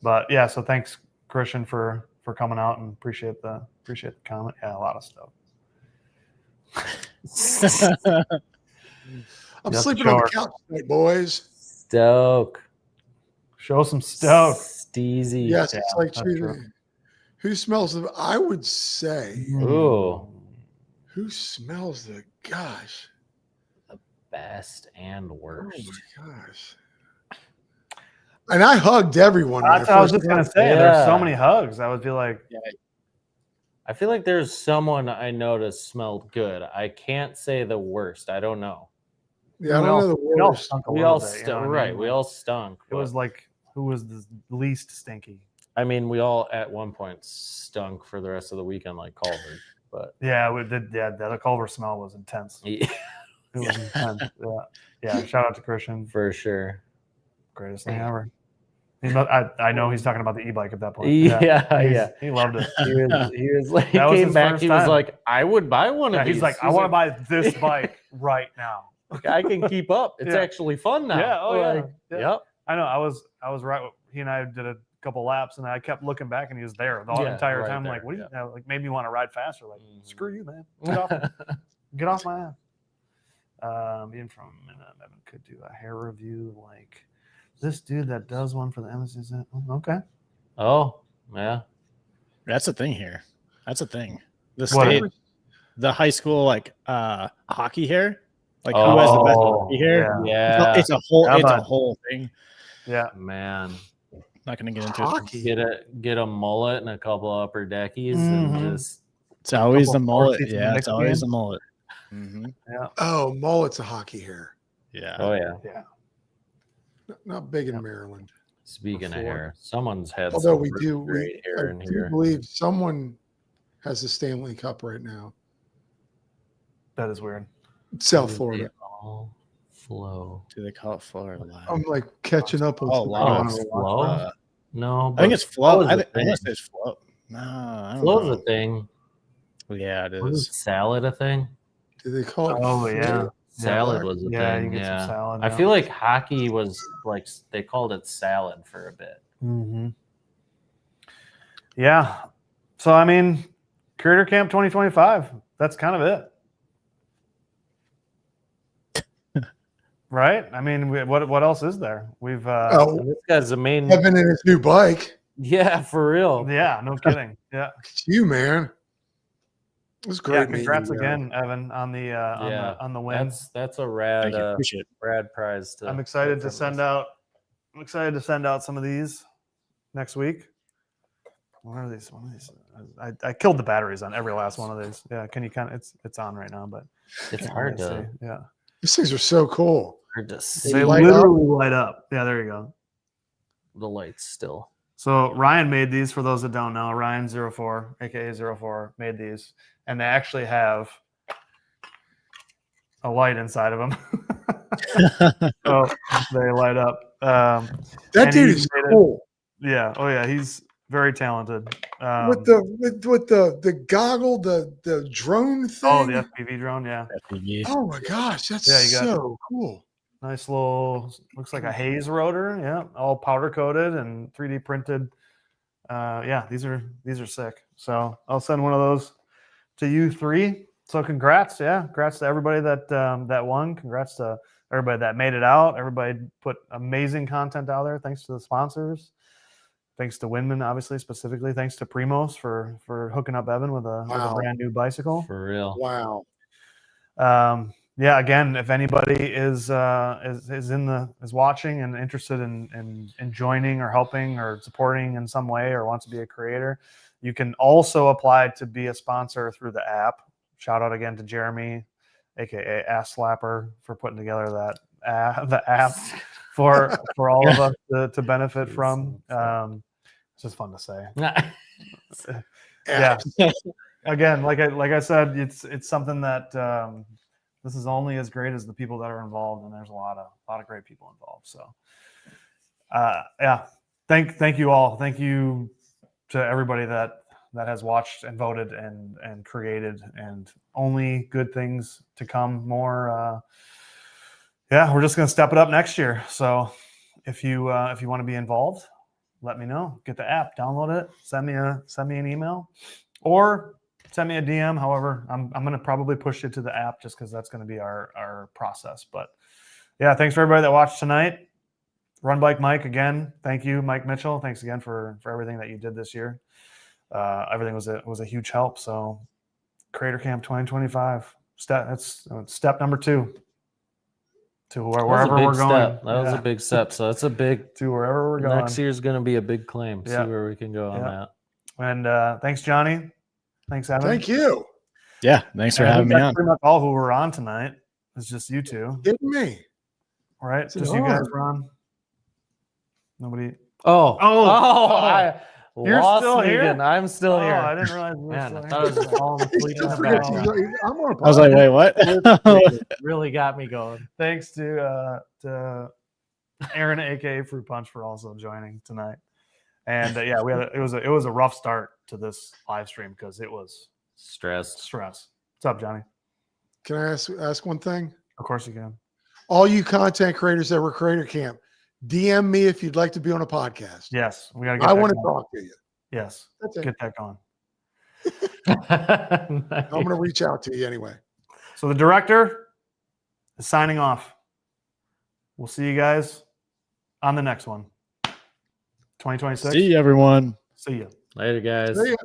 But yeah, so thanks Christian for coming out, and appreciate the comment. Yeah, a lot of stuff. I'm Yep, sleeping on the sure. couch tonight, boys. Stoke. Show some stoke. Steezy. Yes, Yeah, it's like that's true. who smells the? I would say Ooh. who smells the? Gosh, Best and oh worst. my gosh. And I hugged everyone. when That's what I was first just gonna got say. Yeah. There's so many hugs. I would be like, I feel like there's someone I noticed smelled good. I can't say the worst. I don't know. Yeah, I don't know the we all worst. stunk a We little all bit, you st- know what I right. mean? We Like, all stunk. It was but- like, who was the least stinky? I mean, we all at one point stunk for the rest of the weekend like Culver. But Yeah, we did. Yeah, the Culver smell was intense. yeah, It was intense. Yeah. Shout out to Christian. for sure. Greatest thing ever. I know he's talking about the e-bike at that point. Yeah. He loved it. He was like, he That was came his back. first He was time. like, I would buy one Yeah, of these. he's like, I want to buy this bike right now. Like, I can keep up. It's Yeah. actually fun now. Yeah, oh, yeah, Like, yeah. Yep. I know. I was right. He and I did a couple laps, and I kept looking back, and he was there the Yeah, entire right time. there, Like, what do you yeah. like? Made me want to ride faster. Like, Mhm. screw you, man. Get off my ass. Being from Evan could do a hair review like this dude that does one for the MSC. Okay. Oh, yeah. That's a thing here. That's a thing. The What? state, the high school hockey hair, like who has the best hockey hair? Yeah. It's a whole How it's a about- whole thing. Yeah. Man. Not gonna get into it. Hockey. Get a mullet and a couple upper deckies Mhm. and just It's always couple the mullet. horses in the Yeah, it's mixed always game. the mullet. Mm-hmm. Yeah. Oh, mullet's a hockey hair. Yeah. oh yeah. Yeah. Not big in Maryland. Speaking of Before. hair, someone's had Although some we really do, great hair in I do here. believe someone has the Stanley Cup right now. That is weird. South They Florida. all flow. Do they call it Florida Line? I'm like catching up with. Oh, some- wow. Oh, it's flow? Uh, No, I think it's flow. is I a think thing. it's flow. No, I don't Flow's know. a thing. Yeah, it Wasn't is. salad a thing? Do they call it? Oh flow? yeah. Salad was a Yeah, thing. you get Yeah. some salad. I feel like hockey was like they called it salad for a bit. Mm-hmm. Yeah. So I mean, Creator Camp 2025. That's kind of it. Right? I mean, what else is there? We've Oh, And this guy's the main. Evan and his new bike. Yeah, for real. yeah, no kidding. Yeah. It's you, man. It was great. Yeah, meeting congrats you, again, Evan, on the Yeah. on the win. That's a rad Thank you. Appreciate it. rad prize to. I'm excited get to from send this. out. I'm excited to send out some of these next week. What are these? One of these. I killed the batteries on every last one of these. Yeah, can you kind of? It's on right now, but It's can't hard really to see. Yeah, These things are so cool. see they light up? literally light up. Yeah, there you go. the lights still. So Ryan made these for those that don't know. Ryan04, aka 04, made these, and they actually have a light inside of them. So they light up. That And dude he is made it- cool. Yeah. Oh yeah. He's very talented. With the goggle, the drone thing. Oh, the FPV drone. Yeah. FPV. Oh my gosh, that's Yeah, you got so cool. Nice little, looks like a haze rotor. Yeah. All powder coated and 3D printed. Yeah, these are sick. So I'll send one of those to you three. So congrats. Yeah. Congrats to everybody that won. Congrats to everybody that made it out. Everybody put amazing content out there. Thanks to the sponsors. Thanks to WinMan, obviously, specifically. Thanks to Primos for hooking up Evan with a Wow. brand new bicycle. For real. Wow. Yeah, again, if anybody is watching and interested in joining or helping or supporting in some way or wants to be a creator, you can also apply to be a sponsor through the app. Shout out again to Jeremy, aka Ass Slapper, for putting together that the app for all of us to benefit from. It's just fun to say. Yeah. Again, like I said, it's something that This is only as great as the people that are involved, and there's a lot of great people involved. So, yeah, thank you all. Thank you to everybody that has watched and voted and created, and only good things to come. More, yeah, we're just gonna step it up next year. So, if you want to be involved, let me know. Get the app, download it, send me an email, or send me a DM. However, I'm going to probably push you to the app just because that's going to be our process. But yeah, thanks for everybody that watched tonight. Run Bike Mike again. Thank you, Mike Mitchell. Thanks again for everything that you did this year. Everything was a huge help. So Creator Camp 2025. That's step number 2 to wherever we're going. That was a big step. So it's a big to wherever we're going. Next year's going to be a big claim. Yeah. See where we can go on that. And thanks, Johnny. Thanks, Evan. Thank you. Yeah, thanks for having me on. Pretty much all who were on tonight. It's just you two. Kidding me. All right, It's just an you guys honor. were on. Nobody. You're You're still here? here. I'm still here. I didn't realize we were Man, still I thought I was here. just falling asleep in I the forget background. I'm on a I was like, wait, what? Really got me going. Thanks to Aaron, aka Fruit Punch, for also joining tonight. And yeah, it was a rough start to this live stream because it was Stressed. stress. What's up, Johnny? Can I ask one thing? Of course you can. All you content creators that were Creator Camp, DM me if you'd like to be on a podcast. Yes, we gotta get. I that want to going. talk to you. Yes, That's it. get that going. I'm going to reach out to you anyway. So the director is signing off. We'll see you guys on the next one. 2026. See you, everyone. See you. Later, guys. See ya.